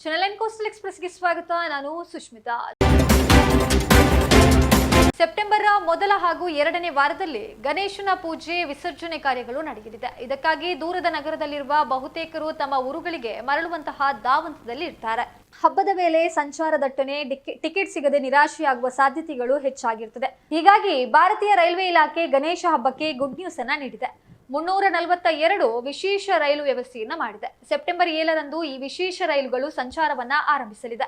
Channel coastal ಎಕ್ಸ್‌ಪ್ರೆಸ್‌ಗೆ ಸ್ವಾಗತ. ನಾನು Sushmita. September ಮೊದಲ ಹಾಗೂ ಎರಡನೇ ವಾರದಲ್ಲಿ ಗಣೇಶನ ಪೂಜೆ ವಿಸರ್ಜನೆ ಕಾರ್ಯಗಳು ನಡೆಯಲಿದೆ. ಇದಕ್ಕಾಗಿ ದೂರದ ನಗರದಲ್ಲಿರುವ ಬಹುತೇಕರು ತಮ್ಮ ಊರುಗಳಿಗೆ ಮರಳುವಂತಹ ಧಾವಂತದಲ್ಲಿ ಇರ್ತಾರೆ. ಹಬ್ಬದ ವೇಳೆ ಸಂಚಾರ ದಟ್ಟಣೆ, ಟಿಕೆಟ್ ಸಿಗದೆ ನಿರಾಶೆಯಾಗುವ ಸಾಧ್ಯತೆಗಳು ಹೆಚ್ಚಾಗಿರುತ್ತದೆ. ಹೀಗಾಗಿ ಭಾರತೀಯ ರೈಲ್ವೆ ಇಲಾಖೆ ಗಣೇಶ ಹಬ್ಬಕ್ಕೆ ಗುಡ್ ನ್ಯೂಸ್ ಅನ್ನ ನೀಡಿದೆ. 342 ವಿಶೇಷ ರೈಲು ವ್ಯವಸ್ಥೆಯನ್ನ ಮಾಡಿದೆ. ಸೆಪ್ಟೆಂಬರ್ 7ರಂದು ಈ ವಿಶೇಷ ರೈಲುಗಳು ಸಂಚಾರವನ್ನ ಆರಂಭಿಸಲಿದೆ.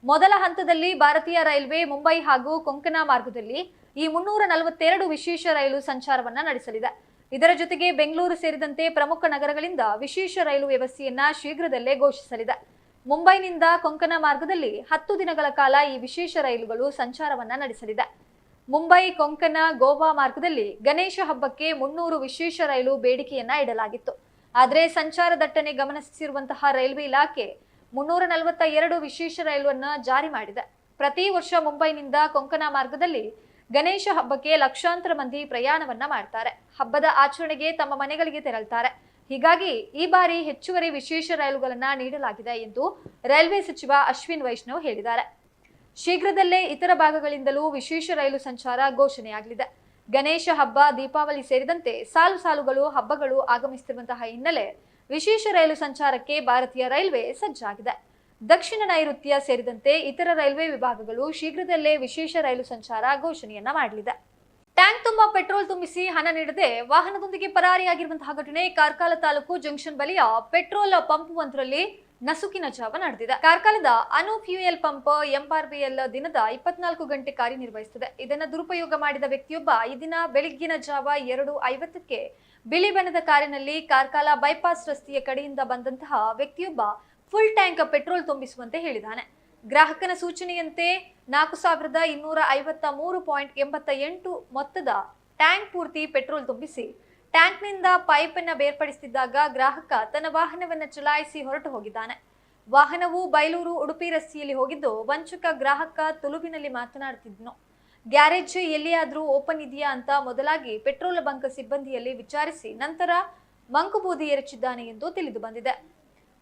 ಮೊದಲ ಹಂತದಲ್ಲಿ ಭಾರತೀಯ ರೈಲ್ವೆ ಮುಂಬೈ ಹಾಗೂ ಕೊಂಕಣ ಮಾರ್ಗದಲ್ಲಿ ಈ 342 ವಿಶೇಷ ರೈಲು ಸಂಚಾರವನ್ನ ನಡೆಸಲಿದೆ. ಇದರ ಜೊತೆಗೆ ಬೆಂಗಳೂರು ಸೇರಿದಂತೆ ಪ್ರಮುಖ ನಗರಗಳಿಂದ ವಿಶೇಷ ರೈಲು ವ್ಯವಸ್ಥೆಯನ್ನ ಶೀಘ್ರದಲ್ಲೇ ಘೋಷಿಸಲಿದೆ. ಮುಂಬೈನಿಂದ ಕೊಂಕಣ ಮಾರ್ಗದಲ್ಲಿ 10 ದಿನಗಳ ಕಾಲ ಈ ವಿಶೇಷ ರೈಲುಗಳು ಸಂಚಾರವನ್ನ ನಡೆಸಲಿದೆ. ಮುಂಬೈ, ಕೊಂಕಣ, ಗೋವಾ ಮಾರ್ಗದಲ್ಲಿ ಗಣೇಶ ಹಬ್ಬಕ್ಕೆ 300 ವಿಶೇಷ ರೈಲು ಬೇಡಿಕೆಯನ್ನ ಇಡಲಾಗಿತ್ತು. ಆದರೆ ಸಂಚಾರ ದಟ್ಟಣೆ ಗಮನಿಸಿರುವಂತಹ ರೈಲ್ವೆ ಇಲಾಖೆ 342 ವಿಶೇಷ ರೈಲನ್ನು ಜಾರಿ ಮಾಡಿದೆ. ಪ್ರತಿ ವರ್ಷ ಮುಂಬೈನಿಂದ ಕೊಂಕಣ ಮಾರ್ಗದಲ್ಲಿ ಗಣೇಶ ಹಬ್ಬಕ್ಕೆ ಲಕ್ಷಾಂತರ ಮಂದಿ ಪ್ರಯಾಣವನ್ನ ಮಾಡ್ತಾರೆ. ಹಬ್ಬದ ಆಚರಣೆಗೆ ತಮ್ಮ ಮನೆಗಳಿಗೆ ತೆರಳುತ್ತಾರೆ. ಹೀಗಾಗಿ ಈ ಬಾರಿ ಹೆಚ್ಚುವರಿ ವಿಶೇಷ ರೈಲುಗಳನ್ನ ನೀಡಲಾಗಿದೆ ಎಂದು ರೈಲ್ವೆ ಸಚಿವ ಅಶ್ವಿನ್ ವೈಷ್ಣವ್ ಹೇಳಿದ್ದಾರೆ. ಶೀಘ್ರದಲ್ಲೇ ಇತರ ಭಾಗಗಳಿಂದಲೂ ವಿಶೇಷ ರೈಲು ಸಂಚಾರ ಘೋಷಣೆಯಾಗಲಿದೆ. ಗಣೇಶ ಹಬ್ಬ, ದೀಪಾವಳಿ ಸೇರಿದಂತೆ ಸಾಲು ಸಾಲುಗಳು ಹಬ್ಬಗಳು ಆಗಮಿಸುತ್ತಿರುವಂತಹ ಹಿನ್ನೆಲೆ ವಿಶೇಷ ರೈಲು ಸಂಚಾರಕ್ಕೆ ಭಾರತೀಯ ರೈಲ್ವೆ ಸಜ್ಜಾಗಿದೆ. ದಕ್ಷಿಣ ನೈಋತ್ಯ ಸೇರಿದಂತೆ ಇತರ ರೈಲ್ವೆ ವಿಭಾಗಗಳು ಶೀಘ್ರದಲ್ಲೇ ವಿಶೇಷ ರೈಲು ಸಂಚಾರ ಘೋಷಣೆಯನ್ನ ಮಾಡಲಿದೆ. ಟ್ಯಾಂಕ್ ತುಂಬಾ ಪೆಟ್ರೋಲ್ ತುಂಬಿಸಿ ಹಣ ನೀಡದೆ ವಾಹನದೊಂದಿಗೆ ಪರಾರಿಯಾಗಿರುವಂತಹ ಘಟನೆ ಕಾರ್ಕಳ ತಾಲೂಕು ಜಂಕ್ಷನ್ ಬಳಿಯ ಪೆಟ್ರೋಲ್ ಪಂಪ್ ಒಂದರಲ್ಲಿ ನಸುಕಿನ ಜಾವ ನಡೆದಿದೆ. ಕಾರ್ಕಳದ ಅನು ಫ್ಯೂಯಲ್ ಪಂಪ್ ಎಂಆರ್ಬಿಎಲ್ ದಿನದ 24 ಗಂಟೆ ಕಾರ್ಯನಿರ್ವಹಿಸುತ್ತದೆ. ಇದನ್ನು ದುರುಪಯೋಗ ಮಾಡಿದ ವ್ಯಕ್ತಿಯೊಬ್ಬ ಈ ದಿನ ಬೆಳಗ್ಗಿನ ಜಾವ 2:50ಕ್ಕೆ ಬಿಳಿ ಬಣ್ಣದ ಕಾರಿನಲ್ಲಿ ಕಾರ್ಕಳ ಬೈಪಾಸ್ ರಸ್ತೆಯ ಕಡೆಯಿಂದ ಬಂದಂತಹ ವ್ಯಕ್ತಿಯೊಬ್ಬ ಫುಲ್ ಟ್ಯಾಂಕ್ ಪೆಟ್ರೋಲ್ ತುಂಬಿಸುವಂತೆ ಹೇಳಿದ್ದಾನೆ. ಗ್ರಾಹಕನ ಸೂಚನೆಯಂತೆ 4253.88 ಮೊತ್ತದ ಟ್ಯಾಂಕ್ ಪೂರ್ತಿ ಪೆಟ್ರೋಲ್ ತುಂಬಿಸಿ ಟ್ಯಾಂಕ್ನಿಂದ ಪೈಪ್ ಅನ್ನು ಬೇರ್ಪಡಿಸುತ್ತಿದ್ದಾಗ ಗ್ರಾಹಕ ತನ್ನ ವಾಹನವನ್ನು ಚಲಾಯಿಸಿ ಹೊರಟು ಹೋಗಿದ್ದಾನೆ. ವಾಹನವು ಬೈಲೂರು ಉಡುಪಿ ರಸ್ತೆಯಲ್ಲಿ ಹೋಗಿದ್ದು ವಂಚಕ ಗ್ರಾಹಕ ತುಳುವಿನಲ್ಲಿ ಮಾತನಾಡುತ್ತಿದ್ದನು. ಗ್ಯಾರೇಜ್ ಎಲ್ಲಿಯಾದ್ರೂ ಓಪನ್ ಇದೆಯಾ ಅಂತ ಮೊದಲಾಗಿ ಪೆಟ್ರೋಲ್ ಬಂಕ್ ಸಿಬ್ಬಂದಿಯಲ್ಲಿ ವಿಚಾರಿಸಿ ನಂತರ ಮಂಕುಬೂದಿ ಎರಚಿದ್ದಾನೆ ಎಂದು ತಿಳಿದು ಬಂದಿದೆ.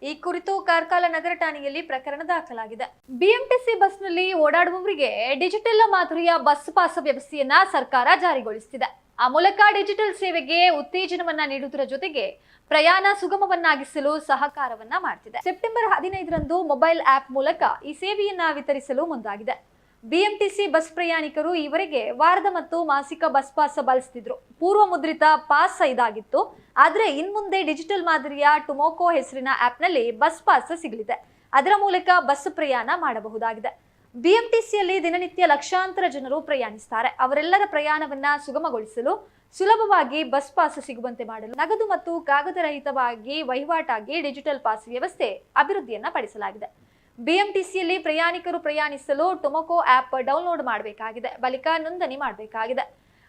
ಈ ಕುರಿತು ಕಾರ್ಕಳ ನಗರ ಠಾಣೆಯಲ್ಲಿ ಪ್ರಕರಣ ದಾಖಲಾಗಿದೆ. ಬಿಎಂಟಿಸಿ ಬಸ್ನಲ್ಲಿ ಓಡಾಡುವವರಿಗೆ ಡಿಜಿಟಲ್ ಮಾದರಿಯ ಬಸ್ ಪಾಸ್ ವ್ಯವಸ್ಥೆಯನ್ನ ಸರ್ಕಾರ ಜಾರಿಗೊಳಿಸುತ್ತಿದೆ. ಆ ಮೂಲಕ ಡಿಜಿಟಲ್ ಸೇವೆಗೆ ಉತ್ತೇಜನವನ್ನ ನೀಡುವುದರ ಜೊತೆಗೆ ಪ್ರಯಾಣ ಸುಗಮವನ್ನಾಗಿಸಲು ಸಹಕಾರವನ್ನ ಮಾಡ್ತಿದೆ. ಸೆಪ್ಟೆಂಬರ್ 15ರಂದು ಮೊಬೈಲ್ ಆಪ್ ಮೂಲಕ ಈ ಸೇವೆಯನ್ನ ವಿತರಿಸಲು ಮುಂದಾಗಿದೆ. ಬಿಎಂಟಿಸಿ ಬಸ್ ಪ್ರಯಾಣಿಕರು ಈವರೆಗೆ ವಾರದ ಮತ್ತು ಮಾಸಿಕ ಬಸ್ ಪಾಸ್ ಬಳಸುತ್ತಿದ್ರು. ಪೂರ್ವ ಮುದ್ರಿತ ಪಾಸ್ ಇದಾಗಿತ್ತು. ಆದ್ರೆ ಇನ್ಮುಂದೆ ಡಿಜಿಟಲ್ ಮಾದರಿಯ ಟುಮೋಕೋ ಹೆಸರಿನ ಆಪ್ನಲ್ಲಿ ಬಸ್ ಪಾಸ್ ಸಿಗಲಿದೆ. ಅದರ ಮೂಲಕ ಬಸ್ ಪ್ರಯಾಣ ಮಾಡಬಹುದಾಗಿದೆ. ಬಿಎಂಟಿಸಿಯಲ್ಲಿ ದಿನನಿತ್ಯ ಲಕ್ಷಾಂತರ ಜನರು ಪ್ರಯಾಣಿಸುತ್ತಾರೆ. ಅವರೆಲ್ಲರ ಪ್ರಯಾಣವನ್ನ ಸುಗಮಗೊಳಿಸಲು ಸುಲಭವಾಗಿ ಬಸ್ ಪಾಸ್ ಸಿಗುವಂತೆ ಮಾಡಲು ನಗದು ಮತ್ತು ಕಾಗದರಹಿತವಾಗಿ ವಹಿವಾಟಾಗಿ ಡಿಜಿಟಲ್ ಪಾಸ್ ವ್ಯವಸ್ಥೆ ಅಭಿವೃದ್ಧಿಯನ್ನ ಪಡಿಸಲಾಗಿದೆ. ಬಿಎಂಟಿಸಿಯಲ್ಲಿ ಪ್ರಯಾಣಿಕರು ಪ್ರಯಾಣಿಸಲು ಟೊಮೊಕೊ ಆಪ್ ಡೌನ್ಲೋಡ್ ಮಾಡಬೇಕಾಗಿದೆ. ಬಳಿಕ ನೋಂದಣಿ ಮಾಡಬೇಕಾಗಿದೆ.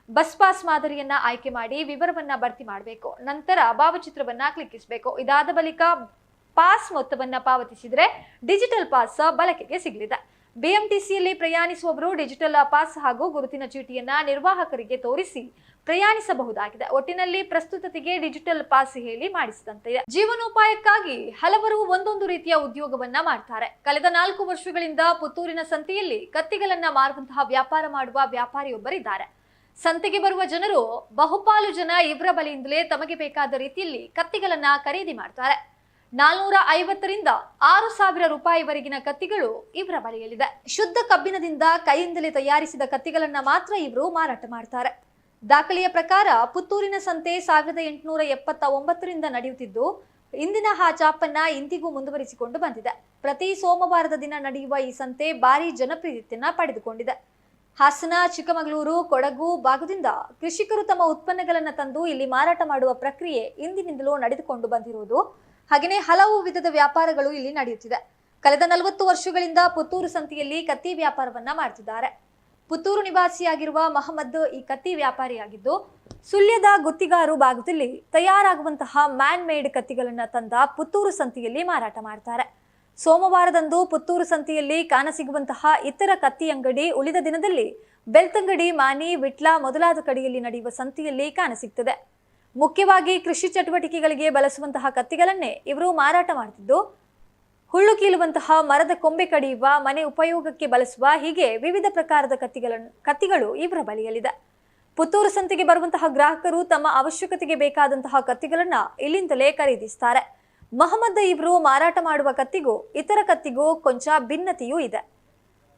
ಬಸ್ ಪಾಸ್ ಮಾದರಿಯನ್ನ ಆಯ್ಕೆ ಮಾಡಿ ವಿವರವನ್ನ ಭರ್ತಿ ಮಾಡಬೇಕು. ನಂತರ ಭಾವಚಿತ್ರವನ್ನ ಕ್ಲಿಕ್ಕಿಸಬೇಕು. ಇದಾದ ಬಳಿಕ ಪಾಸ್ ಮೊತ್ತವನ್ನ ಪಾವತಿಸಿದ್ರೆ ಡಿಜಿಟಲ್ ಪಾಸ್ ಬಳಕೆಗೆ ಸಿಗಲಿದೆ. ಬಿಎಂಟಿಸಿಯಲ್ಲಿ ಪ್ರಯಾಣಿಸುವವರು ಡಿಜಿಟಲ್ ಪಾಸ್ ಹಾಗೂ ಗುರುತಿನ ಚೀಟಿಯನ್ನ ನಿರ್ವಾಹಕರಿಗೆ ತೋರಿಸಿ ಪ್ರಯಾಣಿಸಬಹುದಾಗಿದೆ. ಒಟ್ಟಿನಲ್ಲಿ ಪ್ರಸ್ತುತತೆಗೆ ಡಿಜಿಟಲ್ ಪಾಸ್ ಹೇಳಿ ಮಾಡಿಸಿದಂತೆ ಜೀವನೋಪಾಯಕ್ಕಾಗಿ ಹಲವರು ಒಂದೊಂದು ರೀತಿಯ ಉದ್ಯೋಗವನ್ನ ಮಾಡ್ತಾರೆ. ಕಳೆದ 4 ವರ್ಷಗಳಿಂದ ಪುತ್ತೂರಿನ ಸಂತೆಯಲ್ಲಿ ಕತ್ತಿಗಳನ್ನ ಮಾರುವಂತಹ ವ್ಯಾಪಾರ ಮಾಡುವ ವ್ಯಾಪಾರಿಯೊಬ್ಬರಿದ್ದಾರೆ. ಸಂತೆಗೆ ಬರುವ ಜನರು ಬಹುಪಾಲು ಜನ ಇವರ ಬಳಿಯಿಂದಲೇ ತಮಗೆ ಬೇಕಾದ ರೀತಿಯಲ್ಲಿ ಕತ್ತಿಗಳನ್ನ ಖರೀದಿ ಮಾಡ್ತಾರೆ. 450ರಿಂದ 6,000 ರೂಪಾಯಿವರೆಗಿನ ಕತ್ತಿಗಳು ಇವರ ಬಳಿಯಲ್ಲಿದೆ. ಶುದ್ಧ ಕಬ್ಬಿಣದಿಂದ ಕೈಯಿಂದಲೇ ತಯಾರಿಸಿದ ಕತ್ತಿಗಳನ್ನ ಮಾತ್ರ ಇವರು ಮಾರಾಟ ಮಾಡ್ತಾರೆ. ದಾಖಲೆಯ ಪ್ರಕಾರ ಪುತ್ತೂರಿನ ಸಂತೆ 1879ರಿಂದ ನಡೆಯುತ್ತಿದ್ದು ಇಂದಿನ ಆ ಚಾಪನ್ನ ಇಂದಿಗೂ ಮುಂದುವರಿಸಿಕೊಂಡು ಬಂದಿದೆ. ಪ್ರತಿ ಸೋಮವಾರದ ದಿನ ನಡೆಯುವ ಈ ಸಂತೆ ಭಾರಿ ಜನಪ್ರಿಯತೆಯನ್ನ ಪಡೆದುಕೊಂಡಿದೆ. ಹಾಸನ, ಚಿಕ್ಕಮಗಳೂರು, ಕೊಡಗು ಭಾಗದಿಂದ ಕೃಷಿಕರು ತಮ್ಮ ಉತ್ಪನ್ನಗಳನ್ನು ತಂದು ಇಲ್ಲಿ ಮಾರಾಟ ಮಾಡುವ ಪ್ರಕ್ರಿಯೆ ಇಂದಿನಿಂದಲೂ ನಡೆದುಕೊಂಡು ಬಂದಿರುವುದು. ಹಾಗೆಯೇ ಹಲವು ವಿಧದ ವ್ಯಾಪಾರಗಳು ಇಲ್ಲಿ ನಡೆಯುತ್ತಿದೆ. ಕಳೆದ 40 ವರ್ಷಗಳಿಂದ ಪುತ್ತೂರು ಸಂತೆಯಲ್ಲಿ ಕತ್ತಿ ವ್ಯಾಪಾರವನ್ನ ಮಾಡ್ತಿದ್ದಾರೆ. ಪುತ್ತೂರು ನಿವಾಸಿಯಾಗಿರುವ ಮಹಮ್ಮದ್ ಈ ಕತ್ತಿ ವ್ಯಾಪಾರಿಯಾಗಿದ್ದು ಸುಳ್ಯದ ಗುತ್ತಿಗಾರು ಭಾಗದಲ್ಲಿ ತಯಾರಾಗುವಂತಹ ಮ್ಯಾನ್ ಮೇಡ್ ಕತ್ತಿಗಳನ್ನ ತಂದ ಪುತ್ತೂರು ಸಂತೆಯಲ್ಲಿ ಮಾರಾಟ ಮಾಡ್ತಾರೆ. ಸೋಮವಾರದಂದು ಪುತ್ತೂರು ಸಂತೆಯಲ್ಲಿ ಕಾಣಸಿಗುವಂತಹ ಇತರ ಕತ್ತಿ ಅಂಗಡಿ ಉಳಿದ ದಿನದಲ್ಲಿ ಬೆಳ್ತಂಗಡಿ, ಮಾನಿ, ವಿಟ್ಲ ಮೊದಲಾದ ಕಡೆಯಲ್ಲಿ ನಡೆಯುವ ಸಂತೆಯಲ್ಲಿ ಕಾಣಸಿಗ್ತದೆ. ಮುಖ್ಯವಾಗಿ ಕೃಷಿ ಚಟುವಟಿಕೆಗಳಿಗೆ ಬಳಸುವಂತಹ ಕತ್ತಿಗಳನ್ನೇ ಇವರು ಮಾರಾಟ ಮಾಡ್ತಿದ್ದು ಹುಳ್ಳು ಕೀಲುವಂತಹ ಮರದ ಕೊಂಬೆ ಕಡಿಯುವ, ಮನೆ ಉಪಯೋಗಕ್ಕೆ ಬಳಸುವ ಹೀಗೆ ವಿವಿಧ ಪ್ರಕಾರದ ಕತ್ತಿಗಳು ಇವರ ಬಳಿಯಲ್ಲಿದೆ. ಪುತ್ತೂರು ಸಂತೆಗೆ ಬರುವಂತಹ ಗ್ರಾಹಕರು ತಮ್ಮ ಅವಶ್ಯಕತೆಗೆ ಬೇಕಾದಂತಹ ಕತ್ತಿಗಳನ್ನ ಇಲ್ಲಿಂದಲೇ ಖರೀದಿಸುತ್ತಾರೆ. ಮೊಹಮ್ಮದ್ ಇವರು ಮಾರಾಟ ಮಾಡುವ ಕತ್ತಿಗೂ ಇತರ ಕತ್ತಿಗೂ ಕೊಂಚ ಭಿನ್ನತೆಯೂ ಇದೆ.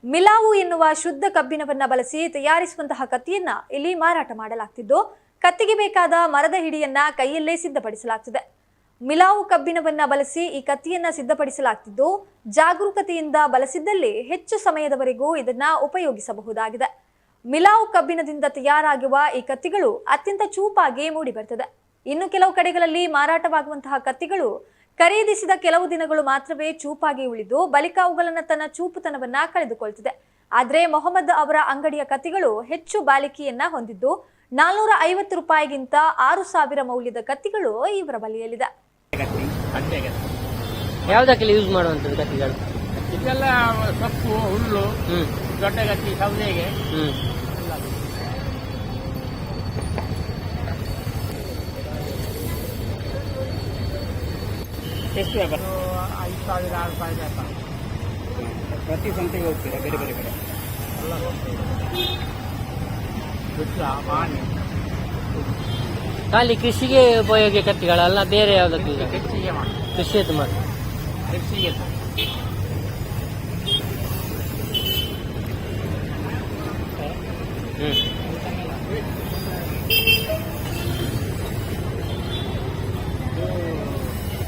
ಮಿಲಾವು ಎನ್ನುವ ಶುದ್ಧ ಕಬ್ಬಿಣವನ್ನ ಬಳಸಿ ತಯಾರಿಸುವಂತಹ ಕತ್ತಿಯನ್ನ ಇಲ್ಲಿ ಮಾರಾಟ ಮಾಡಲಾಗ್ತಿದ್ದು, ಕತ್ತಿಗೆ ಬೇಕಾದ ಮರದ ಹಿಡಿಯನ್ನ ಕೈಯಲ್ಲೇ ಸಿದ್ಧಪಡಿಸಲಾಗ್ತಿದೆ. ಮಿಲಾವು ಕಬ್ಬಿಣವನ್ನ ಬಳಸಿ ಈ ಕತ್ತಿಯನ್ನ ಸಿದ್ಧಪಡಿಸಲಾಗ್ತಿದ್ದು, ಜಾಗರೂಕತೆಯಿಂದ ಬಳಸಿದ್ದಲ್ಲಿ ಹೆಚ್ಚು ಸಮಯದವರೆಗೂ ಇದನ್ನ ಉಪಯೋಗಿಸಬಹುದಾಗಿದೆ. ಮಿಲಾವು ಕಬ್ಬಿಣದಿಂದ ತಯಾರಾಗುವ ಈ ಕತ್ತಿಗಳು ಅತ್ಯಂತ ಚೂಪಾಗಿ ಮೂಡಿ ಬರ್ತದೆ. ಇನ್ನು ಕೆಲವು ಕಡೆಗಳಲ್ಲಿ ಮಾರಾಟವಾಗುವಂತಹ ಕತ್ತಿಗಳು ಖರೀದಿಸಿದ ಕೆಲವು ದಿನಗಳು ಮಾತ್ರವೇ ಚೂಪಾಗಿ ಉಳಿದು ಬಳಿಕ ಅವುಗಳನ್ನು ತನ್ನ ಚೂಪುತನವನ್ನ ಕಳೆದುಕೊಳ್ತಿದೆ. ಆದ್ರೆ ಮೊಹಮ್ಮದ್ ಅವರ ಅಂಗಡಿಯ ಕತ್ತಿಗಳು ಹೆಚ್ಚು ಬಾಳಿಕೆಯನ್ನ ಹೊಂದಿದ್ದು, 450 ರೂಪಾಯಿಗಿಂತ 6000 ಮೌಲ್ಯದ ಕತ್ತಿಗಳು ಇವರ ಬಳಿಯಲ್ಲಿದೆ. ಯಾವ್ದಕ್ಕೆಲ್ಲ ಯೂಸ್ ಮಾಡುವಂಥದ್ದು ಕತ್ತಿಗಳು? ಇದೆಲ್ಲ ಸೊಪ್ಪು, ಹುಲ್ಲು, ದೊಡ್ಡ ಕತ್ತಿ ಸೌದೆಗೆ. ಎಷ್ಟು ವ್ಯಾಪಾರ? 5000, 6000 ವ್ಯಾಪಾರ. ಪ್ರತಿ ಸಂತೆಗೆ ಹೋಗ್ತೀರಾ ಬೇರೆ ಬೇರೆ ಕಡೆ? ಎಲ್ಲ ಹೋಗ್ತೀವಿ. ಮಾನೆ ಖಾಲಿ ಕೃಷಿಗೆ ಉಪಯೋಗ ಕತ್ತಿಗಳಲ್ಲ, ಬೇರೆ ಯಾವ್ದಕ್ಕೆ? ಕೃಷಿಗೆ ಮಾಡಿ, ಕೃಷಿಯದ್ದು ಮಾಡಿ. ಕೃಷಿಗೆ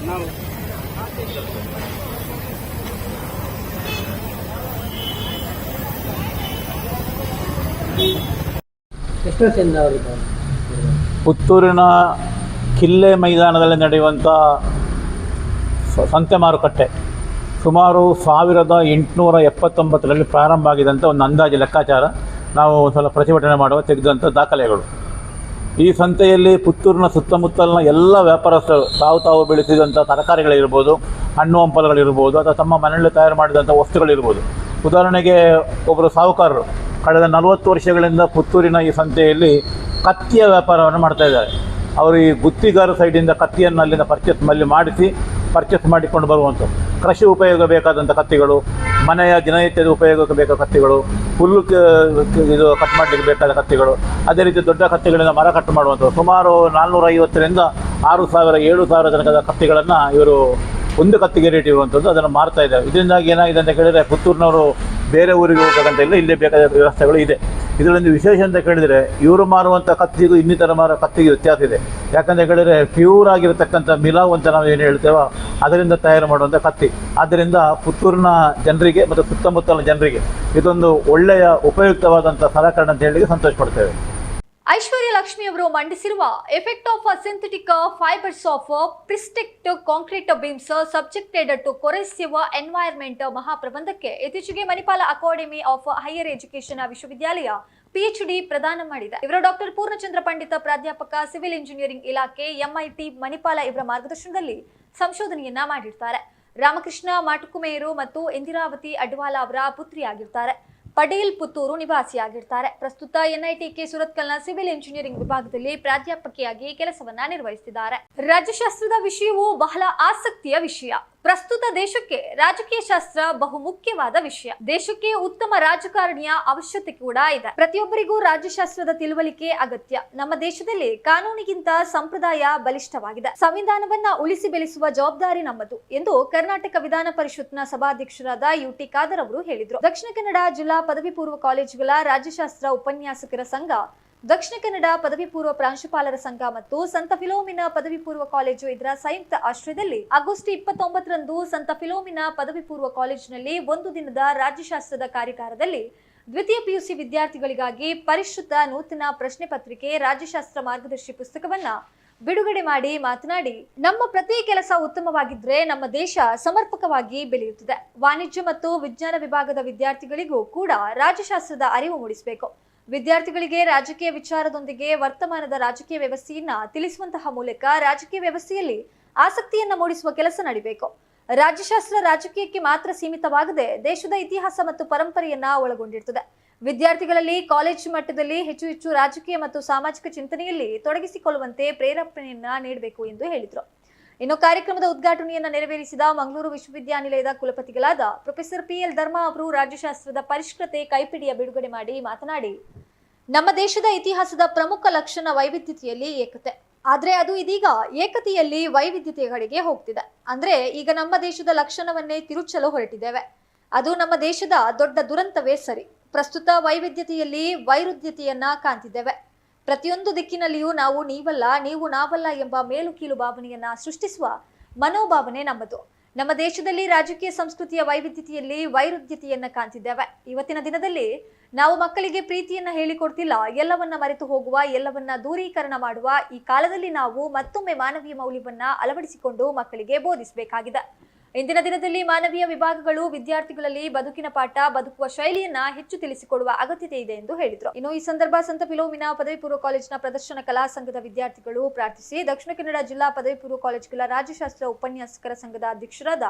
ನಾವು ಎಷ್ಟು ವರ್ಷದಿಂದ ಅವರಿದ್ದಾರೆ? ಪುತ್ತೂರಿನ ಕಿಲ್ಲೆ ಮೈದಾನದಲ್ಲಿ ನಡೆಯುವಂಥ ಸಂತೆ ಮಾರುಕಟ್ಟೆ ಸುಮಾರು 1879ರಲ್ಲಿ ಪ್ರಾರಂಭ ಆಗಿದಂಥ ಒಂದು ಅಂದಾಜು ಲೆಕ್ಕಾಚಾರ. ನಾವು ಸ್ವಲ್ಪ ಪ್ರತಿಭಟನೆ ಮಾಡುವ ತೆಗೆದಂಥ ದಾಖಲೆಗಳು. ಈ ಸಂತೆಯಲ್ಲಿ ಪುತ್ತೂರಿನ ಸುತ್ತಮುತ್ತಲಿನ ಎಲ್ಲ ವ್ಯಾಪಾರಸ್ಥರು ತಾವು ಬೆಳೆಸಿದಂಥ ತರಕಾರಿಗಳಿರ್ಬೋದು, ಹಣ್ಣು ಹಂಪಲುಗಳಿರ್ಬೋದು, ಅಥವಾ ತಮ್ಮ ಮನೆಯಲ್ಲಿ ತಯಾರು ಮಾಡಿದಂಥ ವಸ್ತುಗಳಿರ್ಬೋದು. ಉದಾಹರಣೆಗೆ ಒಬ್ಬರು ಸಾಹುಕಾರರು ಕಳೆದ 40 ವರ್ಷಗಳಿಂದ ಪುತ್ತೂರಿನ ಈ ಸಂತೆಯಲ್ಲಿ ಕತ್ತಿಯ ವ್ಯಾಪಾರವನ್ನು ಮಾಡ್ತಾ ಇದ್ದಾರೆ. ಅವರು ಈ ಗುತ್ತಿಗಾರ ಸೈಡಿಂದ ಕತ್ತಿಯನ್ನು ಅಲ್ಲಿಂದ ಪರ್ಚೇಸ್ ಮಾಡಿಕೊಂಡು ಬರುವಂಥದ್ದು. ಕೃಷಿ ಉಪಯೋಗ ಬೇಕಾದಂಥ ಕತ್ತಿಗಳು, ಮನೆಯ ದಿನನಿತ್ಯದ ಉಪಯೋಗಕ್ಕೆ ಬೇಕಾದ ಕತ್ತಿಗಳು, ಹುಲ್ಲು ಇದು ಕಟ್ ಮಾಡಲಿಕ್ಕೆ ಬೇಕಾದ ಕತ್ತಿಗಳು, ಅದೇ ರೀತಿ ದೊಡ್ಡ ಕತ್ತಿಗಳಿಂದ ಮರ ಕಟ್ ಮಾಡುವಂಥದ್ದು. ಸುಮಾರು 450ರಿಂದ 6000, 7000 ತನಕದ ಕತ್ತಿಗಳನ್ನು ಇವರು ಒಂದು ಕತ್ತಿಗೆ ರೇಟ್ ಇರುವಂಥದ್ದು ಅದನ್ನು ಮಾರ್ತಾ ಇದ್ದಾರೆ. ಇದರಿಂದಾಗಿ ಏನಾಗಿದೆ ಅಂತ ಕೇಳಿದರೆ, ಪುತ್ತೂರಿನವರು ಬೇರೆ ಊರಿಗೆ ಹೋಗಬೇಕಂತ ಇಲ್ಲ, ಇಲ್ಲೇ ಬೇಕಾದ ವ್ಯವಸ್ಥೆಗಳು ಇದೆ. ಇದರಲ್ಲಿ ವಿಶೇಷ ಅಂತ ಕೇಳಿದರೆ, ಇವರು ಮಾರುವಂಥ ಕತ್ತಿಗೂ ಇನ್ನಿತರ ಮಾರೋ ಕತ್ತಿಗೆ ವ್ಯತ್ಯಾಸ ಇದೆ. ಯಾಕಂತ ಕೇಳಿದರೆ, ಪ್ಯೂರ್ ಆಗಿರತಕ್ಕಂಥ ಮಿಲಾವ್ ಅಂತ ನಾವು ಏನು ಹೇಳ್ತೇವೋ ಅದರಿಂದ ತಯಾರು ಮಾಡುವಂಥ ಕತ್ತಿ. ಆದ್ದರಿಂದ ಪುತ್ತೂರಿನ ಜನರಿಗೆ ಮತ್ತು ಸುತ್ತಮುತ್ತಲಿನ ಜನರಿಗೆ ಇದೊಂದು ಒಳ್ಳೆಯ ಉಪಯುಕ್ತವಾದಂಥ ಸಲಕರಣೆ ಅಂತ ಹೇಳಿ ಸಂತೋಷ ಪಡ್ತೇವೆ. ಐಶ್ವರ್ಯ ಲಕ್ಷ್ಮಿ ಅವರು ಮಂಡಿಸಿರುವ effect of synthetic fibers of prestressed concrete beams subjected to corrosive environment ಮಹಾಪ್ರಬಂಧಕ್ಕೆ ಇತ್ತೀಚೆಗೆ Manipal academy of higher education ವಿಶ್ವವಿದ್ಯಾಲಯ PhD ಪ್ರದಾನ ಮಾಡಿದೆ. ಇವರು ಡಾಕ್ಟರ್ ಪೂರ್ಣಚಂದ್ರ ಪಂಡಿತ, ಪ್ರಾಧ್ಯಾಪಕ, ಸಿವಿಲ್ ಇಂಜಿನಿಯರಿಂಗ್ ಇಲಾಖೆ, MIT ಮಣಿಪಾಲ ಇವರ ಮಾರ್ಗದರ್ಶನದಲ್ಲಿ ಸಂಶೋಧನೆಯನ್ನ ಮಾಡಿರ್ತಾರೆ. ರಾಮಕೃಷ್ಣ ಮಾಟುಕುಮೇರು ಮತ್ತು ಇಂದಿರಾವತಿ ಅಡ್ವಾಲ ಅವರ ಪುತ್ರಿಯಾಗಿರ್ತಾರೆ. ಪಟೇಲ್ ಪುತ್ತೂರು ನಿವಾಸಿಯಾಗಿರ್ತಾರೆ. ಪ್ರಸ್ತುತ NITK ಸುರತ್ಕಲ್ನ ಸಿವಿಲ್ ಇಂಜಿನಿಯರಿಂಗ್ ವಿಭಾಗದಲ್ಲಿ ಪ್ರಾಧ್ಯಾಪಕಿಯಾಗಿ ಕೆಲಸವನ್ನ ನಿರ್ವಹಿಸುತ್ತಿದ್ದಾರೆ. ರಾಜ್ಯಶಾಸ್ತ್ರದ ವಿಷಯವು ಬಹಳ ಆಸಕ್ತಿಯ ವಿಷಯ. ಪ್ರಸ್ತುತ ದೇಶಕ್ಕೆ ರಾಜಕೀಯ ಶಾಸ್ತ್ರ ಬಹು ಮುಖ್ಯವಾದ ವಿಷಯ. ದೇಶಕ್ಕೆ ಉತ್ತಮ ರಾಜಕಾರಣಿಯ ಅವಶ್ಯಕತೆ ಕೂಡ ಇದೆ. ಪ್ರತಿಯೊಬ್ಬರಿಗೂ ರಾಜ್ಯಶಾಸ್ತ್ರದ ತಿಳುವಳಿಕೆ ಅಗತ್ಯ. ನಮ್ಮ ದೇಶದಲ್ಲಿ ಕಾನೂನಿಗಿಂತ ಸಂಪ್ರದಾಯ ಬಲಿಷ್ಠವಾಗಿದೆ. ಸಂವಿಧಾನವನ್ನ ಉಳಿಸಿ ಬೆಳೆಸುವ ಜವಾಬ್ದಾರಿ ನಮ್ಮದು ಎಂದು ಕರ್ನಾಟಕ ವಿಧಾನ ಪರಿಷತ್ನ ಸಭಾಧ್ಯಕ್ಷರಾದ UT ಖಾದರ್ ಅವರು ಹೇಳಿದರು. ದಕ್ಷಿಣ ಕನ್ನಡ ಜಿಲ್ಲಾ ಪದವಿ ಪೂರ್ವ ಕಾಲೇಜುಗಳ ರಾಜ್ಯಶಾಸ್ತ್ರ ಉಪನ್ಯಾಸಕರ ಸಂಘ, ದಕ್ಷಿಣ ಕನ್ನಡ ಪದವಿ ಪೂರ್ವ ಪ್ರಾಂಶುಪಾಲರ ಸಂಘ ಮತ್ತು ಸಂತ ಫಿಲೋಮಿನ ಪದವಿ ಪೂರ್ವ ಕಾಲೇಜು ಇದರ ಸಂಯುಕ್ತ ಆಶ್ರಯದಲ್ಲಿ ಆಗಸ್ಟ್ 29ರಂದು ಸಂತ ಫಿಲೋಮಿನ ಪದವಿ ಪೂರ್ವ ಕಾಲೇಜಿನಲ್ಲಿ ಒಂದು ದಿನದ ರಾಜ್ಯಶಾಸ್ತ್ರದ ಕಾರ್ಯಾಗಾರದಲ್ಲಿ ದ್ವಿತೀಯ PUC ವಿದ್ಯಾರ್ಥಿಗಳಿಗಾಗಿ ಪರಿಷ್ಕೃತ ನೂತನ ಪ್ರಶ್ನೆ ಪತ್ರಿಕೆ ರಾಜ್ಯಶಾಸ್ತ್ರ ಮಾರ್ಗದರ್ಶಿ ಪುಸ್ತಕವನ್ನ ಬಿಡುಗಡೆ ಮಾಡಿ ಮಾತನಾಡಿ, ನಮ್ಮ ಪ್ರತಿ ಕೆಲಸ ಉತ್ತಮವಾಗಿದ್ರೆ ನಮ್ಮ ದೇಶ ಸಮರ್ಪಕವಾಗಿ ಬೆಳೆಯುತ್ತದೆ. ವಾಣಿಜ್ಯ ಮತ್ತು ವಿಜ್ಞಾನ ವಿಭಾಗದ ವಿದ್ಯಾರ್ಥಿಗಳಿಗೂ ಕೂಡ ರಾಜ್ಯಶಾಸ್ತ್ರದ ಅರಿವು ಮೂಡಿಸಬೇಕು. ವಿದ್ಯಾರ್ಥಿಗಳಿಗೆ ರಾಜಕೀಯ ವಿಚಾರದೊಂದಿಗೆ ವರ್ತಮಾನದ ರಾಜಕೀಯ ವ್ಯವಸ್ಥೆಯನ್ನ ತಿಳಿಸುವಂತಹ ಮೂಲಕ ರಾಜಕೀಯ ವ್ಯವಸ್ಥೆಯಲ್ಲಿ ಆಸಕ್ತಿಯನ್ನ ಮೂಡಿಸುವ ಕೆಲಸ ನಡೀಬೇಕು. ರಾಜ್ಯಶಾಸ್ತ್ರ ರಾಜಕೀಯಕ್ಕೆ ಮಾತ್ರ ಸೀಮಿತವಾಗದೆ ದೇಶದ ಇತಿಹಾಸ ಮತ್ತು ಪರಂಪರೆಯನ್ನ ಒಳಗೊಂಡಿರುತ್ತದೆ. ವಿದ್ಯಾರ್ಥಿಗಳಲ್ಲಿ ಕಾಲೇಜು ಮಟ್ಟದಲ್ಲಿ ಹೆಚ್ಚು ಹೆಚ್ಚು ರಾಜಕೀಯ ಮತ್ತು ಸಾಮಾಜಿಕ ಚಿಂತನೆಯಲ್ಲಿ ತೊಡಗಿಸಿಕೊಳ್ಳುವಂತೆ ಪ್ರೇರೇಪಣೆಯನ್ನ ನೀಡಬೇಕು ಎಂದು ಹೇಳಿದರು. ಇನ್ನು ಕಾರ್ಯಕ್ರಮದ ಉದ್ಘಾಟನೆಯನ್ನ ನೆರವೇರಿಸಿದ ಮಂಗಳೂರು ವಿಶ್ವವಿದ್ಯಾನಿಲಯದ ಕುಲಪತಿಗಳಾದ ಪ್ರೊಫೆಸರ್ PL ಧರ್ಮ ಅವರು ರಾಜ್ಯಶಾಸ್ತ್ರದ ಪರಿಷ್ಕೃತ ಕೈಪಿಡಿಯ ಬಿಡುಗಡೆ ಮಾಡಿ ಮಾತನಾಡಿ, ನಮ್ಮ ದೇಶದ ಇತಿಹಾಸದ ಪ್ರಮುಖ ಲಕ್ಷಣ ವೈವಿಧ್ಯತೆಯಲ್ಲಿ ಏಕತೆ. ಆದ್ರೆ ಅದು ಇದೀಗ ಏಕತೆಯಲ್ಲಿ ವೈವಿಧ್ಯತೆಗಳಿಗೆ ಹೋಗ್ತಿದೆ. ಅಂದ್ರೆ ಈಗ ನಮ್ಮ ದೇಶದ ಲಕ್ಷಣವನ್ನೇ ತಿರುಚಲು ಹೊರಟಿದ್ದೇವೆ. ಅದು ನಮ್ಮ ದೇಶದ ದೊಡ್ಡ ದುರಂತವೇ ಸರಿ. ಪ್ರಸ್ತುತ ವೈವಿಧ್ಯತೆಯಲ್ಲಿ ವೈರುಧ್ಯತೆಯನ್ನ ಕಾಣ್ತಿದ್ದೇವೆ. ಪ್ರತಿಯೊಂದು ದಿಕ್ಕಿನಲ್ಲಿಯೂ ನಾವು ನೀವಲ್ಲ, ನೀವು ನಾವಲ್ಲ ಎಂಬ ಮೇಲು ಕೀಳು ಭಾವನೆಯನ್ನ ಸೃಷ್ಟಿಸುವ ಮನೋಭಾವನೆ ನಮ್ಮದು. ನಮ್ಮ ದೇಶದಲ್ಲಿ ರಾಜಕೀಯ ಸಂಸ್ಕೃತಿಯ ವೈವಿಧ್ಯತೆಯಲ್ಲಿ ವೈರುಧ್ಯತೆಯನ್ನ ಕಾಣ್ತಿದ್ದೇವೆ. ಇವತ್ತಿನ ದಿನದಲ್ಲಿ ನಾವು ಮಕ್ಕಳಿಗೆ ಪ್ರೀತಿಯನ್ನ ಹೇಳಿಕೊಡ್ತಿಲ್ಲ, ಎಲ್ಲವನ್ನ ಮರೆತು ಹೋಗುವ, ಎಲ್ಲವನ್ನ ದೂರೀಕರಣ ಮಾಡುವ ಈ ಕಾಲದಲ್ಲಿ ನಾವು ಮತ್ತೊಮ್ಮೆ ಮಾನವೀಯ ಮೌಲ್ಯವನ್ನ ಅಳವಡಿಸಿಕೊಂಡು ಮಕ್ಕಳಿಗೆ ಬೋಧಿಸಬೇಕಾಗಿದೆ. ಇಂದಿನ ದಿನದಲ್ಲಿ ಮಾನವೀಯ ವಿಭಾಗಗಳು ವಿದ್ಯಾರ್ಥಿಗಳಲ್ಲಿ ಬದುಕಿನ ಪಾಠ, ಬದುಕುವ ಶೈಲಿಯನ್ನ ಹೆಚ್ಚು ತಿಳಿಸಿಕೊಡುವ ಅಗತ್ಯತೆ ಇದೆ ಎಂದು ಹೇಳಿದರು. ಇನ್ನು ಈ ಸಂದರ್ಭ ಸಂತ ಫಿಲೋಮಿನಾ ಪದವಿ ಪೂರ್ವ ಕಾಲೇಜಿನ ಪ್ರದರ್ಶನ ಕಲಾ ಸಂಘದ ವಿದ್ಯಾರ್ಥಿಗಳು ಪ್ರಾರ್ಥಿಸಿ, ದಕ್ಷಿಣ ಕನ್ನಡ ಜಿಲ್ಲಾ ಪದವಿ ಪೂರ್ವ ಕಾಲೇಜುಗಳ ರಾಜ್ಯಶಾಸ್ತ್ರ ಉಪನ್ಯಾಸಕರ ಸಂಘದ ಅಧ್ಯಕ್ಷರಾದ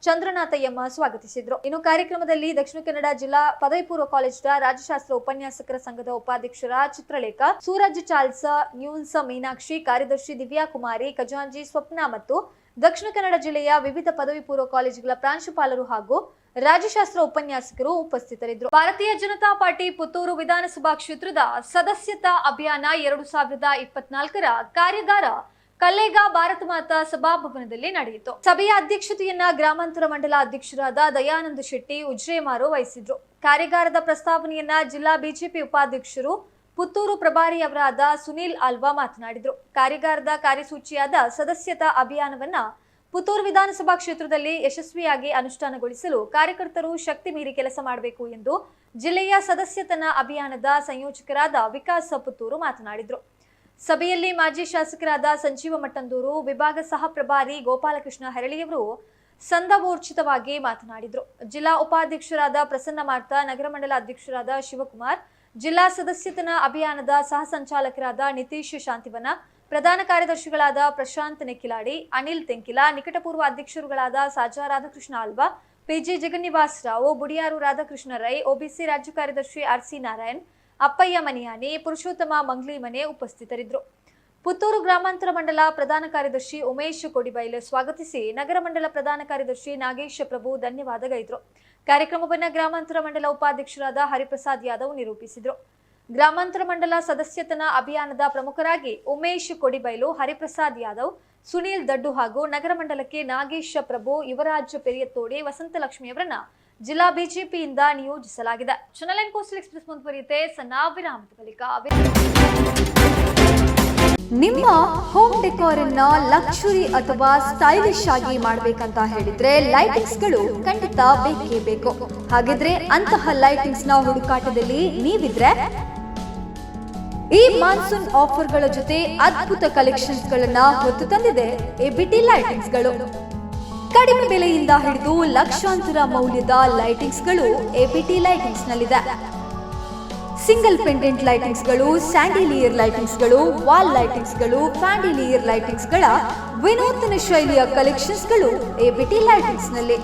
ಚಂದ್ರನಾಥ ಎಮ್ಮ ಸ್ವಾಗತಿಸಿದ್ರು. ಇನ್ನು ಕಾರ್ಯಕ್ರಮದಲ್ಲಿ ದಕ್ಷಿಣ ಕನ್ನಡ ಜಿಲ್ಲಾ ಪದವಿ ಪೂರ್ವ ಕಾಲೇಜಿನ ರಾಜ್ಯಶಾಸ್ತ್ರ ಉಪನ್ಯಾಸಕರ ಸಂಘದ ಉಪಾಧ್ಯಕ್ಷರ ಚಿತ್ರಲೇಖ, ಸೂರಜ್ ಚಾಲ್ಸ, ನ್ಯೂನ್ಸ ಮೀನಾಕ್ಷಿ, ಕಾರ್ಯದರ್ಶಿ ದಿವ್ಯಾ ಕುಮಾರಿ, ಖಜಾಂಜಿ ಸ್ವಪ್ನ ಮತ್ತು ದಕ್ಷಿಣ ಕನ್ನಡ ಜಿಲ್ಲೆಯ ವಿವಿಧ ಪದವಿ ಪೂರ್ವ ಕಾಲೇಜುಗಳ ಪ್ರಾಂಶುಪಾಲರು ಹಾಗೂ ರಾಜ್ಯಶಾಸ್ತ್ರ ಉಪನ್ಯಾಸಕರು ಉಪಸ್ಥಿತರಿದ್ದರು. ಭಾರತೀಯ ಜನತಾ ಪಾರ್ಟಿ ಪುತ್ತೂರು ವಿಧಾನಸಭಾ ಕ್ಷೇತ್ರದ ಸದಸ್ಯತಾ ಅಭಿಯಾನ 2024ರ ಕಾರ್ಯಾಗಾರ ಕಲ್ಲೇಗ ಭಾರತ ಮಾತಾ ಸಭಾಭವನದಲ್ಲಿ ನಡೆಯಿತು. ಸಭೆಯ ಅಧ್ಯಕ್ಷತೆಯನ್ನ ಗ್ರಾಮಾಂತರ ಮಂಡಲ ಅಧ್ಯಕ್ಷರಾದ ದಯಾನಂದ ಶೆಟ್ಟಿ ಉಜ್ರೇಮಾರು ವಹಿಸಿದ್ರು. ಕಾರ್ಯಾಗಾರದ ಪ್ರಸ್ತಾವನೆಯನ್ನ ಜಿಲ್ಲಾ ಬಿಜೆಪಿ ಉಪಾಧ್ಯಕ್ಷರು ಪುತ್ತೂರು ಪ್ರಭಾರಿಯವರಾದ ಸುನೀಲ್ ಆಲ್ವಾ ಮಾತನಾಡಿದರು. ಕಾರ್ಯಾಗಾರದ ಕಾರ್ಯಸೂಚಿಯಾದ ಸದಸ್ಯತಾ ಅಭಿಯಾನವನ್ನ ಪುತ್ತೂರು ವಿಧಾನಸಭಾ ಕ್ಷೇತ್ರದಲ್ಲಿ ಯಶಸ್ವಿಯಾಗಿ ಅನುಷ್ಠಾನಗೊಳಿಸಲು ಕಾರ್ಯಕರ್ತರು ಶಕ್ತಿ ಮೀರಿ ಕೆಲಸ ಮಾಡಬೇಕು ಎಂದು ಜಿಲ್ಲೆಯ ಸದಸ್ಯತನ ಅಭಿಯಾನದ ಸಂಯೋಜಕರಾದ ವಿಕಾಸ್ ಪುತ್ತೂರು ಮಾತನಾಡಿದರು. ಸಭೆಯಲ್ಲಿ ಮಾಜಿ ಶಾಸಕರಾದ ಸಂಜೀವ ಮಟ್ಟಂದೂರು, ವಿಭಾಗ ಸಹ ಪ್ರಭಾರಿ ಗೋಪಾಲಕೃಷ್ಣ ಹರಳಿಯವರು ಸಂದವೋರ್ಚಿತವಾಗಿ ಮಾತನಾಡಿದರು. ಜಿಲ್ಲಾ ಉಪಾಧ್ಯಕ್ಷರಾದ ಪ್ರಸನ್ನ ಮಾರ್ತಾ, ನಗರ ಮಂಡಲ ಅಧ್ಯಕ್ಷರಾದ ಶಿವಕುಮಾರ್, ಜಿಲ್ಲಾ ಸದಸ್ಯತನ ಅಭಿಯಾನದ ಸಹ ಸಂಚಾಲಕರಾದ ನಿತೀಶ್ ಶಾಂತಿವನ, ಪ್ರಧಾನ ಕಾರ್ಯದರ್ಶಿಗಳಾದ ಪ್ರಶಾಂತ್ ನೆಕ್ಕಿಲಾಡಿ, ಅನಿಲ್ ತೆಂಕಿಲ, ನಿಕಟಪೂರ್ವ ಅಧ್ಯಕ್ಷರುಗಳಾದ ಸಾಜಾ ರಾಧಾಕೃಷ್ಣ ಆಲ್ವಾ, PG ಜಗನ್ನಿವಾಸ್ ರಾವ್, ಬುಡಿಯಾರು ರಾಧಾಕೃಷ್ಣ ರೈ, OBC ರಾಜ್ಯ ಕಾರ್ಯದರ್ಶಿ RC ನಾರಾಯಣ್, ಅಪ್ಪಯ್ಯ ಮನಿಯಾನಿ, ಪುರುಷೋತ್ತಮ ಮಂಗ್ಲಿಮನೆ ಉಪಸ್ಥಿತರಿದ್ದರು. ಪುತ್ತೂರು ಗ್ರಾಮಾಂತರ ಮಂಡಲ ಪ್ರಧಾನ ಕಾರ್ಯದರ್ಶಿ ಉಮೇಶ್ ಕೊಡಿಬೈಲ್ ಸ್ವಾಗತಿಸಿ, ನಗರ ಮಂಡಲ ಪ್ರಧಾನ ಕಾರ್ಯದರ್ಶಿ ನಾಗೇಶ್ ಪ್ರಭು ಧನ್ಯವಾದ ಗೈದ್ರು. ಕಾರ್ಯಕ್ರಮವನ್ನು ಗ್ರಾಮಾಂತರ ಮಂಡಲ ಉಪಾಧ್ಯಕ್ಷರಾದ ಹರಿಪ್ರಸಾದ್ ಯಾದವ್ ನಿರೂಪಿಸಿದರು. ಗ್ರಾಮಾಂತರ ಮಂಡಲ ಸದಸ್ಯತನ ಅಭಿಯಾನದ ಪ್ರಮುಖರಾಗಿ ಉಮೇಶ್ ಕೊಡಿಬೈಲು, ಹರಿಪ್ರಸಾದ್ ಯಾದವ್, ಸುನೀಲ್ ದಡ್ಡು ಹಾಗೂ ನಗರ ಮಂಡಲಕ್ಕೆ ನಾಗೇಶ್ ಪ್ರಭು, ಯುವರಾಜ್ ಪೆರಿಯತ್ತೋಡಿ, ವಸಂತಲಕ್ಷ್ಮಿಯವರನ್ನ ಜಿಲ್ಲಾ ಬಿಜೆಪಿಯಿಂದ ನಿಯೋಜಿಸಲಾಗಿದೆ. ಚಾನೆಲ್ ಕೋಸ್ಟಲ್ ಎಕ್ಸ್ಪ್ರೆಸ್ ಮುಂದುವರಿಯುತ್ತೆ ಸಣ್ಣ ವಿರಾಮದ ಬಳಿಕ. ನಿಮ್ಮ ಹೋಮ್ ಡೆಕೋರ್ ಅನ್ನ ಲಕ್ಸುರಿ ಅಥವಾ ಸ್ಟೈಲಿಶ್ ಆಗಿ ಮಾಡಬೇಕಂತ ಹೇಳಿದ್ರೆ ಲೈಟಿಂಗ್ಸ್ ಗಳು ಖಂಡಿತ ಬೇಕೇ ಬೇಕು. ಹಾಗಿದ್ರೆ ಅಂತಹ ಲೈಟಿಂಗ್ಸ್ ನ ಹುಡುಕಾಟದಲ್ಲಿ ನೀವಿದ್ರೆ ಈ ಮಾನ್ಸೂನ್ ಆಫರ್ಗಳ ಜೊತೆ ಅದ್ಭುತ ಕಲೆಕ್ಷನ್ಸ್ ಗಳನ್ನ ಹೊತ್ತು ತಂದಿದೆ ABT ಲೈಟಿಂಗ್ಸ್ ಗಳು. ಕಡಿಮೆ ಬೆಲೆಯಿಂದ ಹಿಡಿದು ಲಕ್ಷಾಂತರ ಮೌಲ್ಯದ ಲೈಟಿಂಗ್ಸ್ ಗಳು ABT ಲೈಟಿಂಗ್ಸ್ ನಲ್ಲಿದೆ. ಸಿಂಗಲ್ ಪೆಂಡೆಂಟ್ ಲೈಟಿಂಗ್ಸ್ ಗಳು, ಸ್ಯಾಂಡಿಲಿಯರ್ ಲೈಟಿಂಗ್ಸ್ ಗಳು, ವಾಲ್ ಲೈಟಿಂಗ್ಸ್ ಗಳು, ಫ್ಯಾಂಡಿಲಿಯರ್ ಲೈಟಿಂಗ್ಸ್ ಗಳ ವಿನೂತನ ಶೈಲಿಯ ಕಲೆಕ್ಷನ್ಸ್ ಗಳು ABT ಲೈಟಿಂಗ್ಸ್ ನಲ್ಲಿ.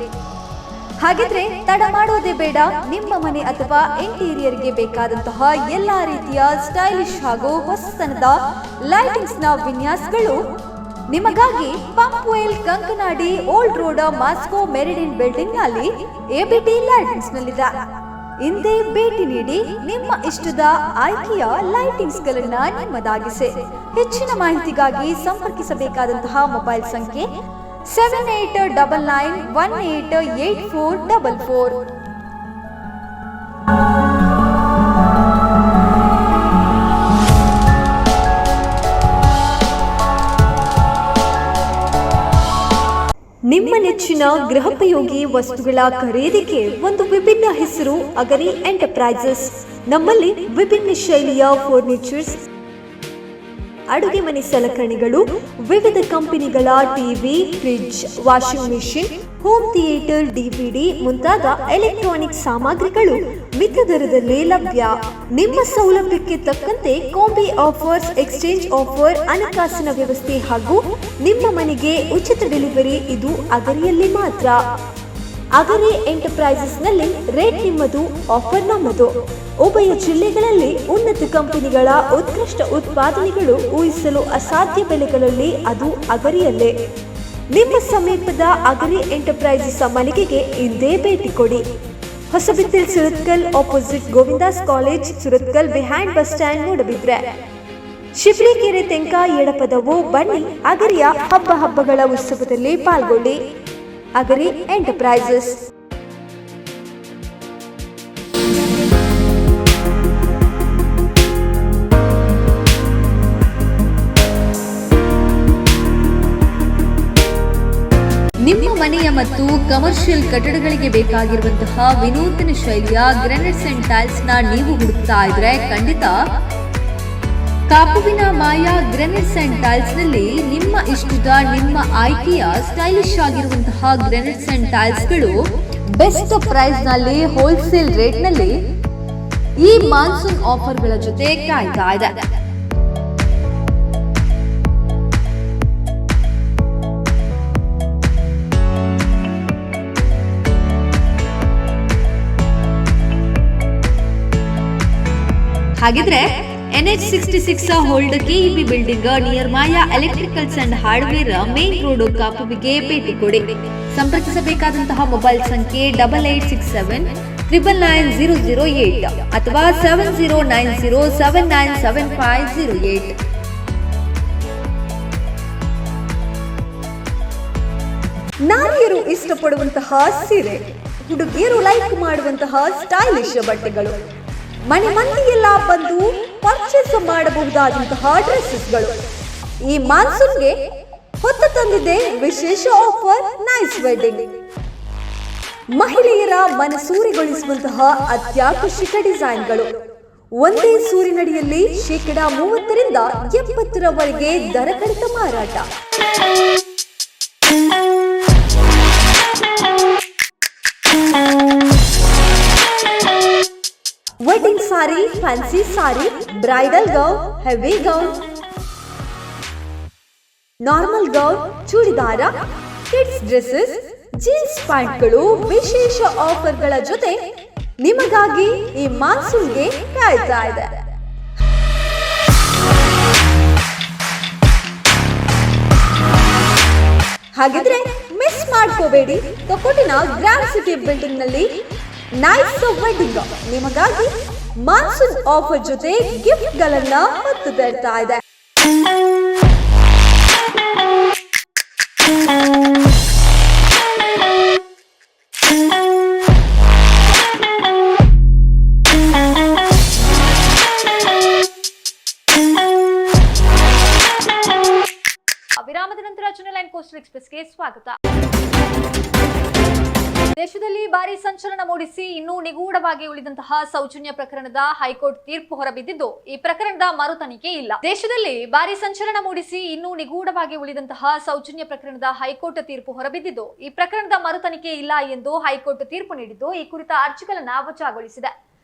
ಹಾಗಿದ್ರೆ ತಡ ಮಾಡೋದೇ ಬೇಡ. ನಿಮ್ಮ ಮನೆ ಅಥವಾ ಇಂಟೀರಿಯರ್ಗೆ ಬೇಕಾದಂತಹ ಎಲ್ಲಾ ರೀತಿಯ ಸ್ಟೈಲಿಶ್ ಹಾಗೂ ಹೊಸತನದ ಲೈಟಿಂಗ್ಸ್ ನ ವಿನ್ಯಾಸಗಳು ನಿಮಗಾಗಿ Pumpwell, Kankanadi, old road, Moscow meridian building ನಲ್ಲಿ ABT ಲೈಟಿಂಗ್ಸ್ ನಲ್ಲಿದೆ. ಇಂದೇ ಭೇಟಿ ನೀಡಿ ನಿಮ್ಮ ಇಷ್ಟದ ಆಯ್ಕೆಯ ಲೈಟಿಂಗ್ಸ್ ಗಳನ್ನ ನಿಮ್ಮದಾಗಿಸಿ. ಹೆಚ್ಚಿನ ಮಾಹಿತಿಗಾಗಿ ಸಂಪರ್ಕಿಸಬೇಕಾದಂತಹ ಮೊಬೈಲ್ ಸಂಖ್ಯೆ 7899188444. ನಿಮ್ಮ ನೆಚ್ಚಿನ ಗೃಹೋಪಯೋಗಿ ವಸ್ತುಗಳ ಖರೀದಿಗೆ ಒಂದು ವಿಭಿನ್ನ ಹೆಸರು ಅಗರಿ ಎಂಟರ್ಪ್ರೈಸಸ್. ನಮ್ಮಲ್ಲಿ ವಿಭಿನ್ನ ಶೈಲಿಯ ಫರ್ನಿಚರ್ಸ್, ಅಡುಗೆ ಮನೆ ಸಲಕರಣೆಗಳು, ವಿವಿಧ ಕಂಪನಿಗಳ TV, fridge, washing machine, home theatre, DVD ಮುಂತಾದ ಎಲೆಕ್ಟ್ರಾನಿಕ್ ಸಾಮಗ್ರಿಗಳು ಮಿತ ದರದಲ್ಲಿ ಲಭ್ಯ. ನಿಮ್ಮ ಸೌಲಭ್ಯಕ್ಕೆ ತಕ್ಕಂತೆ ಕಾಂಬಿ ಆಫರ್ಸ್, ಎಕ್ಸ್ಚೇಂಜ್ ಆಫರ್, ಹಣಕಾಸಿನ ವ್ಯವಸ್ಥೆ ಹಾಗೂ ನಿಮ್ಮ ಮನೆಗೆ ಉಚಿತ ಡೆಲಿವರಿ ಇದು ಅಗರಿಯಲ್ಲಿ ಮಾತ್ರ. ಅಗರಿ ಎಂಟರ್ಪ್ರೈಸಸ್ ನಲ್ಲಿ ರೇಟ್ ನಿಮ್ಮದು, ಆಫರ್ ನಮ್ಮದು. ಉಭಯ ಜಿಲ್ಲೆಗಳಲ್ಲಿ ಉನ್ನತ ಕಂಪನಿಗಳ ಉತ್ಕೃಷ್ಟ ಉತ್ಪಾದನೆಗಳು ಊಹಿಸಲು ಅಸಾಧ್ಯ ಬೆಲೆಗಳಲ್ಲಿ, ಅದು ಅಗರಿಯಲ್ಲೇ. ನಿಮ್ಮ ಸಮೀಪದ ಅಗರಿ ಎಂಟರ್ಪ್ರೈಸಸ್ ಮಳಿಗೆಗೆ ಇಂದೇ ಭೇಟಿ ಕೊಡಿ. Hosabittil Surathkal opposite Govindas college, Surathkal behind bus stand, Moodbidri. Shibrikere Tenka Edapadavu. ಬನ್ನಿ, ಅಗರಿಯ ಹಬ್ಬಗಳ ಉತ್ಸವದಲ್ಲಿ ಪಾಲ್ಗೊಳ್ಳಿ. ಅಗರಿ ಎಂಟರ್ಪ್ರೈಸಸ್. ನಿಮ್ಮ ಮನೆಯ ಮತ್ತು ಕಮರ್ಷಿಯಲ್ ಕಟ್ಟಡಗಳಿಗೆ ಬೇಕಾಗಿರುವಂತಹ ವಿನೂತನ ಶೈಲಿಯ ಗ್ರಾನೈಟ್ಸ್ ಅಂಡ್ ಟೈಲ್ಸ್ ನ ನೀವು ಹುಡುಕ್ತಾ ಇದ್ರೆ ಖಂಡಿತ ಕಾಪುವಿನ ಮಾಯಾ ಗ್ರಾನೈಟ್ಸ್ ಅಂಡ್ ಟೈಲ್ಸ್ ನಲ್ಲಿ ನಿಮ್ಮ ಇಷ್ಟದ ನಿಮ್ಮ ಆಯ್ಕೆಯ ಸ್ಟೈಲಿಶ್ ಆಗಿರುವಂತಹ ಗ್ರಾನೈಟ್ಸ್ ಅಂಡ್ ಟೈಲ್ಸ್ ಗಳು ಬೆಸ್ಟ್ ಪ್ರೈಸ್ ನಲ್ಲಿ ಹೋಲ್ಸೇಲ್ ರೇಟ್ ನಲ್ಲಿ ಈ ಮಾನ್ಸೂನ್ ಆಫರ್ ಗಳ ಜೊತೆ ಕಾಯ್ತಾ ಇದೆ. ಹಾಗಿದ್ರೆ NH66 hold KEB building near Maya electricals and hardware, main road, ಕಾಪುವಿಗೆ ಭೇಟಿ ಕೊಡಿ. ಸಂಪರ್ಕಿಸಬೇಕಾದಂತಹ ಮೊಬೈಲ್ ಸಂಖ್ಯೆ 8867999008 ಅಥವಾ 7090797508. ನಾರಿಯರು ಇಷ್ಟಪಡುವಂತಹ ಸೀರೆ, ಹುಡುಗಿಯರು ಲೈಕ್ ಮಾಡುವಂತಹ ಸ್ಟೈಲಿಶ್ ಬಟ್ಟೆಗಳು, ಮನೆ ಮಂದಿಯೆಲ್ಲ ಬಂದು ಪರ್ಚೇಸ್ ಮಾಡಬಹುದಾದಂತಹ ಡ್ರೆಸ್ಸಸ್ಗಳು ಈ ಮಾನ್ಸೂನ್ಗೆ ಹೊತ್ತು ತಂದಿದೆ ವಿಶೇಷ ಆಫರ್. Nice wedding. ಮಹಿಳೆಯರ ಮನಸೂರೆಗೊಳಿಸುವಂತಹ ಅತ್ಯಾಕರ್ಷಕ ಡಿಸೈನ್ಗಳು. ಒಂದೇ ಸೂರಿನಡಿಯಲ್ಲಿ 30% 70% ದರ ಕಡಿತ ಮಾರಾಟ. Wedding sari, fancy sari, bridal gown, heavy gown, normal gown, churidar, kids dresses, jeans ಪ್ಯಾಂಟ್ಗಳು ವಿಶೇಷ ಆಫರ್ಗಳ ಜೊತೆ ನಿಮಗಾಗಿ ಈ ಮಾನ್ಸೂನ್ಗೆ ಕಾಯ್ತಾ ಇದೆ. ಹಾಗಿದ್ರೆ ಮಿಸ್ ಮಾಡ್ಕೋಬೇಡಿ. ಕಕೋಟಿನ ಗ್ರ್ಯಾಂಡ್ ಸಿಟಿ ಬಿಲ್ಡಿಂಗ್ ನಲ್ಲಿ ನೈಸ್ ವೆಡ್ಡಿಂಗ್ ನಿಮಗಾಗಿ ಮಾನ್ಸೂನ್ ಆಫರ್ ಜೊತೆ ಗಿಫ್ಟ್ ಗಳನ್ನ ಹೊತ್ತು ತರ್ತಾ ಇದೆ. ವಿರಾಮದ ನಂತರ ಚಾನೆಲ್ 9 ಕೋಸ್ಟಲ್ ಎಕ್ಸ್‌ಪ್ರೆಸ್‌ಗೆ ಸ್ವಾಗತ. ದೇಶದಲ್ಲಿ ಭಾರಿ ಸಂಚಲನ ಮೂಡಿಸಿ ಇನ್ನೂ ನಿಗೂಢವಾಗಿ ಉಳಿದಂತಹ ಸೌಜನ್ಯ ಪ್ರಕರಣದ ಹೈಕೋರ್ಟ್ ತೀರ್ಪು ಹೊರಬಿದ್ದಿದ್ದು, ಈ ಪ್ರಕರಣದ ಮರು ತನಿಖೆ ಇಲ್ಲ. ದೇಶದಲ್ಲಿ ಭಾರಿ ಸಂಚಲನ ಮೂಡಿಸಿ ಇನ್ನೂ ನಿಗೂಢವಾಗಿ ಉಳಿದಂತಹ ಸೌಜನ್ಯ ಪ್ರಕರಣದ ಹೈಕೋರ್ಟ್ ತೀರ್ಪು ಹೊರಬಿದ್ದಿದ್ದು, ಈ ಪ್ರಕರಣದ ಮರು ತನಿಖೆ ಇಲ್ಲ ಎಂದು ಹೈಕೋರ್ಟ್ ತೀರ್ಪು ನೀಡಿದ್ದು, ಈ ಕುರಿತ ಅರ್ಜಿಗಳನ್ನು ವಜಾಗೊಳಿಸಿದೆ.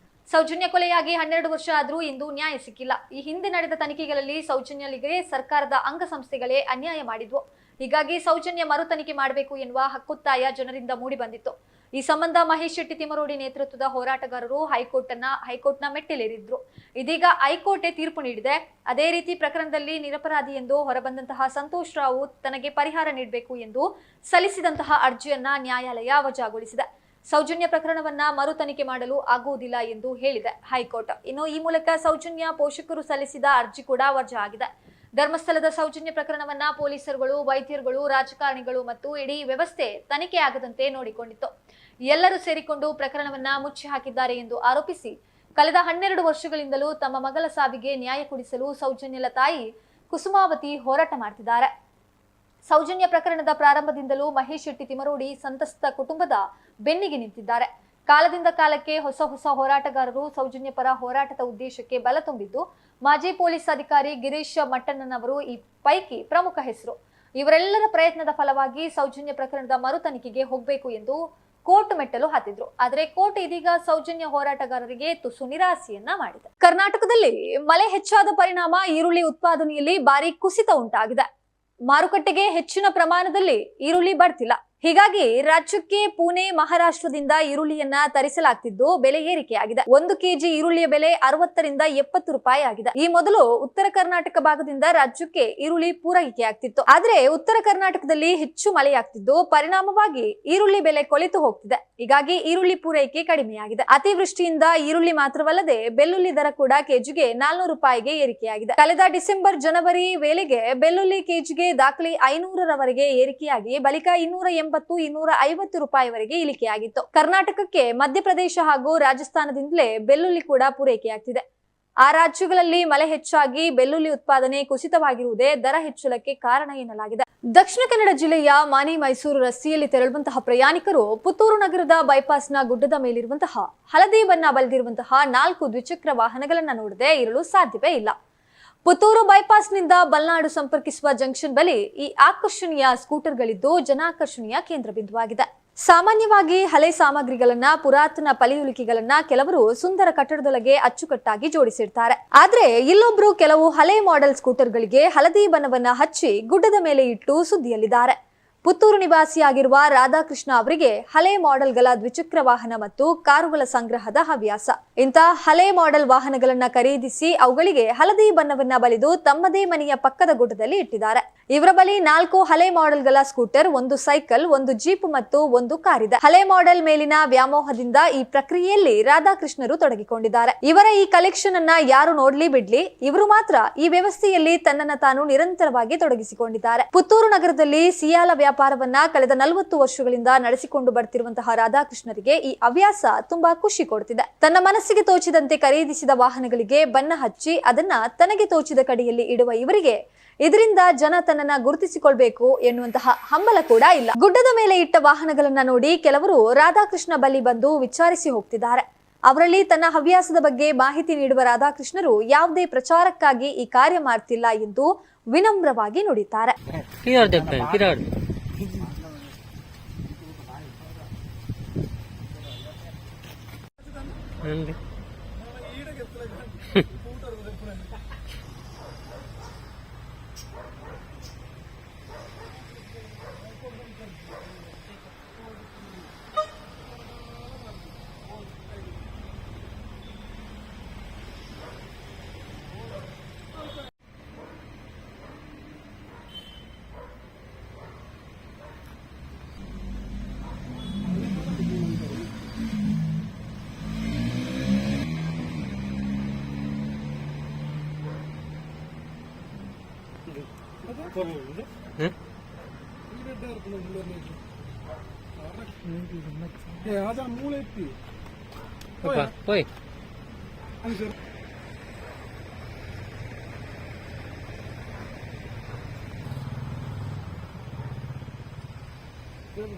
ಸೌಜನ್ಯ ಕೊಲೆಯಾಗಿ 12 ವರ್ಷ ಆದರೂ ಇಂದು ನ್ಯಾಯ ಸಿಕ್ಕಿಲ್ಲ. ಈ ಹಿಂದೆ ನಡೆದ ತನಿಖೆಗಳಲ್ಲಿ ಸೌಜನ್ಯಲಿಗೆ ಸರ್ಕಾರದ ಅಂಗಸಂಸ್ಥೆಗಳೇ ಅನ್ಯಾಯ ಮಾಡಿದ್ವು. ಹೀಗಾಗಿ ಸೌಜನ್ಯ ಮರು ತನಿಖೆ ಮಾಡಬೇಕು ಎನ್ನುವ ಹಕ್ಕೊತ್ತಾಯ ಜನರಿಂದ ಮೂಡಿ ಬಂದಿತ್ತು. ಈ ಸಂಬಂಧ ಮಹೇಶ್ ಶೆಟ್ಟಿ ತಿಮರೋಡಿ ನೇತೃತ್ವದ ಹೋರಾಟಗಾರರು ಹೈಕೋರ್ಟ್ನ ಮೆಟ್ಟಿಲೇರಿದ್ರು. ಇದೀಗ ಹೈಕೋರ್ಟ್ ತೀರ್ಪು ನೀಡಿದೆ. ಅದೇ ರೀತಿ ಪ್ರಕರಣದಲ್ಲಿ ನಿರಪರಾಧಿ ಎಂದು ಹೊರಬಂದಂತಹ ಸಂತೋಷ್ ರಾವ್ ತನಗೆ ಪರಿಹಾರ ನೀಡಬೇಕು ಎಂದು ಸಲ್ಲಿಸಿದಂತಹ ಅರ್ಜಿಯನ್ನ ನ್ಯಾಯಾಲಯ ವಜಾಗೊಳಿಸಿದೆ. ಸೌಜನ್ಯ ಪ್ರಕರಣವನ್ನ ಮರು ತನಿಖೆ ಮಾಡಲು ಆಗುವುದಿಲ್ಲ ಎಂದು ಹೇಳಿದೆ ಹೈಕೋರ್ಟ್. ಇನ್ನು ಈ ಮೂಲಕ ಸೌಜನ್ಯ ಪೋಷಕರು ಸಲ್ಲಿಸಿದ ಅರ್ಜಿ ಕೂಡ ವಜಾ ಆಗಿದೆ. ಧರ್ಮಸ್ಥಳದ ಸೌಜನ್ಯ ಪ್ರಕರಣವನ್ನ ಪೊಲೀಸರುಗಳು, ವೈದ್ಯರುಗಳು, ರಾಜಕಾರಣಿಗಳು ಮತ್ತು ಇಡೀ ವ್ಯವಸ್ಥೆ ತನಿಖೆ ಆಗದಂತೆ ನೋಡಿಕೊಂಡಿತ್ತು. ಎಲ್ಲರೂ ಸೇರಿಕೊಂಡು ಪ್ರಕರಣವನ್ನ ಮುಚ್ಚಿ ಹಾಕಿದ್ದಾರೆ ಎಂದು ಆರೋಪಿಸಿ ಕಳೆದ 12 ವರ್ಷಗಳಿಂದಲೂ ತಮ್ಮ ಮಗಳ ಸಾವಿಗೆ ನ್ಯಾಯ ಕೊಡಿಸಲು ಸೌಜನ್ಯಲ ತಾಯಿ ಕುಸುಮಾವತಿ ಹೋರಾಟ ಮಾಡ್ತಿದ್ದಾರೆ. ಸೌಜನ್ಯ ಪ್ರಕರಣದ ಪ್ರಾರಂಭದಿಂದಲೂ ಮಹೇಶ್ ಶೆಟ್ಟಿ ತಿಮರೋಡಿ ಸಂತಸ್ತ ಕುಟುಂಬದ ಬೆನ್ನಿಗೆ ನಿಂತಿದ್ದಾರೆ. ಕಾಲದಿಂದ ಕಾಲಕ್ಕೆ ಹೊಸ ಹೋರಾಟಗಾರರು ಸೌಜನ್ಯ ಪರ ಹೋರಾಟದ ಉದ್ದೇಶಕ್ಕೆ ಬಲ ತುಂಬಿದ್ದು, ಮಾಜಿ ಪೊಲೀಸ್ ಅಧಿಕಾರಿ ಗಿರೀಶ್ ಮಟ್ಟಣ್ಣನವರು ಈ ಪೈಕಿ ಪ್ರಮುಖ ಹೆಸರು. ಇವರೆಲ್ಲರ ಪ್ರಯತ್ನದ ಫಲವಾಗಿ ಸೌಜನ್ಯ ಪ್ರಕರಣದ ಮರು ತನಿಖೆಗೆ ಹೋಗಬೇಕು ಎಂದು ಕೋರ್ಟ್ ಮೆಟ್ಟಲು ಹತ್ತಿದ್ರು. ಆದರೆ ಕೋರ್ಟ್ ಇದೀಗ ಸೌಜನ್ಯ ಹೋರಾಟಗಾರರಿಗೆ ತುಸು ನಿರಾಸೆಯನ್ನ ಮಾಡಿದೆ. ಕರ್ನಾಟಕದಲ್ಲಿ ಮಳೆ ಹೆಚ್ಚಾದ ಪರಿಣಾಮ ಈರುಳ್ಳಿ ಉತ್ಪಾದನೆಯಲ್ಲಿ ಭಾರಿ ಕುಸಿತ ಉಂಟಾಗಿದೆ. ಮಾರುಕಟ್ಟೆಗೆ ಹೆಚ್ಚಿನ ಪ್ರಮಾಣದಲ್ಲಿ ಈರುಳ್ಳಿ ಬರ್ತಿಲ್ಲ. ಹೀಗಾಗಿ ರಾಜ್ಯಕ್ಕೆ ಪುಣೆ ಮಹಾರಾಷ್ಟ್ರದಿಂದ ಈರುಳ್ಳಿಯನ್ನ ತರಿಸಲಾಗ್ತಿದ್ದು ಬೆಲೆ ಏರಿಕೆಯಾಗಿದೆ. 1 ಕೆಜಿ ಈರುಳ್ಳಿಯ ಬೆಲೆ 60 ರಿಂದ 70 ರೂಪಾಯಿ ಆಗಿದೆ. ಈ ಮೊದಲು ಉತ್ತರ ಕರ್ನಾಟಕ ಭಾಗದಿಂದ ರಾಜ್ಯಕ್ಕೆ ಈರುಳ್ಳಿ ಪೂರೈಕೆಯಾಗ್ತಿತ್ತು. ಆದ್ರೆ ಉತ್ತರ ಕರ್ನಾಟಕದಲ್ಲಿ ಹೆಚ್ಚು ಮಳೆಯಾಗ್ತಿದ್ದು ಪರಿಣಾಮವಾಗಿ ಈರುಳ್ಳಿ ಬೆಲೆ ಕೊಳಿತು ಹೋಗ್ತಿದೆ. ಹೀಗಾಗಿ ಈರುಳ್ಳಿ ಪೂರೈಕೆ ಕಡಿಮೆಯಾಗಿದೆ. ಅತಿವೃಷ್ಟಿಯಿಂದ ಈರುಳ್ಳಿ ಮಾತ್ರವಲ್ಲದೆ ಬೆಳ್ಳುಳ್ಳಿ ದರ ಕೂಡ ಕೆಜಿಗೆ 400 ರೂಪಾಯಿಗೆ ಏರಿಕೆಯಾಗಿದೆ. ಕಳೆದ ಡಿಸೆಂಬರ್ ಜನವರಿ ವೇಳೆಗೆ ಬೆಳ್ಳುಳ್ಳಿ ಕೆಜಿಗೆ ದಾಖಲೆ 500ರವರೆಗೆ ಏರಿಕೆಯಾಗಿ ಬಳಿಕ 280-250 ರೂಪಾಯಿವರೆಗೆ ಇಳಿಕೆಯಾಗಿತ್ತು. ಕರ್ನಾಟಕಕ್ಕೆ ಮಧ್ಯಪ್ರದೇಶ ಹಾಗೂ ರಾಜಸ್ಥಾನದಿಂದಲೇ ಬೆಳ್ಳುಳ್ಳಿ ಕೂಡ ಪೂರೈಕೆಯಾಗ್ತಿದೆ. ಆ ರಾಜ್ಯಗಳಲ್ಲಿ ಮಳೆ ಹೆಚ್ಚಾಗಿ ಬೆಳ್ಳುಳ್ಳಿ ಉತ್ಪಾದನೆ ಕುಸಿತವಾಗಿರುವುದೇ ದರ ಹೆಚ್ಚಳಕ್ಕೆ ಕಾರಣ ಎನ್ನಲಾಗಿದೆ. ದಕ್ಷಿಣ ಕನ್ನಡ ಜಿಲ್ಲೆಯ ಮಾನಿ ಮೈಸೂರು ರಸ್ತೆಯಲ್ಲಿ ತೆರಳುವಂತಹ ಪ್ರಯಾಣಿಕರು ಪುತ್ತೂರು ನಗರದ ಬೈಪಾಸ್ನ ಗುಡ್ಡದ ಮೇಲಿರುವಂತಹ ಹಳದಿ ಬಣ್ಣ ಬಳಿದಿರುವಂತಹ 4 ದ್ವಿಚಕ್ರ ವಾಹನಗಳನ್ನ ನೋಡದೆ ಇರಲು ಸಾಧ್ಯವೇ ಇಲ್ಲ. ಪುತ್ತೂರು ಬೈಪಾಸ್ನಿಂದ ಬಲ್ನಾಡು ಸಂಪರ್ಕಿಸುವ ಜಂಕ್ಷನ್ ಬಳಿ ಈ ಆಕರ್ಷಣೀಯ ಸ್ಕೂಟರ್ಗಳಿದ್ದು ಜನಾಕರ್ಷಣೆಯ ಕೇಂದ್ರ ಬಿಂದುವಾಗಿದೆ. ಸಾಮಾನ್ಯವಾಗಿ ಹಳೆ ಸಾಮಗ್ರಿಗಳನ್ನ, ಪುರಾತನ ಪಳೆಯುಳಿಕೆಗಳನ್ನ ಕೆಲವರು ಸುಂದರ ಕಟ್ಟಡದೊಳಗೆ ಅಚ್ಚುಕಟ್ಟಾಗಿ ಜೋಡಿಸಿರ್ತಾರೆ. ಆದ್ರೆ ಇಲ್ಲೊಬ್ರು ಕೆಲವು ಹಳೆ ಮಾಡೆಲ್ ಸ್ಕೂಟರ್ಗಳಿಗೆ ಹಳದಿ ಬಣ್ಣವನ್ನ ಹಚ್ಚಿ ಗುಡ್ಡದ ಮೇಲೆ ಇಟ್ಟು ಸುದ್ದಿಯಲ್ಲಿದ್ದಾರೆ. ಪುತ್ತೂರು ನಿವಾಸಿಯಾಗಿರುವ ರಾಧಾಕೃಷ್ಣ ಅವರಿಗೆ ಹಳೆ ಮಾಡೆಲ್ಗಳ ದ್ವಿಚಕ್ರ ವಾಹನ ಮತ್ತು ಕಾರುಗಳ ಸಂಗ್ರಹದ ಹವ್ಯಾಸ. ಇಂಥ ಹಳೆ ಮಾಡೆಲ್ ವಾಹನಗಳನ್ನ ಖರೀದಿಸಿ ಅವುಗಳಿಗೆ ಹಳದಿ ಬಣ್ಣವನ್ನ ಬಳಿದು ತಮ್ಮದೇ ಮನೆಯ ಪಕ್ಕದ ಗುಡ್ಡದಲ್ಲಿ ಇಟ್ಟಿದ್ದಾರೆ. ಇವರ ಬಳಿ 4 ಹಳೆ ಮಾಡೆಲ್ಗಳ ಸ್ಕೂಟರ್, 1 ಸೈಕಲ್, 1 ಜೀಪ್ ಮತ್ತು 1 ಕಾರ್ ಇದೆ. ಹಳೆ ಮಾಡೆಲ್ ಮೇಲಿನ ವ್ಯಾಮೋಹದಿಂದ ಈ ಪ್ರಕ್ರಿಯೆಯಲ್ಲಿ ರಾಧಾಕೃಷ್ಣರು ತೊಡಗಿಕೊಂಡಿದ್ದಾರೆ. ಇವರ ಈ ಕಲೆಕ್ಷನ್ ಅನ್ನ ಯಾರು ನೋಡ್ಲಿ ಬಿಡ್ಲಿ, ಇವರು ಮಾತ್ರ ಈ ವ್ಯವಸ್ಥೆಯಲ್ಲಿ ತನ್ನನ್ನ ತಾನು ನಿರಂತರವಾಗಿ ತೊಡಗಿಸಿಕೊಂಡಿದ್ದಾರೆ. ಪುತ್ತೂರು ನಗರದಲ್ಲಿ ಸಿಯಾಲ ವ್ಯಾಪಾರವನ್ನ ಕಳೆದ 40 ವರ್ಷಗಳಿಂದ ನಡೆಸಿಕೊಂಡು ಬರ್ತಿರುವಂತಹ ರಾಧಾಕೃಷ್ಣರಿಗೆ ಈ ಹವ್ಯಾಸ ತುಂಬಾ ಖುಷಿ ಕೊಡ್ತಿದೆ. ತನ್ನ ಮನಸ್ಸಿಗೆ ತೋಚಿದಂತೆ ಖರೀದಿಸಿದ ವಾಹನಗಳಿಗೆ ಬಣ್ಣ ಹಚ್ಚಿ ಅದನ್ನ ತನಗೆ ತೋಚಿದ ಕಡೆಯಲ್ಲಿ ಇಡುವ ಇವರಿಗೆ ಇದರಿಂದ ಜನ ತನ್ನನ್ನ ಗುರುತಿಸಿಕೊಳ್ಬೇಕು ಎನ್ನುವಂತಹ ಹಂಬಲ ಕೂಡ ಇಲ್ಲ. ಗುಡ್ಡದ ಮೇಲೆ ಇಟ್ಟ ವಾಹನಗಳನ್ನ ನೋಡಿ ಕೆಲವರು ರಾಧಾಕೃಷ್ಣ ಬಳಿ ಬಂದು ವಿಚಾರಿಸಿ ಹೋಗ್ತಿದ್ದಾರೆ. ಅವರಲ್ಲಿ ತನ್ನ ಹವ್ಯಾಸದ ಬಗ್ಗೆ ಮಾಹಿತಿ ನೀಡುವ ರಾಧಾಕೃಷ್ಣರು ಯಾವುದೇ ಪ್ರಚಾರಕ್ಕಾಗಿ ಈ ಕಾರ್ಯ ಮಾಡ್ತಿಲ್ಲ ಎಂದು ವಿನಮ್ರವಾಗಿ ನುಡಿತಾರೆ.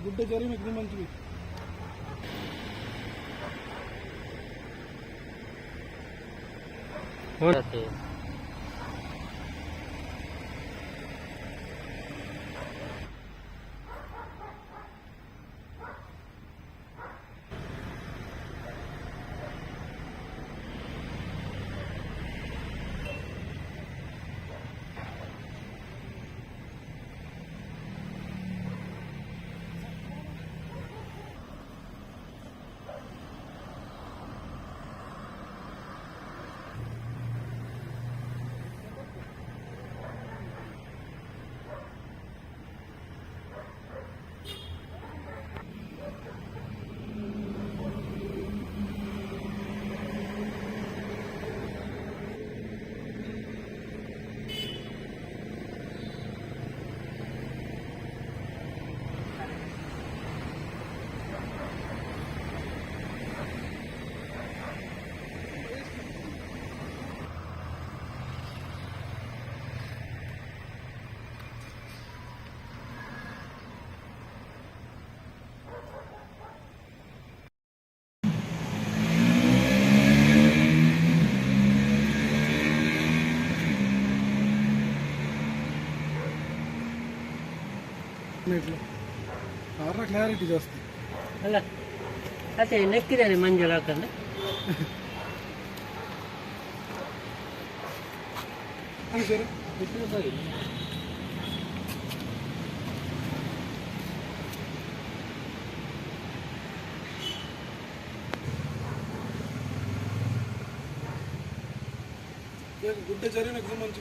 गुड्डे चोरी में एकदम मंच में हो जाते हैं. ಕ್ಲಾರಿಟಿ ಜಾಸ್ತಿ ಅಲ್ಲ ಅದೇ ನೆಕ್ಕಿದ್ದಾನೆ ಮಂಜುಳ ಹಾಕಂದ್ರೆ ಸರ್ गुड्डे चरी में एकदम मंच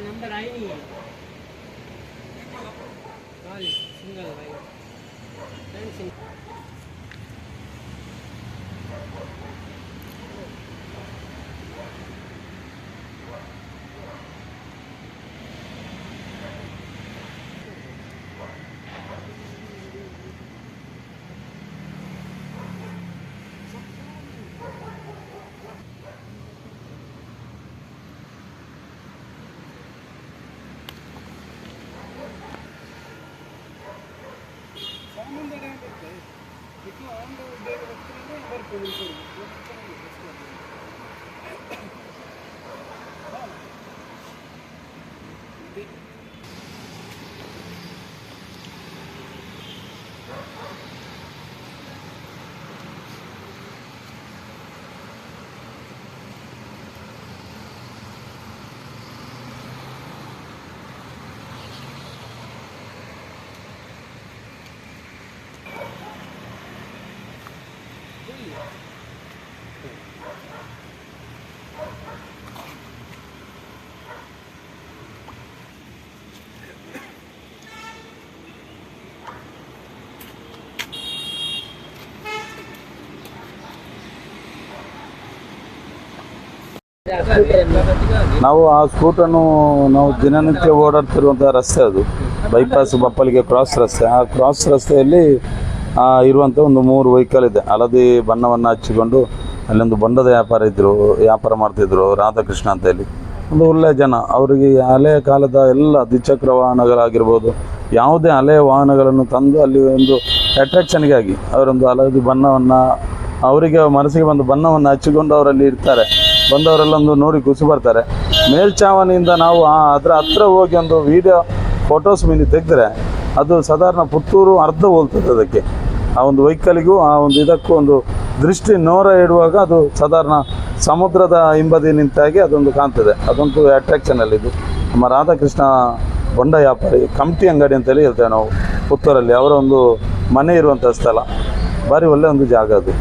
नंबर आई नहीं है सिंगल भाई ನಾವು ಆ ಸ್ಕೂಟನ್ನು ನಾವು ದಿನನಿತ್ಯ ಓಡಾಡ್ತಿರುವಂಥ ರಸ್ತೆ ಅದು ಬೈಪಾಸ್ ಬಪ್ಪಲಿಗೆ ಕ್ರಾಸ್ ರಸ್ತೆ. ಆ ಕ್ರಾಸ್ ರಸ್ತೆಯಲ್ಲಿ ಇರುವಂಥ ಒಂದು 3 ವೆಹಿಕಲ್ ಇದೆ. ಹಳದಿ ಬಣ್ಣವನ್ನು ಹಚ್ಚಿಕೊಂಡು ಅಲ್ಲೊಂದು ಬೊಂಡದ ವ್ಯಾಪಾರ ಮಾಡ್ತಿದ್ರು ರಾಧಾಕೃಷ್ಣ ಅಂತ ಹೇಳಿ. ಒಂದು ಒಳ್ಳೆಯ ಜನ. ಅವರಿಗೆ ಹಳೆಯ ಕಾಲದ ಎಲ್ಲ ದ್ವಿಚಕ್ರ ವಾಹನಗಳಾಗಿರ್ಬೋದು, ಯಾವುದೇ ಹಳೆಯ ವಾಹನಗಳನ್ನು ತಂದು ಅಲ್ಲಿ ಒಂದು ಅಟ್ರಾಕ್ಷನ್ಗಾಗಿ ಅವರೊಂದು ಹಳದಿ ಬಣ್ಣವನ್ನು ಅವರಿಗೆ ಮನಸ್ಸಿಗೆ ಬಂದು ಬಣ್ಣವನ್ನು ಹಚ್ಚಿಕೊಂಡು ಅವರಲ್ಲಿ ಇರ್ತಾರೆ. ಬಂದವರೆಲ್ಲ ಒಂದು ನೋಡಿ ಖುಷಿ ಬರ್ತಾರೆ. ಮೇಲ್ಛಾವಣಿಯಿಂದ ನಾವು ಅದರ ಹತ್ರ ಹೋಗಿ ಒಂದು ವೀಡಿಯೋ ಫೋಟೋಸ್ ಮೇಲೆ ತೆಗೆದ್ರೆ ಅದು ಸಾಧಾರಣ ಪುತ್ತೂರು ಅರ್ಧ ಹೋಲ್ತದೆ. ಅದಕ್ಕೆ ಆ ಒಂದು ವೆಹಿಕಲಿಗೂ ಆ ಒಂದು ಇದಕ್ಕೂ ಒಂದು ದೃಷ್ಟಿ ನೋರ ಇಡುವಾಗ ಅದು ಸಾಧಾರಣ ಸಮುದ್ರದ ಹಿಂಬದಿ ನಿಂತಾಗಿ ಅದೊಂದು ಕಾಣ್ತದೆ. ಅದೊಂದು ಅಟ್ರಾಕ್ಷನಲ್ಲಿದ್ದು ನಮ್ಮ ರಾಧಾಕೃಷ್ಣ ಬೊಂಡ ವ್ಯಾಪಾರಿ ಕಮಿಟಿ ಅಂಗಡಿ ಅಂತೇಳಿ ಹೇಳ್ತೇವೆ ನಾವು ಪುತ್ತೂರಲ್ಲಿ. ಅವರ ಒಂದು ಮನೆ ಇರುವಂಥ ಸ್ಥಳ. ಭಾರಿ ಒಳ್ಳೆಯ ಒಂದು ಜಾಗ ಅದು.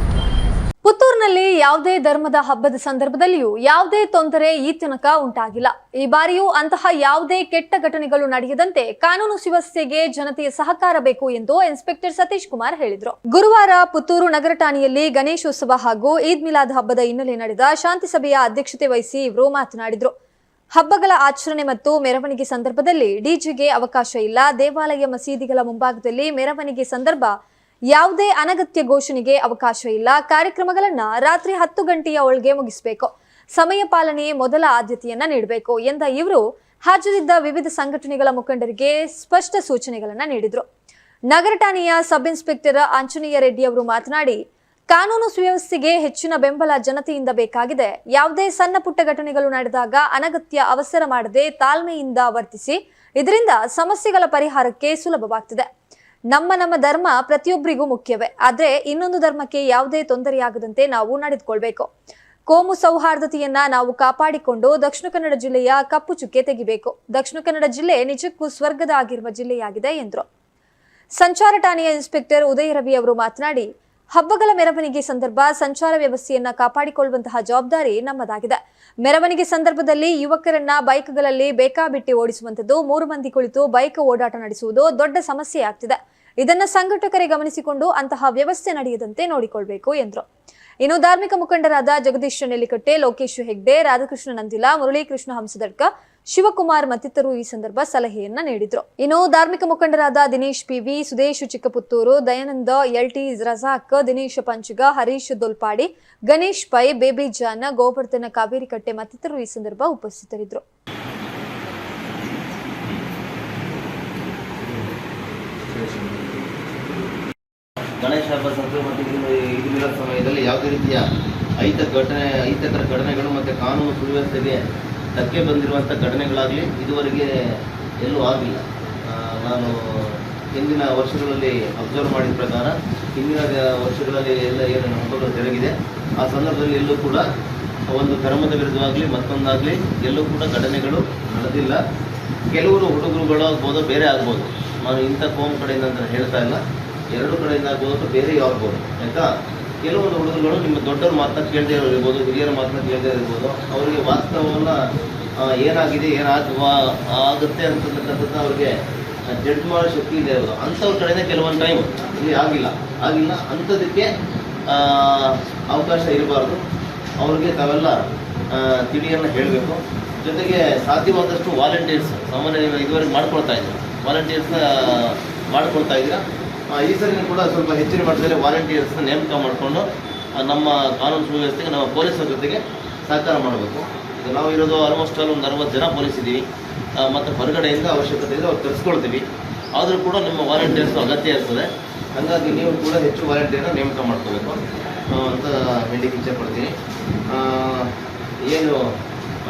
ಪುತ್ತೂರಿನಲ್ಲಿ ಯಾವುದೇ ಧರ್ಮದ ಹಬ್ಬದ ಸಂದರ್ಭದಲ್ಲಿಯೂ ಯಾವುದೇ ತೊಂದರೆ ಈ ತನಕ ಉಂಟಾಗಿಲ್ಲ. ಈ ಬಾರಿಯೂ ಅಂತಹ ಯಾವುದೇ ಕೆಟ್ಟ ಘಟನೆಗಳು ನಡೆಯದಂತೆ ಕಾನೂನು ಸುವ್ಯವಸ್ಥೆಗೆ ಜನತೆಯ ಸಹಕಾರ ಬೇಕು ಎಂದು ಇನ್ಸ್ಪೆಕ್ಟರ್ ಸತೀಶ್ ಕುಮಾರ್ ಹೇಳಿದರು. ಗುರುವಾರ ಪುತ್ತೂರು ನಗರ ಠಾಣೆಯಲ್ಲಿ ಗಣೇಶೋತ್ಸವ ಹಾಗೂ ಈದ್ ಮಿಲಾದ್ ಹಬ್ಬದ ಹಿನ್ನೆಲೆ ನಡೆದ ಶಾಂತಿ ಸಭೆಯ ಅಧ್ಯಕ್ಷತೆ ವಹಿಸಿ ಇವರು ಮಾತನಾಡಿದರು. ಹಬ್ಬಗಳ ಆಚರಣೆ ಮತ್ತು ಮೆರವಣಿಗೆ ಸಂದರ್ಭದಲ್ಲಿ ಡಿಜೆಗೆ ಅವಕಾಶ ಇಲ್ಲ. ದೇವಾಲಯ ಮಸೀದಿಗಳ ಮುಂಭಾಗದಲ್ಲಿ ಮೆರವಣಿಗೆ ಸಂದರ್ಭ ಯಾವುದೇ ಅನಗತ್ಯ ಘೋಷಣೆಗೆ ಅವಕಾಶ ಇಲ್ಲ. ಕಾರ್ಯಕ್ರಮಗಳನ್ನ ರಾತ್ರಿ 10 ಗಂಟೆಯ ಒಳಗೆ ಮುಗಿಸಬೇಕು. ಸಮಯ ಪಾಲನೆ ಮೊದಲ ಆದ್ಯತೆಯನ್ನ ನೀಡಬೇಕು ಎಂದ ಇವರು ಹಾಜರಿದ್ದ ವಿವಿಧ ಸಂಘಟನೆಗಳ ಮುಖಂಡರಿಗೆ ಸ್ಪಷ್ಟ ಸೂಚನೆಗಳನ್ನ ನೀಡಿದರು. ನಗರ ಠಾಣೆಯ ಸಬ್ ಇನ್ಸ್ಪೆಕ್ಟರ್ ಆಂಜನೇಯ ರೆಡ್ಡಿ ಅವರು ಮಾತನಾಡಿ, ಕಾನೂನು ಸುವ್ಯವಸ್ಥೆಗೆ ಹೆಚ್ಚಿನ ಬೆಂಬಲ ಜನತೆಯಿಂದ ಬೇಕಾಗಿದೆ. ಯಾವುದೇ ಸಣ್ಣ ಪುಟ್ಟ ಘಟನೆಗಳು ನಡೆದಾಗ ಅನಗತ್ಯ ಅವಸರ ಮಾಡದೆ ತಾಳ್ಮೆಯಿಂದ ವರ್ತಿಸಿ. ಇದರಿಂದ ಸಮಸ್ಯೆಗಳ ಪರಿಹಾರಕ್ಕೆ ಸುಲಭವಾಗ್ತದೆ. ನಮ್ಮ ಧರ್ಮ ಪ್ರತಿಯೊಬ್ಬರಿಗೂ ಮುಖ್ಯವೇ, ಆದ್ರೆ ಇನ್ನೊಂದು ಧರ್ಮಕ್ಕೆ ಯಾವುದೇ ತೊಂದರೆಯಾಗದಂತೆ ನಾವು ನಡೆದುಕೊಳ್ಬೇಕು. ಕೋಮು ಸೌಹಾರ್ದತೆಯನ್ನ ನಾವು ಕಾಪಾಡಿಕೊಂಡು ದಕ್ಷಿಣ ಕನ್ನಡ ಜಿಲ್ಲೆಯ ಕಪ್ಪು ಚುಕ್ಕೆ ತೆಗಿಬೇಕು. ದಕ್ಷಿಣ ಕನ್ನಡ ಜಿಲ್ಲೆ ನಿಜಕ್ಕೂ ಸ್ವರ್ಗದ ಆಗಿರುವ ಜಿಲ್ಲೆಯಾಗಿದೆ ಎಂದರು. ಸಂಚಾರ ಠಾಣೆಯ ಇನ್ಸ್ಪೆಕ್ಟರ್ ಉದಯ ರವಿ ಅವರು ಮಾತನಾಡಿ, ಹಬ್ಬಗಳ ಮೆರವಣಿಗೆ ಸಂದರ್ಭ ಸಂಚಾರ ವ್ಯವಸ್ಥೆಯನ್ನ ಕಾಪಾಡಿಕೊಳ್ಳುವಂತಹ ಜವಾಬ್ದಾರಿ ನಮ್ಮದಾಗಿದೆ. ಮೆರವಣಿಗೆ ಸಂದರ್ಭದಲ್ಲಿ ಯುವಕರನ್ನ ಬೈಕ್ಗಳಲ್ಲಿ ಬೇಕಾಬಿಟ್ಟಿ ಓಡಿಸುವಂತದ್ದು, 3 ಮಂದಿ ಕುಳಿತು ಬೈಕ್ ಓಡಾಟ ನಡೆಸುವುದು ದೊಡ್ಡ ಸಮಸ್ಯೆ ಆಗ್ತಿದೆ. ಇದನ್ನ ಸಂಘಟಕರೇ ಗಮನಿಸಿಕೊಂಡು ಅಂತಹ ವ್ಯವಸ್ಥೆ ನಡೆಯದಂತೆ ನೋಡಿಕೊಳ್ಬೇಕು ಎಂದರು. ಇನ್ನು ಧಾರ್ಮಿಕ ಮುಖಂಡರಾದ ಜಗದೀಶ್ ನೆಲ್ಲಿಕಟ್ಟೆ, ಲೋಕೇಶ್ ಹೆಗ್ಡೆ, ರಾಧಾಕೃಷ್ಣ ನಂದಿಲ, ಮುರಳೀಕೃಷ್ಣ ಹಂಸದಡ್ಕ, ಶಿವಕುಮಾರ್ ಮತ್ತಿತರರು ಈ ಸಂದರ್ಭ ಸಲಹೆಯನ್ನ ನೀಡಿದ್ರು. ಇನ್ನು ಧಾರ್ಮಿಕ ಮುಖಂಡರಾದ Dinesh PV, Sudesh Chikkaputtur, Dayananda LT Razak, Dinesh Panchaga, Harish Dolpadi, Ganesh Pai, Baby John, Govardhana Kaverikatte ಮತ್ತಿತರರು ಈ ಸಂದರ್ಭ ಉಪಸ್ಥಿತರಿದ್ದರು. ಗಣೇಶ ಹಬ್ಬ ಸಂದರ್ಭ ಮತ್ತು ಇದಿನ ಸಮಯದಲ್ಲಿ ಯಾವುದೇ ರೀತಿಯ ಅಹಿತಕರ ಘಟನೆಗಳು ಮತ್ತು ಕಾನೂನು ಸುವ್ಯವಸ್ಥೆಗೆ ಧಕ್ಕೆ ಬಂದಿರುವಂಥ ಘಟನೆಗಳಾಗಲಿ ಇದುವರೆಗೆ ಎಲ್ಲೂ ಆಗಿಲ್ಲ. ನಾನು ಹಿಂದಿನ ವರ್ಷಗಳಲ್ಲಿ ಅಬ್ಸರ್ವ್ ಮಾಡಿದ ಪ್ರಕಾರ ಹಿಂದಿನ ವರ್ಷಗಳಲ್ಲಿ ಎಲ್ಲ ಏನು ಹಬ್ಬಗಳು ಜರುಗಿದೆ ಆ ಸಂದರ್ಭದಲ್ಲಿ ಎಲ್ಲೂ ಕೂಡ ಒಂದು ಧರ್ಮದ ವಿರುದ್ಧವಾಗಲಿ ಮತ್ತೊಂದಾಗಲಿ ಎಲ್ಲೂ ಕೂಡ ಘಟನೆಗಳು ನಡೆದಿಲ್ಲ. ಕೆಲವರು ಹುಡುಗರುಗಳು ಆಗ್ಬೋದು, ಬೇರೆ ಆಗ್ಬೋದು, ನಾನು ಇಂಥ ಕೋಮು ಕಡೆಯಿಂದ ಅಂತ ಹೇಳ್ತಾ ಇಲ್ಲ. ಎರಡು ಕಡೆಯಿಂದ ಆಗ್ಬೋದು ಅಥವಾ ಬೇರೆ ಆಗ್ಬೋದು ಆಯಿತಾ. ಕೆಲವೊಂದು ಹುಡುಗರುಗಳು ನಿಮ್ಮ ದೊಡ್ಡವ್ರ ಮಾತನ್ನ ಕೇಳದೇ ಇರ್ಬೋದು, ಹಿರಿಯರ ಮಾತನ್ನ ಕೇಳದೇ ಇರ್ಬೋದು. ಅವರಿಗೆ ವಾಸ್ತವವನ್ನು ಏನಾಗಿದೆ ಆಗುತ್ತೆ ಅಂತಕ್ಕಂಥದ್ದನ್ನ ಅವ್ರಿಗೆ ಜಡ್ಜ್ ಮಾಡೋ ಶಕ್ತಿ ಇದೆ ಇರೋದು. ಅಂಥವ್ರ ಕಡೆನೇ ಕೆಲವೊಂದು ಟೈಮ್ ಇಲ್ಲಿ ಆಗಿಲ್ಲ ಅಂಥದಕ್ಕೆ ಅವಕಾಶ ಇರಬಾರ್ದು. ಅವ್ರಿಗೆ ತಾವೆಲ್ಲ ತಿಳಿಯನ್ನು ಹೇಳಬೇಕು. ಜೊತೆಗೆ ಸಾಧ್ಯವಾದಷ್ಟು ವಾಲಂಟಿಯರ್ಸ್ ಸಾಮಾನ್ಯ ಇದುವರೆಗೆ ಮಾಡ್ಕೊಳ್ತಾ ಇದ್ದೀರಾ, ವಾಲಂಟಿಯರ್ಸ್ನ ಮಾಡ್ಕೊಳ್ತಾ ಇದ್ದೀರಾ. ಈ ಸರಿ ಕೂಡ ಸ್ವಲ್ಪ ಹೆಚ್ಚಿನ ಮಟ್ಟದಲ್ಲಿ ವಾಲಂಟಿಯರ್ಸ್ನ ನೇಮಕ ಮಾಡಿಕೊಂಡು ನಮ್ಮ ಕಾನೂನು ಸುವ್ಯವಸ್ಥೆಗೆ ನಮ್ಮ ಪೊಲೀಸರ ಜೊತೆಗೆ ಸಹಕಾರ ಮಾಡಬೇಕು. ಈಗ ನಾವು ಇರೋದು ಆಲ್ಮೋಸ್ಟ್ ಒಂದು 60 ಜನ ಪೊಲೀಸ್ ಇದ್ದೀವಿ, ಮತ್ತು ಹೊರಗಡೆಯಿಂದ ಅವಶ್ಯಕತೆ ಇದೆ ಅವ್ರು ತರಿಸ್ಕೊಳ್ತೀವಿ. ಆದರೂ ಕೂಡ ನಿಮ್ಮ ವಾಲಂಟಿಯರ್ಸ್ ಅಗತ್ಯ ಇರ್ತದೆ. ಹಾಗಾಗಿ ನೀವು ಕೂಡ ಹೆಚ್ಚು ವಾಲಂಟಿಯರ್ನ ನೇಮಕ ಮಾಡ್ಕೋಬೇಕು ಅಂತ ಹೇಳಲಿಕ್ಕೆ ಇಚ್ಛೆಪಡ್ತೀನಿ. ಏನು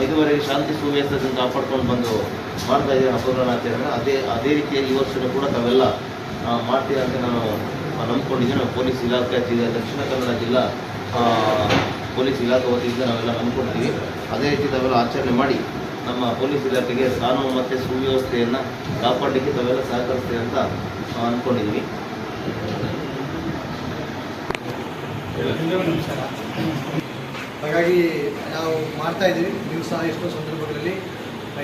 ಇದುವರೆಗೆ ಶಾಂತಿ ಸುವ್ಯವಸ್ಥೆಯನ್ನು ಕಾಪಾಡ್ಕೊಂಡು ಬಂದು ಮಾಡ್ತಾ ಇದ್ದೀವಿ ಹಬ್ಬಗಳನ್ನು ಆಚರಣೆ, ಅದೇ ರೀತಿಯಾಗಿ ಈ ವರ್ಷವೂ ಕೂಡ ತಾವೆಲ್ಲ ಮಾಡ್ತೀರಾ ಅಂತ ನಾನು ನಂಬ್ಕೊಂಡಿದ್ದೀನಿ. ನಾವು ಪೊಲೀಸ್ ಇಲಾಖೆ ದಕ್ಷಿಣ ಕನ್ನಡ ಜಿಲ್ಲಾ ಪೊಲೀಸ್ ಇಲಾಖೆ ವತಿಯಿಂದ ನಾವೆಲ್ಲ ನಂಬ್ಕೊಡ್ತೀವಿ. ಅದೇ ರೀತಿ ತಾವೆಲ್ಲ ಆಚರಣೆ ಮಾಡಿ ನಮ್ಮ ಪೊಲೀಸ್ ಇಲಾಖೆಗೆ ಕಾನೂನು ಮತ್ತು ಸುವ್ಯವಸ್ಥೆಯನ್ನು ಕಾಪಾಡಲಿಕ್ಕೆ ತಾವೆಲ್ಲ ಸಹಕರಿಸ್ತೀವಿ ಅಂತ ಅಂದ್ಕೊಂಡಿದ್ದೀವಿ. ಹಾಗಾಗಿ ನಾವು ಮಾಡ್ತಾ ಇದ್ದೀವಿ. ನೀವು ಸಹ ಎಷ್ಟೋ ಸಂದರ್ಭಗಳಲ್ಲಿ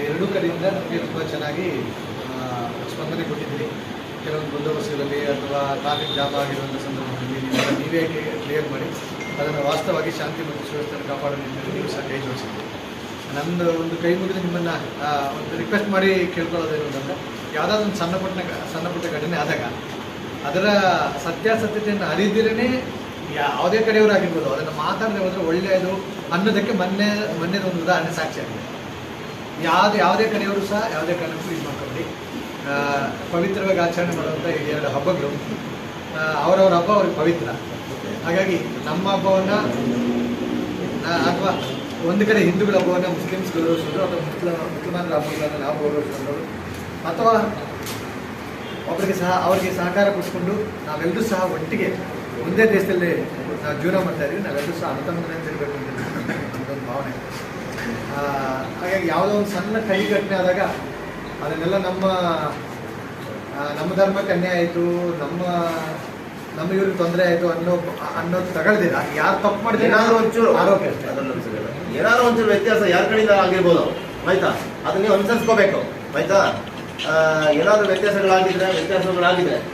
ಎರಡೂ ಕಡೆಯಿಂದ ನಮಗೆ ತುಂಬ ಚೆನ್ನಾಗಿ ಸ್ಪಂದನೆ ಕೊಟ್ಟಿದ್ದೀರಿ. ಕೆಲವೊಂದು ಬಂದೋಬಸ್ತ್ಗಳಲ್ಲಿ ಅಥವಾ ಟ್ರಾಫಿಕ್ ಜಾಮ್ ಆಗಿರುವಂಥ ಸಂದರ್ಭದಲ್ಲಿ ನೀವೇ ಕ್ಲಿಯರ್ ಮಾಡಿ ಅದನ್ನು ವಾಸ್ತವವಾಗಿ ಶಾಂತಿ ಮತ್ತು ಸುವ್ಯವಸ್ಥೆಯನ್ನು ಕಾಪಾಡೋ ನಿಟ್ಟಿನಲ್ಲಿ ನೀವು ಸಹ ಕೈ ಜೋಡಿಸಿದ್ದೀರಿ. ನಂದು ಒಂದು ಕೈ ಮುಗಿದು ನಿಮ್ಮನ್ನು ಒಂದು ರಿಕ್ವೆಸ್ಟ್ ಮಾಡಿ ಕೇಳ್ಕೊಳ್ಳೋದೇನು ಅಂತಂದರೆ, ಯಾವುದಾದ್ರು ಒಂದು ಸಣ್ಣ ಪುಟ್ಟ ಘಟನೆ ಆದಾಗ ಅದರ ಸತ್ಯಾಸತ್ಯತೆಯನ್ನು ಅರಿದಿರೇ ಯಾವುದೇ ಕಡೆಯವರಾಗಿರ್ಬೋದು ಅದನ್ನು ಮಾತಾಡದೆ ಹೋದರೆ ಒಳ್ಳೆಯದು ಅನ್ನೋದಕ್ಕೆ ಮೊನ್ನೆದ ಒಂದು ಉದಾಹರಣೆ ಸಾಕ್ಷಿಯಾಗಿದೆ. ಯಾವುದೇ ಕಡೆಯವರು ಸಹ ಯಾವುದೇ ಕಾರಣಕ್ಕೂ ಇದು ಮಾಡ್ಕೊಂಡು ಪವಿತ್ರವಾಗಿ ಆಚರಣೆ ಮಾಡುವಂಥ ಈ 2 ಹಬ್ಬಗಳು ಅವರವರ ಹಬ್ಬ ಅವ್ರಿಗೆ ಪವಿತ್ರ. ಹಾಗಾಗಿ ನಮ್ಮ ಹಬ್ಬವನ್ನು ಅಥವಾ ಒಂದು ಕಡೆ ಹಿಂದೂಗಳ ಹಬ್ಬವನ್ನು ಮುಸ್ಲಿಮ್ಸ್ ಗೌರವಿಸೋದು ಅಥವಾ ಮುಸಲ್ಮಾನರ ಹಬ್ಬಗಳನ್ನು ನಾವು ಗೌರವಿಸೋದು ಅಥವಾ ಅವರಿಗೆ ಸಹಕಾರ ಕೊಡಿಸ್ಕೊಂಡು ನಾವೆಲ್ಲರೂ ಸಹ ಒಟ್ಟಿಗೆ ಒಂದೇ ದೇಶದಲ್ಲಿ ನಾವು ಜೀವನ ಮಾಡ್ತಾ ಇದ್ದೀವಿ. ನಾವೆಲ್ಲರೂ ಸಹ ಅನುತಂತ್ರವಾಗಿರಬೇಕು ಅಂತ ಒಂದು ಭಾವನೆ. ಹಾಗಾಗಿ ಯಾವುದೋ ಒಂದು ಸಣ್ಣ ಕೈ ಘಟನೆ ಆದಾಗ ಅದನ್ನೆಲ್ಲ ನಮ್ಮ ಧರ್ಮಕ್ಕೆ ಅನ್ಯಾಯ ಆಯಿತು, ನಮ್ಮ ಇವ್ರಿಗೆ ತೊಂದರೆ ಆಯಿತು ಅನ್ನೋದು ತಗೊಳ್ದಿರ ಯಾರು ತಪ್ಪು ಮಾಡಿದ್ರೆ ಏನಾದರೂ ಒಂಚೂರು ಆರೋಗ್ಯ ಅಷ್ಟೇ. ಏನಾದರೂ ಒಂಚೂರು ವ್ಯತ್ಯಾಸ ಯಾರ ಕಡೆಯಿಂದ ಆಗಿರ್ಬೋದು ಆಯಿತಾ, ಅದನ್ನ ನೀವು ಅನುಸರಿಸ್ಕೋಬೇಕು ಆಯಿತಾ. ಏನಾದರೂ ವ್ಯತ್ಯಾಸಗಳಾಗಿದ್ರೆ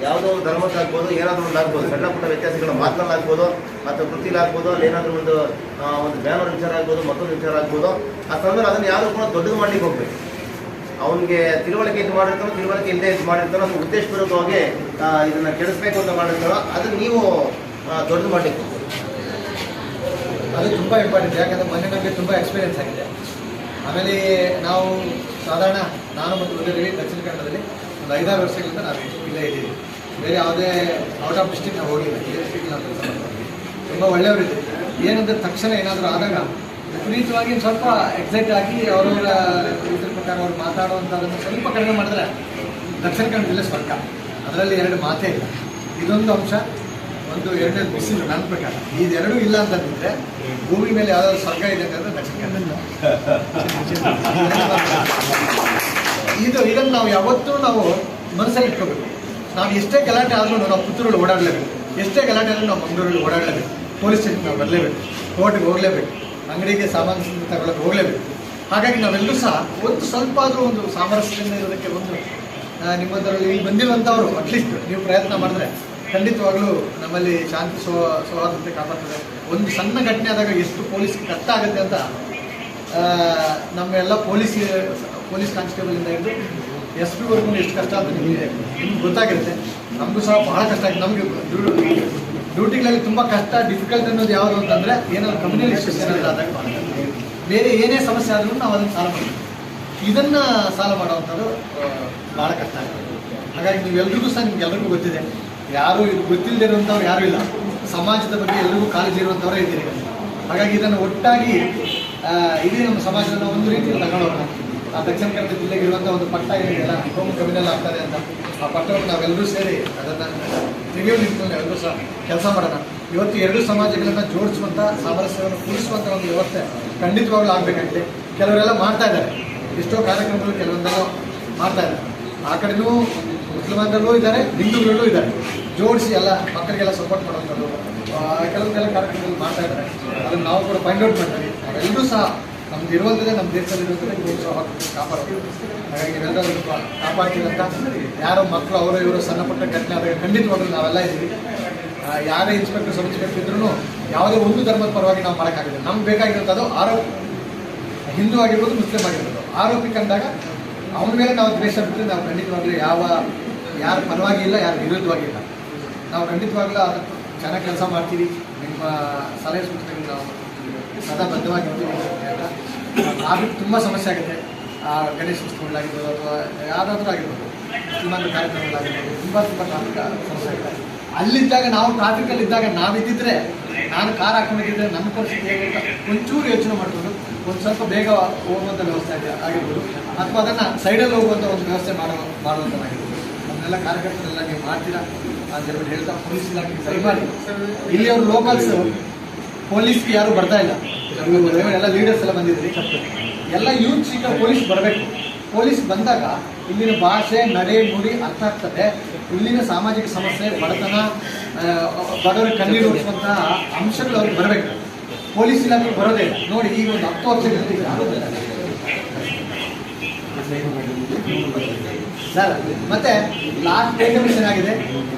ಯಾವುದೋ ಒಂದು ಧರ್ಮಕ್ಕಾಗ್ಬೋದು, ಏನಾದರೂ ಒಂದು ಆಗ್ಬೋದು, ಸಣ್ಣ ಪುಟ್ಟ ವ್ಯತ್ಯಾಸಗಳ ಮಾತನಾಡಲಾಗ್ಬೋದು ಅಥವಾ ಕೃತಿಲಾಗ್ಬೋದು, ಅಲ್ಲಿ ಏನಾದರೂ ಒಂದು ಬ್ಯಾನರ್ ವಿಚಾರ ಆಗ್ಬೋದು, ಮತ್ತೊಂದು ವಿಚಾರ ಆಗ್ಬೋದು. ಆ ಸಮಯದಲ್ಲಿ ಅದನ್ನು ಯಾರು ಕೂಡ ದೊಡ್ಡದು ಮಾಡ್ಲಿಕ್ಕೆ ಹೋಗ್ಬೇಕು. ಅವನಿಗೆ ತಿಳುವಳಿಕೆ ಇದು ಮಾಡಿರ್ತಾನೋ, ತಿಳುವಳಿಕೆ ಇಲ್ಲದೆ ಇದು ಮಾಡಿರ್ತಾನೋ, ಅದು ಉದ್ದೇಶಪೂರ್ವಕವಾಗಿ ಇದನ್ನು ಕೆಡಿಸ್ಬೇಕು ಅಂತ ಮಾಡಿರ್ತಾನೋ ಅದನ್ನು ನೀವು ದೊಡ್ಡದು ಮಾಡಲಿಕ್ಕೆ ಹೋಗ್ಬೋದು. ಅದು ತುಂಬ ಇಂಪಾರ್ಟೆಂಟ್. ಯಾಕಂದರೆ ಮೊನ್ನೆ ನಮಗೆ ತುಂಬ ಎಕ್ಸ್ಪೀರಿಯೆನ್ಸ್ ಆಗಿದೆ. ಆಮೇಲೆ ನಾವು ಸಾಧಾರಣ ನಾನು ಮತ್ತು ಉದಯದೇವಿ ದಕ್ಷಿಣ ಕನ್ನಡದಲ್ಲಿ ಒಂದು 5-6 ವರ್ಷಗಳಿಂದ ನಾವು ಇಲ್ಲೇ ಇದ್ದೀವಿ. ಬೇರೆ ಯಾವುದೇ ಔಟ್ ಆಫ್ ಡಿಸ್ಟ್ರಿಕ್ಟ್ ನಾವು ಹೋಗಿಲ್ಲ. ಈ ಡಿಸ್ಟ್ರಿಕ್ಟ್ ನಾವು ಕೆಲಸ ಮಾಡ್ತೀವಿ. ತುಂಬ ಒಳ್ಳೆಯವರಿದ್ದೀವಿ. ಏನಂದರೆ ತಕ್ಷಣ ಏನಾದರೂ ಆದಾಗ ವಿಪರೀತವಾಗಿ ಸ್ವಲ್ಪ ಎಕ್ಸೈಟ್ ಆಗಿ ಅವರವರ ಇದ್ರ ಪ್ರಕಾರ ಅವ್ರು ಮಾತಾಡುವಂಥದ್ದನ್ನು ಸ್ವಲ್ಪ ಕಡಿಮೆ ಮಾಡಿದ್ರೆ ದಕ್ಷಿಣ ಕನ್ನಡ ಜಿಲ್ಲೆ ಸ್ವರ್ಗ. ಅದರಲ್ಲಿ 2 ಮಾತೇ ಇಲ್ಲ. ಇದೊಂದು ಅಂಶ. ಒಂದು 2ನೇ ಬಿಸಿಲು ನನ್ನ ಪ್ರಕಾರ. ಇದೆರಡೂ ಇಲ್ಲ ಅಂತಂದಿದ್ರೆ ಭೂಮಿ ಮೇಲೆ ಯಾವುದಾದ್ರು ಸ್ವರ್ಗ ಇದೆ ಅಂತಂದರೆ ದಕ್ಷಿಣ ಕನ್ನಡ. ಇದನ್ನು ನಾವು ಯಾವತ್ತೂ ಮನಸ್ಸಲ್ಲಿ ಇಟ್ಕೋಬೇಕು. ನಾವು ಎಷ್ಟೇ ಗಲಾಟೆ ಆದರೂ ನಾವು ಪುತ್ತೂರಲ್ಲಿ ಓಡಾಡಲೇಬೇಕು, ಎಷ್ಟೇ ಗಲಾಟೆ ಆದರೂ ನಾವು ಮಂಗಳೂರಲ್ಲಿ ಓಡಾಡಲೇಬೇಕು, ಪೊಲೀಸ್ ಸ್ಟೇಷನ್ಗೆ ನಾವು ಬರಲೇಬೇಕು, ಕೋರ್ಟ್ಗೆ ಹೋಗಲೇಬೇಕು, ಅಂಗಡಿಗೆ ಸಾಮಾನು ತಗೊಳ್ಳೋಕೆ ಹೋಗಲೇಬೇಕು. ಹಾಗಾಗಿ ನಾವೆಲ್ಲರೂ ಸಹ ಒಂದು ಸ್ವಲ್ಪ ಆದರೂ ಒಂದು ಸಾಮರಸ್ಯದಿಂದ ಇರೋದಕ್ಕೆ ಒಂದು ನಿಮ್ಮದರಲ್ಲಿ ಇಲ್ಲಿ ಬಂದಿರುವಂಥವರು ಅಟ್ಲೀಸ್ಟ್ ನೀವು ಪ್ರಯತ್ನ ಮಾಡಿದ್ರೆ ಖಂಡಿತವಾಗ್ಲೂ ನಮ್ಮಲ್ಲಿ ಶಾಂತಿ ಸೌಹಾರ್ದತೆ ಕಾಪಾಡ್ತದೆ. ಒಂದು ಸಣ್ಣ ಘಟನೆ ಆದಾಗ ಎಷ್ಟು ಪೊಲೀಸ್ಗೆ ಕಷ್ಟ ಆಗುತ್ತೆ ಅಂತ ನಮ್ಮೆಲ್ಲ ಪೊಲೀಸ್ ಕಾನ್ಸ್ಟೇಬಲಿಂದ ಹಿಡಿದು SP ಎಷ್ಟು ಕಷ್ಟ ಅಂತ ನಿಮಗೆ ಗೊತ್ತಾಗಿರುತ್ತೆ. ನಮಗೂ ಸಹ ಬಹಳ ಕಷ್ಟ ಆಗಿದೆ. ನಮಗೆ ಡ್ಯೂಟಿಗಳಲ್ಲಿ ತುಂಬ ಕಷ್ಟ ಡಿಫಿಕಲ್ಟ್ ಅನ್ನೋದು ಯಾವುದು ಅಂತಂದರೆ ಏನಾದ್ರು ಕಮ್ಯುನಿಕೇಷನ್ ಏನಾದರೂ ಆದಾಗ ಬೇರೆ ಏನೇ ಸಮಸ್ಯೆ ಆದ್ರೂ ನಾವು ಅದನ್ನು ಸಾಲ್ವ್ ಮಾಡ್ತೀವಿ. ಇದನ್ನು ಸಾಲ್ವ್ ಮಾಡೋವಂಥದ್ದು ಭಾಳ ಕಷ್ಟ ಆಗುತ್ತೆ. ಹಾಗಾಗಿ ನೀವೆಲ್ಲರಿಗೂ ಸಹ ನಿಮ್ಗೆಲ್ಲರಿಗೂ ಗೊತ್ತಿದೆ. ಯಾರು ಇದು ಗೊತ್ತಿಲ್ಲದೆ ಇರುವಂಥವ್ರು ಯಾರೂ ಇಲ್ಲ. ಸಮಾಜದ ಬಗ್ಗೆ ಎಲ್ಲರಿಗೂ ಕಾಳಜಿ ಇರುವಂಥವರೇ ಇದ್ದೀರಿ. ಹಾಗಾಗಿ ಇದನ್ನು ಒಟ್ಟಾಗಿ ಇಡೀ ನಮ್ಮ ಸಮಾಜವನ್ನು ಒಂದು ರೀತಿಯಲ್ಲಿ ತಗೊಳ್ಳೋಣ. ಆ ದಕ್ಷಿಣ ಕನ್ನಡ ಜಿಲ್ಲೆಗೆ ಇರುವಂಥ ಒಂದು ಪಟ್ಟ ಏನಿದೆಯಲ್ಲ, ಹೋಮ್ ಕಮ್ಯುನಲ್ ಆಗ್ತದೆ ಅಂತ, ಆ ಪಟ್ಟವನ್ನು ನಾವೆಲ್ಲರೂ ಸೇರಿ ಅದನ್ನು ತೆಗೆಯೋ ನಿಟ್ಟಿನಲ್ಲಿ ನಾವೆಲ್ಲರೂ ಸಹ ಕೆಲಸ ಮಾಡೋಣ. ಇವತ್ತು 2 ಸಮಾಜಗಳನ್ನು ಜೋಡಿಸುವಂಥ, ಸಾಮರಸ್ಯವನ್ನು ಕೂಡಿಸುವಂಥ ಒಂದು ವ್ಯವಸ್ಥೆ ಖಂಡಿತವಾಗ್ಲೂ ಆಗಬೇಕಾಗಿದೆ. ಕೆಲವರೆಲ್ಲ ಮಾಡ್ತಾ ಇದ್ದಾರೆ, ಎಷ್ಟೋ ಕಾರ್ಯಕ್ರಮಗಳು ಕೆಲವೊಂದೆಲ್ಲ ಮಾಡ್ತಾ ಇದ್ದಾರೆ. ಆ ಕಡೆನೂ ಮುಸಲ್ಮಾನರಲ್ಲೂ ಇದ್ದಾರೆ, ಹಿಂದೂಗಳಲ್ಲೂ ಇದ್ದಾರೆ. ಜೋಡಿಸಿ ಎಲ್ಲ ಮಕ್ಕಳಿಗೆಲ್ಲ ಸಪೋರ್ಟ್ ಮಾಡೋಂಥದ್ದು ಕೆಲವೊಂದೆಲ್ಲ ಕಾರ್ಯಕ್ರಮಗಳು ಮಾಡ್ತಾ ಇದ್ದಾರೆ. ಅದನ್ನು ನಾವು ಕೂಡ ಫೈಂಡ್ ಔಟ್ ಮಾಡ್ತೀವಿ. ನಾವೆಲ್ಲರೂ ಸಹ ನಮ್ದು ಇರುವಂಥದ್ದೇ, ನಮ್ಮ ದೇಶದಲ್ಲಿರುವಂಥದ್ದೇ ಪ್ರೋತ್ಸಾಹ ಕಾಪಾಡೋದು. ಹಾಗಾಗಿ ಇವೆಲ್ಲರೂ ಕಾಪಾಡ್ತೀವಿ ಅಂತ ಯಾರೋ ಮಕ್ಕಳು ಅವರು ಇವರು ಸಣ್ಣ ಪುಟ್ಟ ಘಟನೆ ಆದಾಗ ಖಂಡಿತವಾಗಲೂ ನಾವೆಲ್ಲ ಇದ್ದೀವಿ. ಯಾರೇ ಇನ್ಸ್ಪೆಕ್ಟರ್ ಸಬ್ ಇನ್ಸ್ಪೆಕ್ಟರ್ ಇದ್ರೂ ಯಾವುದೇ ಒಂದು ಧರ್ಮದ ಪರವಾಗಿ ನಾವು ಮಾಡೋಕ್ಕಾಗಿದೆ. ನಮ್ಗೆ ಬೇಕಾಗಿರೋಂಥದ್ದು ಆರೋಪಿ, ಹಿಂದೂ ಆಗಿರ್ಬೋದು ಮುಸ್ಲಿಂ ಆಗಿರ್ಬೋದು, ಆರೋಪಿ ಕಂಡಾಗ ಅವನ ಮೇಲೆ ನಾವು ದ್ವೇಷ ಬಿಟ್ಟರೆ ನಾವು ಖಂಡಿತವಾಗ್ಲೂ ಯಾರ ಪರವಾಗಿ ಇಲ್ಲ, ಯಾರ ವಿರುದ್ಧವಾಗಿಲ್ಲ. ನಾವು ಖಂಡಿತವಾಗ್ಲೂ ಅದಕ್ಕೆ ಚೆನ್ನಾಗಿ ಕೆಲಸ ಮಾಡ್ತೀವಿ. ನಿಮ್ಮ ಸಲಹೆ ಸೂಚನೆಗಳು ನಾವು ಸದಾ ಬದ್ಧವಾಗಿರ್ತೀವಿ ಅಂತ. ಆದರೂ ತುಂಬ ಸಮಸ್ಯೆ ಆಗುತ್ತೆ. ಗಣೇಶ ಉತ್ಸವಗಳಾಗಿರ್ಬೋದು ಅಥವಾ ಯಾವುದಾದ್ರೂ ಆಗಿರ್ಬೋದು, ಮುಸಲ್ಮಾನರ ಕಾರ್ಯಕ್ರಮಗಳಾಗಿರ್ಬೋದು, ತುಂಬ ಟ್ರಾಫಿಕ್ ಸಮಸ್ಯೆ ಆಗಿದೆ. ಅಲ್ಲಿದ್ದಾಗ ನಾವು ಟ್ರಾಫಿಕಲ್ಲಿ ಇದ್ದಾಗ ನಾವಿದ್ದಿದ್ರೆ, ನಾನು ಕಾರ್ ಹಾಕೊಂಡಿದ್ದರೆ ನಮ್ಮ ಪರಿಸ್ಥಿತಿ ಹೇಗೆ ಅಂತ ಒಂಚೂರು ಯೋಚನೆ ಮಾಡಿಕೊಂಡು ಒಂದು ಸ್ವಲ್ಪ ಬೇಗ ಹೋಗುವಂಥ ವ್ಯವಸ್ಥೆ ಆಗಿರ್ಬೋದು, ಅಥವಾ ಅದನ್ನು ಸೈಡಲ್ಲಿ ಹೋಗುವಂಥ ಒಂದು ವ್ಯವಸ್ಥೆ ಮಾಡುವಂಥದ್ದಾಗಿರ್ಬೋದು. ಅದನ್ನೆಲ್ಲ ಕಾರ್ಯಕರ್ತರೆಲ್ಲ ನೀವು ಮಾಡ್ತೀರಾ ಅಂತ ಹೇಳ್ಬಿಟ್ಟು ಹೇಳ್ತಾ ಪೊಲೀಸ್ ಇಲಾಖೆಗೆ ಸರಿ ಮಾಡಿ. ಇಲ್ಲಿ ಅವರು ಲೋಕಲ್ಸ್ ಪೊಲೀಸ್ಗೆ ಯಾರೂ ಬರ್ತಾ ಇಲ್ಲ. ಎಲ್ಲ ಲೀಡರ್ಸ್ ಎಲ್ಲ ಬಂದಿದ್ರಿ, ಎಲ್ಲ ಯೂತ್ ಈಗ ಪೊಲೀಸ್ ಬರಬೇಕು. ಪೊಲೀಸ್ ಬಂದಾಗ ಇಲ್ಲಿನ ಭಾಷೆ, ನಡೆ, ನುಡಿ ಅರ್ಥ ಆಗ್ತದೆ. ಇಲ್ಲಿನ ಸಾಮಾಜಿಕ ಸಮಸ್ಯೆ, ಬಡತನ, ಬಡವರಿಗೆ ಕಣ್ಣೀರು ಉಳಿಸುವಂತಹ ಅಂಶಗಳು ಅವ್ರಿಗೆ ಬರಬೇಕು. ಪೊಲೀಸ್ ಇಲಾಖೆ ಬರೋದೇ ಇಲ್ಲ. ನೋಡಿ, ಈಗ ಒಂದು 10 ವರ್ಷ ಸರ್. ಮತ್ತೆ ಲಾಸ್ಟ್ ಡೇ ಕಮಿಷನ್ ಆಗಿದೆ.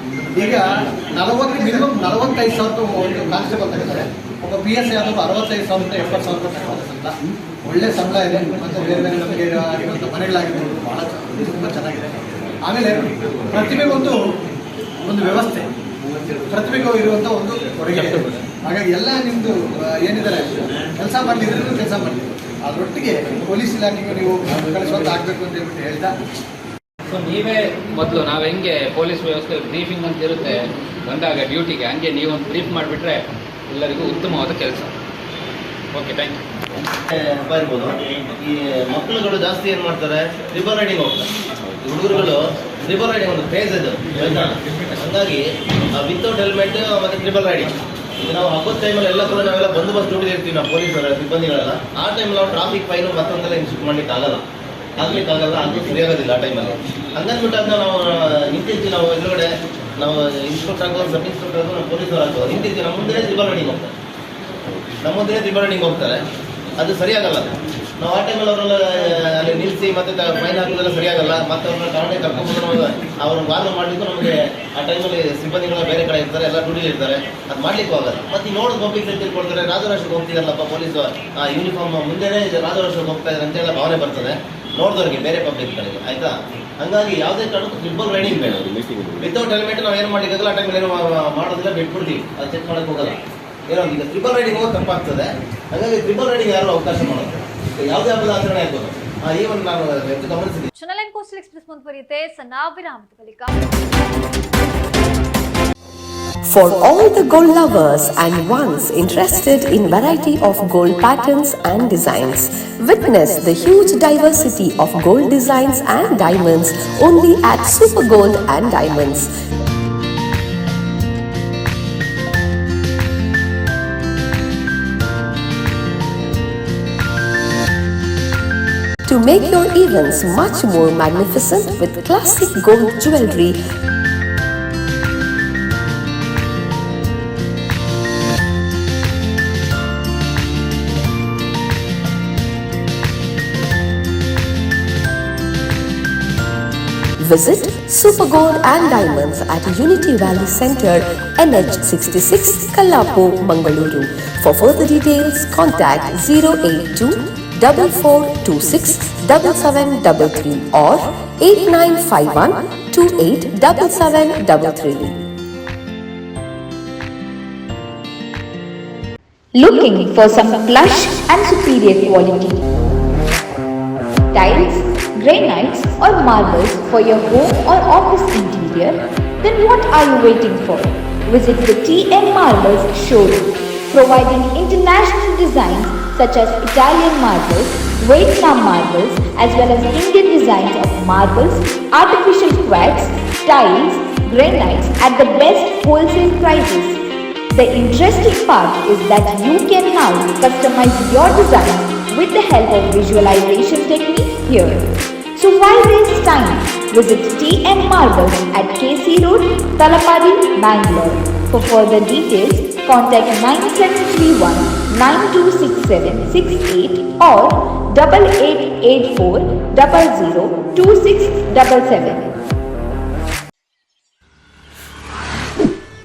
ಈಗ ಮಿನಿಮಮ್ 45,000 ಒಂದು ಕಾನ್ಸ್ಟೇಬಲ್ ತಗೋತಾರೆ. ಒಬ್ಬ PSI ಆದರೂ 65,000 70,000 ತಗೋತಾರೆ ಸಂಬಳ. ಒಳ್ಳೆ ಸಂಬಳ ಇದೆ. ಮತ್ತು ಬೇರೆ ಬೇರೆ ನಮಗೆ ಆಗಿರುವಂಥ ಮನೆಗಳಾಗಿರ್ಬೋದು, ಭಾಳ ತುಂಬ ಚೆನ್ನಾಗಿದೆ. ಆಮೇಲೆ ಪ್ರತಿಭೆಗೊಂದು ವ್ಯವಸ್ಥೆ, ಪ್ರತಿಭೆಗೂ ಇರುವಂಥ ಒಂದು ಕೊಡುಗೆ. ಹಾಗಾಗಿ ಎಲ್ಲ ನಿಮ್ಮದು ಏನಿದ್ದಾರೆ ಕೆಲಸ ಮಾಡ್ತಿದ್ರು ಕೆಲಸ ಮಾಡ್ತಿದ್ರು. ಅದರೊಟ್ಟಿಗೆ ಪೊಲೀಸ್ ಇಲಾಖೆಗೆ ನೀವು ಕಳಿಸುವಂತ ಆಗಬೇಕು ಅಂತ ಹೇಳ್ಬಿಟ್ಟು ಹೇಳ್ತಾ. ಸೊ ನೀವೇ ಮೊದಲು ನಾವು ಹೆಂಗೆ ಪೊಲೀಸ್ ವ್ಯವಸ್ಥೆ ಬ್ರೀಫಿಂಗ್ ಅಂತ ಇರುತ್ತೆ ಬಂದಾಗ ಡ್ಯೂಟಿಗೆ, ಹಂಗೆ ನೀವೊಂದು ಬ್ರೀಫ್ ಮಾಡಿಬಿಟ್ರೆ ಎಲ್ಲರಿಗೂ ಉತ್ತಮವಾದ ಕೆಲಸ. Okay, thank you. ಹಬ್ಬ ಇರ್ಬೋದು. ಈ ಮಕ್ಕಳುಗಳು ಜಾಸ್ತಿ ಏನು ಮಾಡ್ತಾರೆ, ರಿವರ್ ರೈಡಿಂಗ್ ಹೋಗ್ತಾರೆ. ಹುಡುಗರುಗಳು ರಿವರ್ ರೈಡಿಂಗ್ ಒಂದು ಫೇಸ್ ಇದು, ಹಾಗಾಗಿ ವಿತೌಟ್ ಹೆಲ್ಮೆಟ್ ಮತ್ತು ಟ್ರಿಬಲ್ ರೈಡಿಂಗ್. ಈಗ ನಾವು ಹಬ್ಬದ ಟೈಮಲ್ಲಿ ಎಲ್ಲ ಕೂಡ ನಾವೆಲ್ಲ ಬಂದೋಬಸ್ತ್ ಡ್ಯೂಟಿ ಇರ್ತೀವಿ, ನಾವು ಪೊಲೀಸರ ಸಿಬ್ಬಂದಿಗಳೆಲ್ಲ. ಆ ಟೈಮಲ್ಲಿ ನಾವು ಟ್ರಾಫಿಕ್ ಫೈನು ಮತ್ತೊಂದೆಲ್ಲ ಇನ್ಸ್ಟಿಟ್ಯೂಟ್ ಮಾಡ್ಲಿಕ್ಕಾಗಲ್ಲ, ಅದು ಸರಿಯಾಗೋದಿಲ್ಲ ಆ ಟೈಮಲ್ಲಿ. ಹಂಗಂದ್ಬಿಟ್ಟು ಅದನ್ನ ನಾವು ನಿಂತಿರ್ತೀವಿ. ನಾವು ಎದುರುಗಡೆ ನಾವು ಇನ್ಸ್ಪೆಕ್ಟರ್ ಆಗೋದು, ಸಬ್ ಇನ್ಸ್ಪೆಕ್ಟರ್ ಆಗೋದು, ನಾವು ಪೊಲೀಸರು ಆಗೋದು ನಿಂತಿರ್ತೀವಿ. ನಮ್ಮ ಮುಂದೆ ರಿವರ್ ರೈಡಿಂಗ್ ಹೋಗ್ತಾರೆ. ಅದು ಸರಿಯಾಗಲ್ಲ. ನಾವು ಆ ಟೈಮಲ್ಲಿ ಅವರೆಲ್ಲ ಅಲ್ಲಿ ನಿಲ್ಲಿಸಿ ಮತ್ತೆ ಫೈನ್ ಹಾಕೋದೆಲ್ಲ ಸರಿಯಾಗಲ್ಲ. ಮತ್ತೆ ಅವ್ರನ್ನ ಠಾಣೆ ಕರ್ಕೊಂಡ್ಬಂದು ಅವ್ರನ್ನ ವಾದ ಮಾಡಲಿಕ್ಕೂ ನಮಗೆ ಆ ಟೈಮಲ್ಲಿ ಸಿಬ್ಬಂದಿಗಳ ಬೇರೆ ಕಡೆ ಇರ್ತಾರೆ, ಎಲ್ಲ ಡ್ಯೂಟಿ ಇರ್ತಾರೆ, ಅದು ಮಾಡ್ಲಿಕ್ಕೂ ಆಗಲ್ಲ. ಮತ್ತೆ ನೋಡೋದು ಪಬ್ಲಿಕ್ ತಿಳ್ಕೊಳ್ತಾರೆ, ರಾಜರಾಷ್ಟ್ರಕ್ಕೆ ಹೋಗ್ತಿದಾರಲ್ಲಪ್ಪ ಪೊಲೀಸು, ಯೂನಿಫಾರ್ಮ್ ಮುಂದೆನೇ ರಾಜರಾಷ್ಟ್ರಕ್ಕೆ ಹೋಗ್ತಾ ಇದ್ದಾರೆ ಅಂತೆಲ್ಲ ಭಾವನೆ ಬರ್ತದೆ ನೋಡಿದವ್ರಿಗೆ, ಬೇರೆ ಪಬ್ಲಿಕ್ಗಳಿಗೆ. ಆಯ್ತಾ? ಹಂಗಾಗಿ ಯಾವುದೇ ಕಾರಣಕ್ಕೂ ಟ್ರಿಬಲ್ ರೈಡಿಂಗ್ ಬೇಡ. ವಿತೌಟ್ ಹೆಲ್ಮೆಟ್ ನಾವು ಏನು ಮಾಡಲಿಕ್ಕಾಗಲ್ಲ. ಆ ಟೈಮಲ್ಲಿ ಏನೋ ಮಾಡೋದಿಲ್ಲ, ಬಿಟ್ಬಿಡ್ತೀವಿ, ಅದು ಚೆಕ್ ಮಾಡೋಕ್ಕೆ ಹೋಗಲ್ಲ. ಏನೋ ಈಗ ಟ್ರಿಬಲ್ ರೈಡಿಂಗ್ ಹೋಗೋದು ತಪ್ಪಾಗ್ತದೆ. ಹಾಗಾಗಿ ಟ್ರಿಬಲ್ ರೈಡಿಂಗ್ ಯಾರು ಅವಕಾಶ ಮಾಡೋದು, ಯಾವುದೇ ಹಬ್ಬದ ಆಚರಣೆ ಆಗ್ಬೋದು. ಈವನ್ ನಾನು ಗಮನಿಸಿದ್ದೀನಿ. ಚಾನೆಲ್ ಲೈನ್ ಕೋಸ್ಟಲ್ ಎಕ್ಸ್‌ಪ್ರೆಸ್ ಮುಂದುವರಿಯುತ್ತೆ ಸಣ್ಣ ವಿರಾಮದ ಬಳಿಕ. For all the gold lovers and ones interested in variety of gold patterns and designs, witness the huge diversity of gold designs and diamonds only at Super Gold and Diamonds. To make your events much more magnificent with classic gold jewelry, visit Super Gold and Diamonds at Unity Valley Center, NH66, Kallapur, Mangaluru. For further details, contact 082-4426-7733 or 8951-287733. Looking for some plush and superior quality tiles, granites or marbles for your home or office interior? Then what are you waiting for? Visit the TM Marbles showroom, providing international designs such as Italian marbles, Vietnam marbles, as well as Indian designs of marbles, artificial quartz, tiles, granites at the best wholesale prices. The interesting part is that you can now customize your design with the help of visualization technique here. So why waste time? Visit TN Marbles at KC Road, Talapadi, Bangalore. For further details, contact 9731 926768 or 8884 00 2677.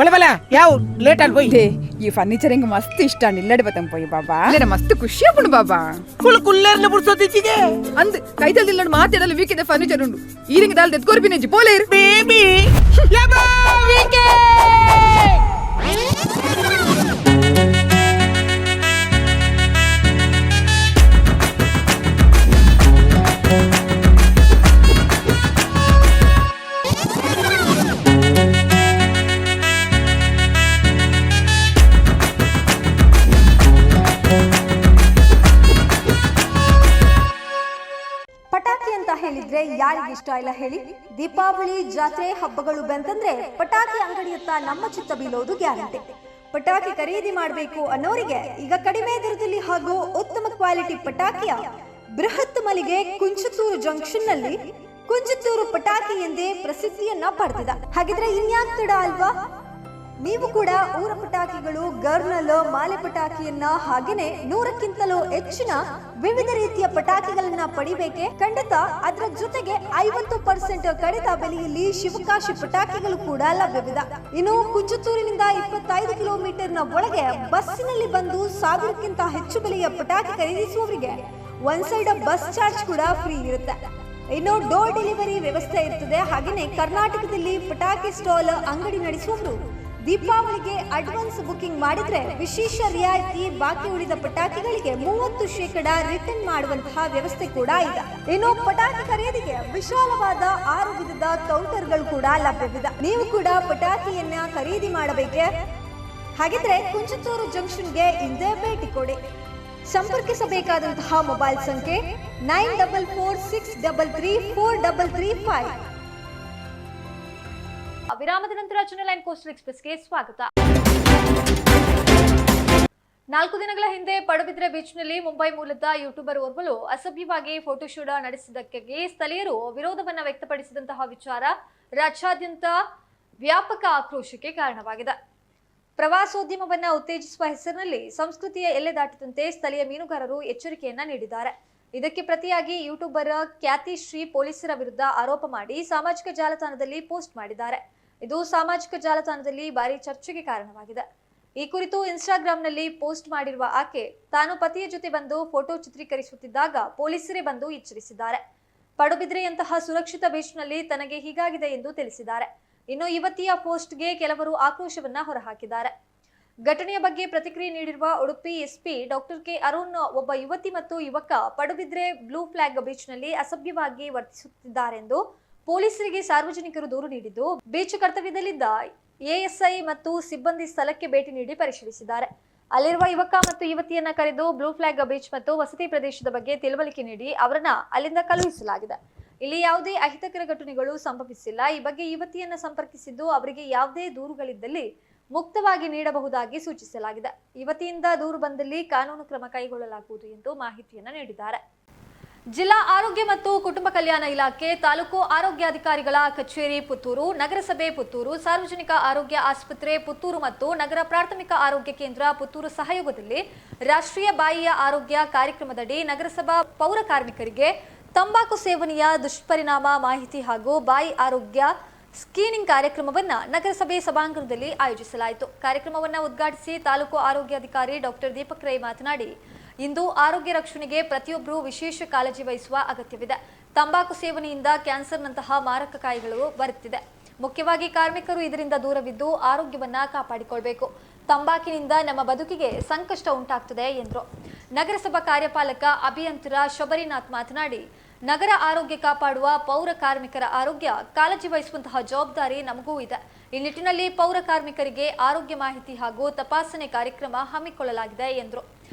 ಬಲೆ ಬಲೆ ಯಾವ late ಆಗಿ ಹೋಯ್ ಈ furniture ಹಿಂಗ ಮಸ್ತ್ ಇಷ್ಟ ನಿಲ್ಲಡಿ ಬತ್ತಂ ಪೋಯಿ ಬಾಬಾ ಇಲ್ಲ ಮಸ್ತ್ ಖುಷಿ ಆಗ್ಬಿಡು ಬಾಬಾ ಫುಲ್ ಕುಲ್ಲರ್ನ ಬಿಡ್ಸೋದಿಚ್ಚಿಗೆ ಅಂದ್ ಕೈತಲ್ ಇಲ್ಲ ಮಾತಾಡಲು ವೀಕಿದೆ ಫರ್ನಿಚರ್ ಉಂಡು ಈರಿಂಗ ದಾಲ್ ದೆತ್ಕೋರ್ ಬಿನೆಜಿ ಪೋಲೆ ಇರು ಬೇಬಿ ಯಬಾ ವೀಕೆ ಪಟಾಕಿ ಅಂತ ಹೇಳಿದ್ರೆ ಯಾರಿಗೆ ಇಷ್ಟ ಇಲ್ಲ ಹೇಳಿ? ದೀಪಾವಳಿ, ಜಾತ್ರೆ, ಹಬ್ಬಗಳು ಬಂತಂದ್ರೆ ಪಟಾಕಿ ಅಂಗಡಿಯತ್ತ ನಮ್ಮ ಚಿತ್ತ ಬೀಳೋದು ಗ್ಯಾರಂಟಿ. ಪಟಾಕಿ ಖರೀದಿ ಮಾಡಬೇಕು ಅನ್ನೋರಿಗೆ ಈಗ ಕಡಿಮೆ ದರದಲ್ಲಿ ಹಾಗೂ ಉತ್ತಮ ಕ್ವಾಲಿಟಿ ಪಟಾಕಿಯ ಬೃಹತ್ ಮಳಿಗೆ ಕುಂಚತ್ತೂರು ಜಂಕ್ಷನ್ ನಲ್ಲಿ ಕುಂಚತ್ತೂರು ಪಟಾಕಿ ಎಂದೇ ಪ್ರಸಿದ್ಧಿಯನ್ನ ಪಡೆದಿದೆ. ಹಾಗಿದ್ರೆ ಇನ್ಯಾಕ್ ತಡ ಅಲ್ವಾ? ನೀವು ಕೂಡ ಊರ ಪಟಾಕಿಗಳು, ಗರ್ನಲ್, ಮಾಲೆ ಪಟಾಕಿಯನ್ನ ಹಾಗೇನೆ 100ಕ್ಕಿಂತಲೂ ಹೆಚ್ಚಿನ ವಿವಿಧ ರೀತಿಯ ಪಟಾಕಿಗಳನ್ನ ಪಡಿಬೇಕೆ? ಖಂಡಿತ ಅದರ ಜೊತೆಗೆ 50% ಕಡಿತ ಬೆಲೆಯಲ್ಲಿ ಶಿವಕಾಶಿ ಪಟಾಕಿಗಳು ಕೂಡ ಲಭ್ಯವಿದೆ. ಇನ್ನು ಕುಂಚತ್ತೂರಿನಿಂದ 25 ಕಿಲೋಮೀಟರ್ನ ಒಳಗೆ ಬಸ್ಸಿನಲ್ಲಿ ಬಂದು 1000ಕ್ಕಿಂತ ಹೆಚ್ಚು ಬೆಲೆಯ ಪಟಾಕಿ ಖರೀದಿಸುವವರಿಗೆ ಒನ್ ಸೈಡ್ ಬಸ್ ಚಾರ್ಜ್ ಕೂಡ ಫ್ರೀ ಇರುತ್ತೆ. ಇನ್ನು ಡೋರ್ ಡೆಲಿವರಿ ವ್ಯವಸ್ಥೆ ಇರ್ತದೆ. ಹಾಗೇನೆ ಕರ್ನಾಟಕದಲ್ಲಿ ಪಟಾಕಿ ಸ್ಟಾಲ್ ಅಂಗಡಿ ನಡೆಸುವವರು ದೀಪಾವಳಿಗೆ ಅಡ್ವಾನ್ಸ್ ಬುಕಿಂಗ್ ಮಾಡಿದ್ರೆ ವಿಶೇಷ ರಿಯಾಯಿತಿ, ಬಾಕಿ ಉಳಿದ ಪಟಾಕಿಗಳಿಗೆ 30% ರಿಟರ್ನ್ ಮಾಡುವಂತಹ ವ್ಯವಸ್ಥೆ ಕೂಡ ಇದೆ. ಇನ್ನು ಪಟಾಕಿ ಖರೀದಿಗೆ ವಿಶಾಲವಾದ 6 ವಿಧದ ಕೌಂಟರ್ಗಳು ಕೂಡ ಲಭ್ಯವಿದೆ. ನೀವು ಕೂಡ ಪಟಾಕಿಯನ್ನ ಖರೀದಿ ಮಾಡಬೇಕೆ? ಹಾಗಿದ್ರೆ ಕುಂಚತ್ತೂರು ಜಂಕ್ಷನ್ಗೆ ಇಂದೇ ಭೇಟಿ ಕೊಡಿ. ಸಂಪರ್ಕಿಸಬೇಕಾದಂತಹ ಮೊಬೈಲ್ ಸಂಖ್ಯೆ 9446334335. ವಿರಾಮದ ನಂತರ ಚಾನೆಲ್ 9 ಕೋಸ್ಟಲ್ ಎಕ್ಸ್‌ಪ್ರೆಸ್‌ಗೆ ಸ್ವಾಗತ. 4 ದಿನಗಳ ಹಿಂದೆ ಪಡುಬಿದ್ರೆ ಬೀಚ್ನಲ್ಲಿ ಮುಂಬೈ ಮೂಲದ ಯೂಟ್ಯೂಬರ್ ಓರ್ವಳು ಅಸಭ್ಯವಾಗಿ ಫೋಟೋಶೂಟ್ ನಡೆಸಿದ್ದಕ್ಕೆ ಸ್ಥಳೀಯರು ವಿರೋಧವನ್ನ ವ್ಯಕ್ತಪಡಿಸಿದಂತಹ ವಿಚಾರ ರಾಜ್ಯಾದ್ಯಂತ ವ್ಯಾಪಕ ಆಕ್ರೋಶಕ್ಕೆ ಕಾರಣವಾಗಿದೆ. ಪ್ರವಾಸೋದ್ಯಮವನ್ನ ಉತ್ತೇಜಿಸುವ ಹೆಸರಿನಲ್ಲಿ ಸಂಸ್ಕೃತಿಯ ಎಲ್ಲೆ ದಾಟಿದಂತೆ ಸ್ಥಳೀಯ ಮೀನುಗಾರರು ಎಚ್ಚರಿಕೆಯನ್ನ ನೀಡಿದ್ದಾರೆ. ಇದಕ್ಕೆ ಪ್ರತಿಯಾಗಿ ಯೂಟ್ಯೂಬರ್ ಖ್ಯಾತಿ ಶ್ರೀ ಪೊಲೀಸರ ವಿರುದ್ಧ ಆರೋಪ ಮಾಡಿ ಸಾಮಾಜಿಕ ಜಾಲತಾಣದಲ್ಲಿ ಪೋಸ್ಟ್ ಮಾಡಿದ್ದಾರೆ. ಇದು ಸಾಮಾಜಿಕ ಜಾಲತಾಣದಲ್ಲಿ ಭಾರಿ ಚರ್ಚೆಗೆ ಕಾರಣವಾಗಿದೆ. ಈ ಕುರಿತು ಇನ್ಸ್ಟಾಗ್ರಾಂನಲ್ಲಿ ಪೋಸ್ಟ್ ಮಾಡಿರುವ ಆಕೆ ತಾನು ಪತಿಯ ಜೊತೆ ಬಂದು ಫೋಟೋ ಚಿತ್ರೀಕರಿಸುತ್ತಿದ್ದಾಗ ಪೊಲೀಸರೇ ಬಂದು ಎಚ್ಚರಿಸಿದ್ದಾರೆ. ಪಡುಬಿದ್ರೆಯಂತಹ ಸುರಕ್ಷಿತ ಬೀಚ್ನಲ್ಲಿ ತನಗೆ ಹೀಗಾಗಿದೆ ಎಂದು ತಿಳಿಸಿದ್ದಾರೆ. ಇನ್ನು ಯುವತಿಯ ಪೋಸ್ಟ್ಗೆ ಕೆಲವರು ಆಕ್ರೋಶವನ್ನ ಹೊರಹಾಕಿದ್ದಾರೆ. ಘಟನೆಯ ಬಗ್ಗೆ ಪ್ರತಿಕ್ರಿಯೆ ನೀಡಿರುವ Udupi SP doctor K Arun, ಒಬ್ಬ ಯುವತಿ ಮತ್ತು ಯುವಕ ಪಡುಬಿದ್ರೆ ಬ್ಲೂ ಫ್ಲಾಗ್ ಬೀಚ್ನಲ್ಲಿ ಅಸಭ್ಯವಾಗಿ ವರ್ತಿಸುತ್ತಿದ್ದಾರೆಂದು ಪೊಲೀಸರಿಗೆ ಸಾರ್ವಜನಿಕರು ದೂರು ನೀಡಿದ್ದು, ಬೀಚ್ ಕರ್ತವ್ಯದಲ್ಲಿದ್ದ ಎಎಸ್ಐ ಮತ್ತು ಸಿಬ್ಬಂದಿ ಸ್ಥಳಕ್ಕೆ ಭೇಟಿ ನೀಡಿ ಪರಿಶೀಲಿಸಿದ್ದಾರೆ. ಅಲ್ಲಿರುವ ಯುವಕ ಮತ್ತು ಯುವತಿಯನ್ನ ಕರೆದು ಬ್ಲೂ ಫ್ಲಾಗ್ ಬೀಚ್ ಮತ್ತು ವಸತಿ ಪ್ರದೇಶದ ಬಗ್ಗೆ ತಿಳುವಳಿಕೆ ನೀಡಿ ಅವರನ್ನ ಅಲ್ಲಿಂದ ಕಳುಹಿಸಲಾಗಿದೆ. ಇಲ್ಲಿ ಯಾವುದೇ ಅಹಿತಕರ ಘಟನೆಗಳು ಸಂಭವಿಸಿಲ್ಲ. ಈ ಬಗ್ಗೆ ಯುವತಿಯನ್ನ ಸಂಪರ್ಕಿಸಿದ್ದು ಅವರಿಗೆ ಯಾವುದೇ ದೂರುಗಳಿದ್ದಲ್ಲಿ ಮುಕ್ತವಾಗಿ ನೀಡಬಹುದಾಗಿ ಸೂಚಿಸಲಾಗಿದೆ. ಯುವತಿಯಿಂದ ದೂರು ಬಂದಲ್ಲಿ ಕಾನೂನು ಕ್ರಮ ಕೈಗೊಳ್ಳಲಾಗುವುದು ಎಂದು ಮಾಹಿತಿಯನ್ನ ನೀಡಿದ್ದಾರೆ. ಜಿಲ್ಲಾ ಆರೋಗ್ಯ ಮತ್ತು ಕುಟುಂಬ ಕಲ್ಯಾಣ ಇಲಾಖೆ, ತಾಲೂಕು ಆರೋಗ್ಯಾಧಿಕಾರಿಗಳ ಕಚೇರಿ ಪುತ್ತೂರು, ನಗರಸಭೆ ಪುತ್ತೂರು, ಸಾರ್ವಜನಿಕ ಆರೋಗ್ಯ ಆಸ್ಪತ್ರೆ ಪುತ್ತೂರು ಮತ್ತು ನಗರ ಪ್ರಾಥಮಿಕ ಆರೋಗ್ಯ ಕೇಂದ್ರ ಪುತ್ತೂರು ಸಹಯೋಗದಲ್ಲಿ ರಾಷ್ಟ್ರೀಯ ಬಾಯಿಯ ಆರೋಗ್ಯ ಕಾರ್ಯಕ್ರಮದಡಿ ನಗರಸಭಾ ಪೌರ ಕಾರ್ಮಿಕರಿಗೆ ತಂಬಾಕು ಸೇವನೆಯ ದುಷ್ಪರಿಣಾಮ ಮಾಹಿತಿ ಹಾಗೂ ಬಾಯಿ ಆರೋಗ್ಯ ಸ್ಕ್ರೀನಿಂಗ್ ಕಾರ್ಯಕ್ರಮವನ್ನು ನಗರಸಭೆ ಸಭಾಂಗಣದಲ್ಲಿ ಆಯೋಜಿಸಲಾಯಿತು. ಕಾರ್ಯಕ್ರಮವನ್ನು ಉದ್ಘಾಟಿಸಿ ತಾಲೂಕು ಆರೋಗ್ಯಾಧಿಕಾರಿ ಡಾಕ್ಟರ್ ದೀಪಕ್ ರೈ ಮಾತನಾಡಿ, ಇಂದು ಆರೋಗ್ಯ ರಕ್ಷಣೆಗೆ ಪ್ರತಿಯೊಬ್ಬರೂ ವಿಶೇಷ ಕಾಳಜಿ ವಹಿಸುವ ಅಗತ್ಯವಿದೆ. ತಂಬಾಕು ಸೇವನೆಯಿಂದ ಕ್ಯಾನ್ಸರ್ನಂತಹ ಮಾರಕ ಕಾಯಿಲೆಗಳು ಬರುತ್ತಿದೆ. ಮುಖ್ಯವಾಗಿ ಕಾರ್ಮಿಕರು ಇದರಿಂದ ದೂರವಿದ್ದು ಆರೋಗ್ಯವನ್ನ ಕಾಪಾಡಿಕೊಳ್ಳಬೇಕು. ತಂಬಾಕಿನಿಂದ ನಮ್ಮ ಬದುಕಿಗೆ ಸಂಕಷ್ಟ ಉಂಟಾಗ್ತದೆ ಎಂದರು. ನಗರಸಭಾ ಕಾರ್ಯಪಾಲಕ ಅಭಿಯಂತರ ಶಬರಿನಾಥ್ ಮಾತನಾಡಿ, ನಗರ ಆರೋಗ್ಯ ಕಾಪಾಡುವ ಪೌರ ಕಾರ್ಮಿಕರ ಆರೋಗ್ಯ ಕಾಳಜಿ ವಹಿಸುವಂತಹ ಜವಾಬ್ದಾರಿ ನಮಗೂ ಇದೆ. ಈ ನಿಟ್ಟಿನಲ್ಲಿ ಪೌರ ಕಾರ್ಮಿಕರಿಗೆ ಆರೋಗ್ಯ ಮಾಹಿತಿ ಹಾಗೂ ತಪಾಸಣೆ ಕಾರ್ಯಕ್ರಮ ಹಮ್ಮಿಕೊಳ್ಳಲಾಗಿದೆ ಎಂದರು.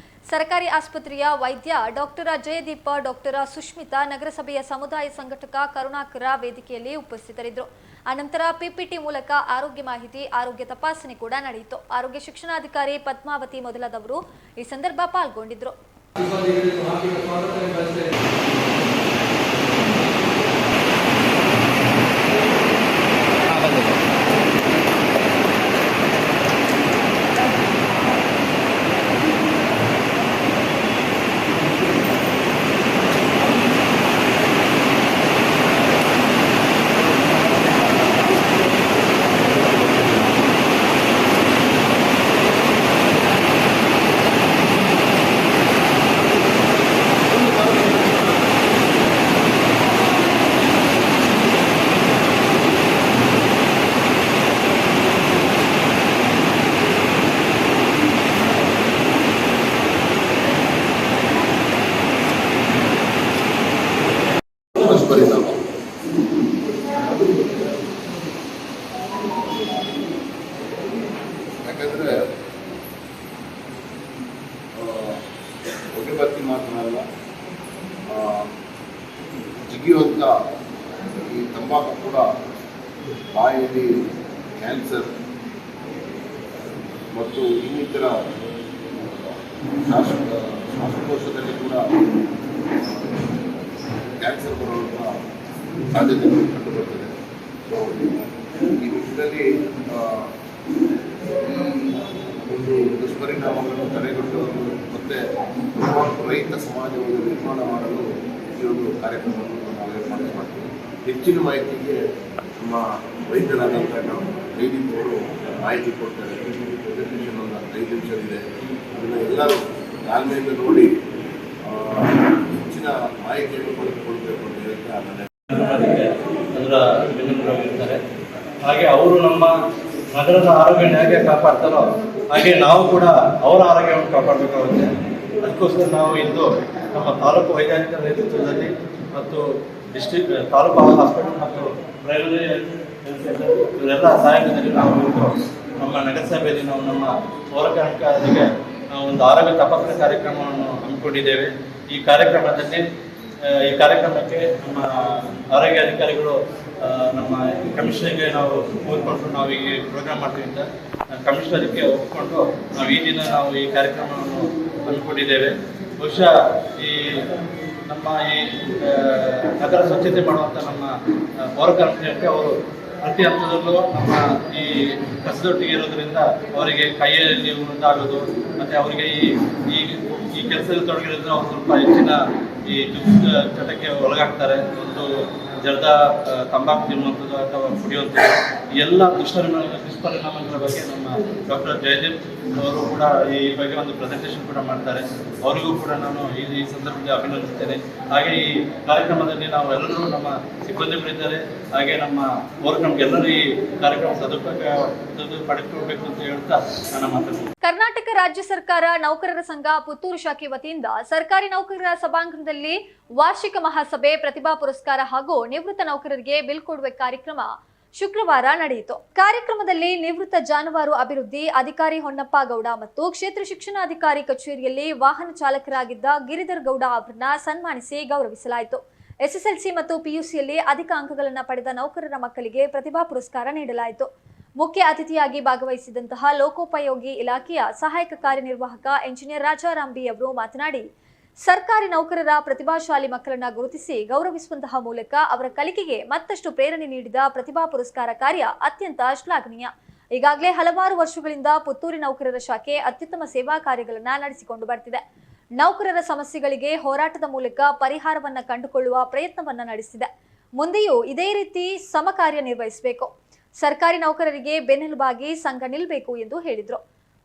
ಸರ್ಕಾರಿ ಆಸ್ಪತ್ರೆಯ ವೈದ್ಯ ಡಾಕ್ಟರ್ ಜಯದೀಪ, ಡಾಕ್ಟರ್ ಸುಷ್ಮಿತಾ, ನಗರಸಭೆಯ ಸಮುದಾಯ ಸಂಘಟಕ ಕರುಣಾಕರ ವೇದಿಕೆಯಲ್ಲಿ ಉಪಸ್ಥಿತರಿದ್ದರು. ಅನಂತರ ಪಿಪಿಟಿ ಮೂಲಕ ಆರೋಗ್ಯ ಮಾಹಿತಿ, ಆರೋಗ್ಯ ತಪಾಸಣೆ ಕೂಡ ನಡೆಯಿತು. ಆರೋಗ್ಯ ಶಿಕ್ಷಣಾಧಿಕಾರಿ ಪದ್ಮಾವತಿ ಮೊದಲಾದವರು ಈ ಸಂದರ್ಭ ಪಾಲ್ಗೊಂಡಿದ್ದರು. ದುಷ್ಪರಿಣಾಮ. ಯಾಕಂದರೆ ಹೊಗೆಬತ್ತಿ ಮಾತ್ರನಲ್ಲ, ಜಿಗಿಯುವಂಥ ಈ ತಂಬಾಕು ಕೂಡ ಬಾಯಲ್ಲಿ ಕ್ಯಾನ್ಸರ್ ಮತ್ತು ಇನ್ನಿತರ ಶ್ವಾಸಕೋಶದಲ್ಲಿ ಕೂಡ ಕ್ಯಾನ್ಸರ್ ಬರುವಂಥ ಸಾಧ್ಯತೆಗಳು ಕಂಡುಬರ್ತದೆ. ಈ ನಿಟ್ಟಿನಲ್ಲಿ ಒಂದು ದುಷ್ಪರಿಣಾಮಗಳನ್ನು ತಡೆಗಟ್ಟುವುದು ಮತ್ತು ರೈತ ಸಮಾಜವನ್ನು ನಿರ್ಮಾಣ ಮಾಡಲು ಈ ಒಂದು ಕಾರ್ಯಕ್ರಮವನ್ನು ನಾವು ಏರ್ಪಾಡು ಮಾಡ್ತೀವಿ. ಹೆಚ್ಚಿನ ಮಾಹಿತಿಗೆ ನಮ್ಮ ವೈದ್ಯರಾದಂಥ ಜೈದೀಪ್ವರು ಮಾಹಿತಿ ಕೊಡ್ತಾರೆ. ಪ್ರೆಸೆಂಟೇಷನ್ ಒಂದು 5 ನಿಮಿಷವಿದೆ, ಅದನ್ನು ಎಲ್ಲರೂ ತಾಳ್ಮೆಯಿಂದ ನೋಡಿ ಹೆಚ್ಚಿನ ಮಾಹಿತಿಯನ್ನು ಪಡೆದುಕೊಳ್ಬೇಕು ಅಂತ ಹೇಳ್ತಾ ಅದರ ಬೆನ್ನೆಲುಬಾಗಿರ್ತಾರೆ. ಹಾಗೆ ಅವರು ನಮ್ಮ ನಗರದ ಆರೋಗ್ಯ ಹೇಗೆ ಕಾಪಾಡ್ತಾರೋ ಹಾಗೆ ನಾವು ಕೂಡ ಅವರ ಆರೋಗ್ಯವನ್ನು ಕಾಪಾಡಬೇಕಾಗುತ್ತೆ. ಅದಕ್ಕೋಸ್ಕರ ನಾವು ಇಂದು ನಮ್ಮ ತಾಲೂಕು ವೈಜ್ಞಾನಿಕ ನೇತೃತ್ವದಲ್ಲಿ ಮತ್ತು ಡಿಸ್ಟ್ರಿಕ್ಟ್ ತಾಲೂಕು ಹಾಸ್ಪಿಟಲ್ ಮತ್ತು ಪ್ರೈಮರಿ ಇವರೆಲ್ಲ ಸಹಾಯಕದಲ್ಲಿ ನಾವು ನಮ್ಮ ನಗರಸಭೆಯಲ್ಲಿ ನಾವು ನಮ್ಮ ಪೌರಕಾರ್ಮಿಕರಿಗೆ ಒಂದು ಆರೋಗ್ಯ ತಪಾಸಣೆ ಕಾರ್ಯಕ್ರಮವನ್ನು ಹಮ್ಮಿಕೊಂಡಿದ್ದೇವೆ. ಈ ಕಾರ್ಯಕ್ರಮಕ್ಕೆ ನಮ್ಮ ಆರೋಗ್ಯ ಅಧಿಕಾರಿಗಳು ನಮ್ಮ ಕಮಿಷನರ್ಗೆ ನಾವು ಓದ್ಕೊಂಡು ನಾವು ಈ ಪ್ರೋಗ್ರಾಮ್ ಮಾಡ್ತೀವಿ ಅಂತ ಕಮಿಷನರ್ಗೆ ಒಪ್ಪಿಕೊಂಡು ನಾವು ಈ ದಿನ ನಾವು ಈ ಕಾರ್ಯಕ್ರಮವನ್ನು ಹಮ್ಮಿಕೊಂಡಿದ್ದೇವೆ. ಬಹುಶಃ ಈ ನಮ್ಮ ಈ ನಗರ ಸ್ವಚ್ಛತೆ ಮಾಡುವಂಥ ನಮ್ಮ ಪೌರಕಾರ್ಮಿಕರಿಗೆ ಅವರು ಪ್ರತಿ ಹಂತದಲ್ಲೂ ನಮ್ಮ ಈ ಕಸದೊಟ್ಟಿಗೆ ಇರೋದ್ರಿಂದ ಅವರಿಗೆ ಕೈಯಲ್ಲಿ ಉಂಟಾಗೋದು ಮತ್ತು ಅವರಿಗೆ ಈ ಕೆಲಸದಲ್ಲಿ ತೊಡಗಿರೋದ್ರಿಂದ ಅವರು ಸ್ವಲ್ಪ ಹೆಚ್ಚಿನ ಈ ಚಟಕ್ಕೆ ಒಳಗಾಗ್ತಾರೆ. ಒಂದು ಜರ್ದ ತಂಬಾಕು ತಿನ್ನುವಂಥದ್ದು ಅಥವಾ ಕುಡಿಯುವಂಥದ್ದು ಎಲ್ಲ ದುಷ್ಪರಿಣಾಮಗಳ ಬಗ್ಗೆ ನಮ್ಮ ಡಾಕ್ಟರ್ ಜಯದೀಪ್ ಅವರು ಕೂಡ ಈ ಬಗ್ಗೆ ಒಂದು ಪ್ರೆಸೆಂಟೇಷನ್ ಕೂಡ ಮಾಡ್ತಾರೆ. ಅವರಿಗೂ ಕೂಡ ನಾನು ಈ ಸಂದರ್ಭದಲ್ಲಿ ಅಭಿನಂದಿಸ್ತೇನೆ. ಹಾಗೆ ಈ ಕಾರ್ಯಕ್ರಮದಲ್ಲಿ ನಾವು ಎಲ್ಲರೂ ನಮ್ಮ ಸಿಬ್ಬಂದಿಗಳಿದ್ದಾರೆ, ಹಾಗೆ ನಮ್ಮ ನಮಗೆಲ್ಲರೂ ಈ ಕಾರ್ಯಕ್ರಮ ಸದುಪಯೋಗ ಪಡೆದುಕೊಳ್ಬೇಕು ಅಂತ ಹೇಳ್ತಾ ನನ್ನ ಮಾತನ್ನು. ಕರ್ನಾಟಕ ರಾಜ್ಯ ಸರ್ಕಾರ ನೌಕರರ ಸಂಘ ಪುತ್ತೂರು ಶಾಖೆ ವತಿಯಿಂದ ಸರ್ಕಾರಿ ನೌಕರರ ಸಭಾಂಗಣದಲ್ಲಿ ವಾರ್ಷಿಕ ಮಹಾಸಭೆ, ಪ್ರತಿಭಾ ಪುರಸ್ಕಾರ ಹಾಗೂ ನಿವೃತ್ತ ನೌಕರರಿಗೆ ಬಿಲ್ ಕೊಡುವ ಕಾರ್ಯಕ್ರಮ ಶುಕ್ರವಾರ ನಡೆಯಿತು. ಕಾರ್ಯಕ್ರಮದಲ್ಲಿ ನಿವೃತ್ತ ಜಾನುವಾರು ಅಭಿವೃದ್ಧಿ ಅಧಿಕಾರಿ ಹೊನ್ನಪ್ಪ ಗೌಡ ಮತ್ತು ಕ್ಷೇತ್ರ ಶಿಕ್ಷಣಾಧಿಕಾರಿ ಕಚೇರಿಯಲ್ಲಿ ವಾಹನ ಚಾಲಕರಾಗಿದ್ದ ಗಿರಿಧರ್ ಗೌಡ ಅವರನ್ನ ಸನ್ಮಾನಿಸಿ ಗೌರವಿಸಲಾಯಿತು. ಎಸ್ಎಸ್ಎಲ್ಸಿ ಮತ್ತು ಪಿಯುಸಿಯಲ್ಲಿ ಅಧಿಕ ಅಂಕಗಳನ್ನು ಪಡೆದ ನೌಕರರ ಮಕ್ಕಳಿಗೆ ಪ್ರತಿಭಾ ಪುರಸ್ಕಾರ ನೀಡಲಾಯಿತು. ಮುಖ್ಯ ಅತಿಥಿಯಾಗಿ ಭಾಗವಹಿಸಿದಂತಹ ಲೋಕೋಪಯೋಗಿ ಇಲಾಖೆಯ ಸಹಾಯಕ ಕಾರ್ಯನಿರ್ವಾಹಕ ಎಂಜಿನಿಯರ್ ರಾಜಾರಾಮ್ ಬಿ ಅವರು ಮಾತನಾಡಿ, ಸರ್ಕಾರಿ ನೌಕರರ ಪ್ರತಿಭಾಶಾಲಿ ಮಕ್ಕಳನ್ನ ಗುರುತಿಸಿ ಗೌರವಿಸುವಂತಹ ಮೂಲಕ ಅವರ ಕಲಿಕೆಗೆ ಮತ್ತಷ್ಟು ಪ್ರೇರಣೆ ನೀಡಿದ ಪ್ರತಿಭಾ ಪುರಸ್ಕಾರ ಕಾರ್ಯ ಅತ್ಯಂತ ಶ್ಲಾಘನೀಯ. ಈಗಾಗಲೇ ಹಲವಾರು ವರ್ಷಗಳಿಂದ ಪುತ್ತೂರಿ ನೌಕರರ ಶಾಖೆ ಅತ್ಯುತ್ತಮ ಸೇವಾ ಕಾರ್ಯಗಳನ್ನು ನಡೆಸಿಕೊಂಡು ಬರ್ತಿದೆ. ನೌಕರರ ಸಮಸ್ಯೆಗಳಿಗೆ ಹೋರಾಟದ ಮೂಲಕ ಪರಿಹಾರವನ್ನ ಕಂಡುಕೊಳ್ಳುವ ಪ್ರಯತ್ನವನ್ನ ನಡೆಸಿದೆ. ಮುಂದೆಯೂ ಇದೇ ರೀತಿ ಸಮಕಾರ್ಯ ನಿರ್ವಹಿಸಬೇಕು. ಸರ್ಕಾರಿ ನೌಕರರಿಗೆ ಬೆನ್ನೆಲುಬಾಗಿ ಸಂಘ ನಿಲ್ಲಬೇಕು ಎಂದು ಹೇಳಿದರು.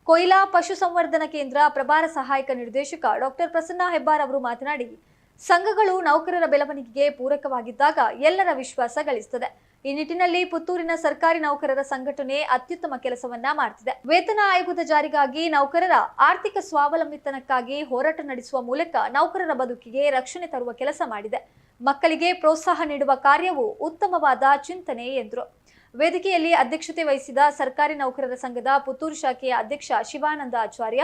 ಕೊಯ್ಲಾ ಪಶು ಸಂವರ್ಧನಾ ಕೇಂದ್ರ ಪ್ರಭಾರ ಸಹಾಯಕ ನಿರ್ದೇಶಕ ಡಾಕ್ಟರ್ ಪ್ರಸನ್ನ ಹೆಬ್ಬಾರ್ ಅವರು ಮಾತನಾಡಿ, ಸಂಘಗಳು ನೌಕರರ ಬೆಳವಣಿಗೆಗೆ ಪೂರಕವಾಗಿದ್ದಾಗ ಎಲ್ಲರ ವಿಶ್ವಾಸ ಗಳಿಸುತ್ತದೆ. ಈ ನಿಟ್ಟಿನಲ್ಲಿ ಪುತ್ತೂರಿನ ಸರ್ಕಾರಿ ನೌಕರರ ಸಂಘಟನೆ ಅತ್ಯುತ್ತಮ ಕೆಲಸವನ್ನ ಮಾಡ್ತಿದೆ. ವೇತನ ಆಯೋಗದ ಜಾರಿಗಾಗಿ ನೌಕರರ ಆರ್ಥಿಕ ಸ್ವಾವಲಂಬಿತನಕ್ಕಾಗಿ ಹೋರಾಟ ನಡೆಸುವ ಮೂಲಕ ನೌಕರರ ಬದುಕಿಗೆ ರಕ್ಷಣೆ ತರುವ ಕೆಲಸ ಮಾಡಿದೆ. ಮಕ್ಕಳಿಗೆ ಪ್ರೋತ್ಸಾಹ ನೀಡುವ ಕಾರ್ಯವು ಉತ್ತಮವಾದ ಚಿಂತನೆ ಎಂದರು. ವೇದಿಕೆಯಲ್ಲಿ ಅಧ್ಯಕ್ಷತೆ ವಹಿಸಿದ ಸರ್ಕಾರಿ ನೌಕರರ ಸಂಘದ ಪುತ್ತೂರು ಶಾಖೆಯ ಅಧ್ಯಕ್ಷ ಶಿವಾನಂದ ಆಚಾರ್ಯ,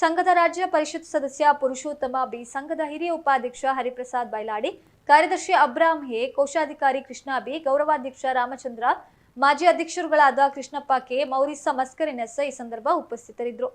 ಸಂಘದ ರಾಜ್ಯ ಪರಿಷತ್ ಸದಸ್ಯ ಪುರುಷೋತ್ತಮ ಬಿ, ಸಂಘದ ಹಿರಿಯ ಉಪಾಧ್ಯಕ್ಷ ಹರಿಪ್ರಸಾದ್ ಬೈಲಾಡಿ, ಕಾರ್ಯದರ್ಶಿ ಅಬ್ರಾಮ್ ಹೇ, ಕೋಶಾಧಿಕಾರಿ ಕೃಷ್ಣ ಬಿ, ಗೌರವಾಧ್ಯಕ್ಷ ರಾಮಚಂದ್ರ, ಮಾಜಿ ಅಧ್ಯಕ್ಷರುಗಳಾದ ಕೃಷ್ಣಪ್ಪ ಕೆ, ಮೌರಿಸ ಮಸ್ಕರಿನೆಸ್ ಈ ಸಂದರ್ಭ ಉಪಸ್ಥಿತರಿದ್ದರು.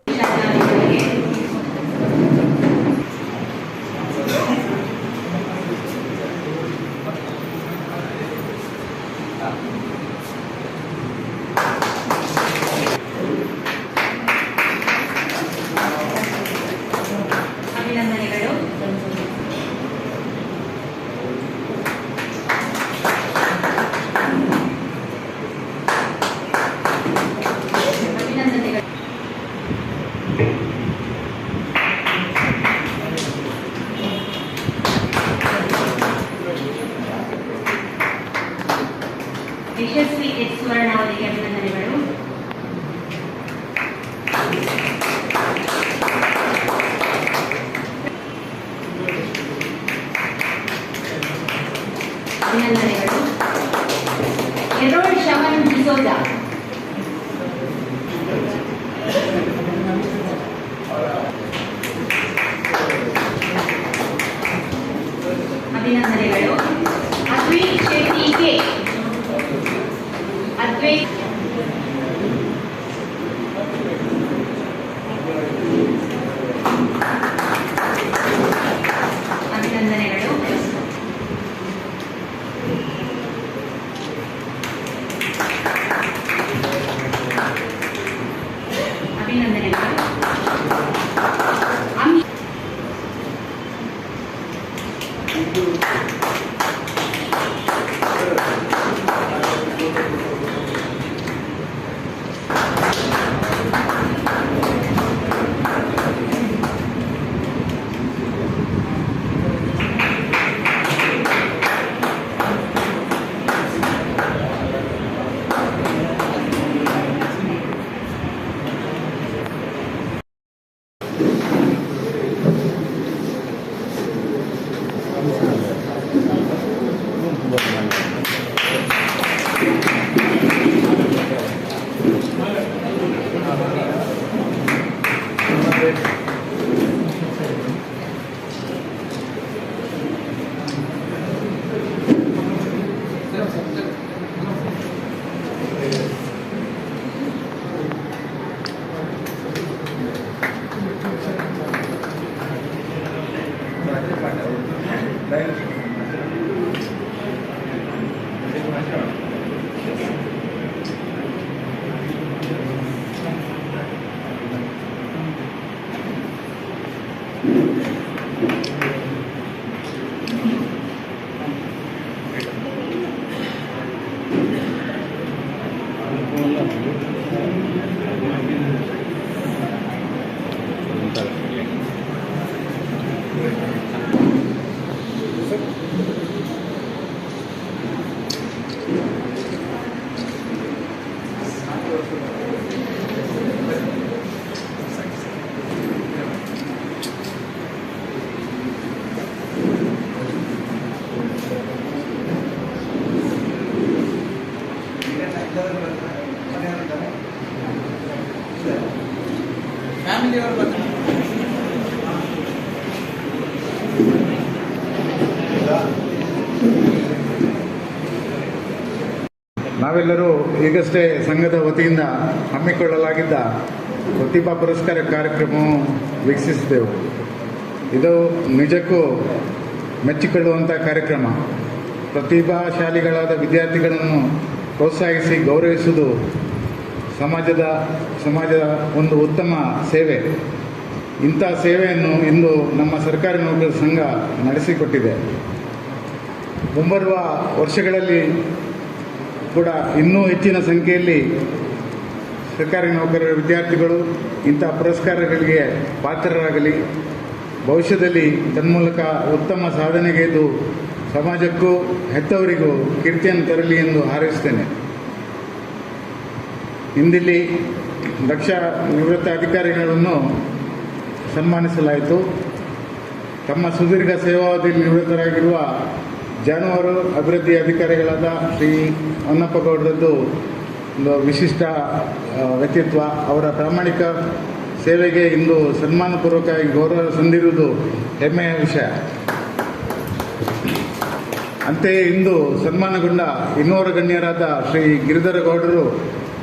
ಯಶಸ್ವಿ ಎಸ್ ಸುವರ್ಣ ಅವರಿಗೆ ಅಭಿನಂದನೆಗಳು. ಅಭಿನಂದನೆಗಳು. ಎರೋಳ್ ಶವನ್ ಡಿಸೋಜಾ. ಅಭಿನಂದನೆಗಳು. ಅದ್ವೈತ್ ಶೆಟ್ಟಿ ಕೆ. ಅದ್ವೈತ್. ಅಭಿನಂದನೆಗಳು. ಅಭಿನಂದನೆಗಳು. ನಾವೆಲ್ಲರೂ ಈಗಷ್ಟೇ ಸಂಘದ ವತಿಯಿಂದ ಹಮ್ಮಿಕೊಳ್ಳಲಾಗಿದ್ದ ಪ್ರತಿಭಾ ಪುರಸ್ಕಾರ ಕಾರ್ಯಕ್ರಮವು ವೀಕ್ಷಿಸಿದೆವು. ಇದು ನಿಜಕ್ಕೂ ಮೆಚ್ಚಿಕೊಳ್ಳುವಂಥ ಕಾರ್ಯಕ್ರಮ. ಪ್ರತಿಭಾಶಾಲಿಗಳಾದ ವಿದ್ಯಾರ್ಥಿಗಳನ್ನು ಪ್ರೋತ್ಸಾಹಿಸಿ ಗೌರವಿಸುವುದು ಸಮಾಜದ ಒಂದು ಉತ್ತಮ ಸೇವೆ. ಇಂಥ ಸೇವೆಯನ್ನು ಇಂದು ನಮ್ಮ ಸರ್ಕಾರಿ ನೌಕರರ ಸಂಘ ನಡೆಸಿಕೊಟ್ಟಿದೆ. ಮುಂಬರುವ ವರ್ಷಗಳಲ್ಲಿ ಕೂಡ ಇನ್ನೂ ಹೆಚ್ಚಿನ ಸಂಖ್ಯೆಯಲ್ಲಿ ಸರ್ಕಾರಿ ನೌಕರರ ವಿದ್ಯಾರ್ಥಿಗಳು ಇಂಥ ಪುರಸ್ಕಾರಗಳಿಗೆ ಪಾತ್ರರಾಗಲಿ, ಭವಿಷ್ಯದಲ್ಲಿ ತನ್ಮೂಲಕ ಉತ್ತಮ ಸಾಧನೆಗೈದು ಸಮಾಜಕ್ಕೂ ಹೆತ್ತವರಿಗೂ ಕೀರ್ತಿಯನ್ನು ತರಲಿ ಎಂದು ಹಾರೈಸುತ್ತೇನೆ. ಇಂದಿಲ್ಲಿ ದಕ್ಷ ನಿವೃತ್ತ ಅಧಿಕಾರಿಗಳನ್ನು ಸನ್ಮಾನಿಸಲಾಯಿತು. ತಮ್ಮ ಸುದೀರ್ಘ ಸೇವಾವಧಿಯಲ್ಲಿ ನಿವೃತ್ತರಾಗಿರುವ ಜಾನುವಾರು ಅಭಿವೃದ್ಧಿ ಅಧಿಕಾರಿಗಳಾದ ಶ್ರೀ ಹೊನ್ನಪ್ಪ ಗೌಡರದ್ದು ಒಂದು ವಿಶಿಷ್ಟ ವ್ಯಕ್ತಿತ್ವ. ಅವರ ಪ್ರಾಮಾಣಿಕ ಸೇವೆಗೆ ಇಂದು ಸನ್ಮಾನಪೂರ್ವಕವಾಗಿ ಗೌರವ ಸಂದಿರುವುದು ಹೆಮ್ಮೆಯ ವಿಷಯ. ಅಂತೆಯೇ ಇಂದು ಸನ್ಮಾನಗೊಂಡ ಇನ್ನೋರ್ವ ಗಣ್ಯರಾದ ಶ್ರೀ ಗಿರಿಧರ ಗೌಡರು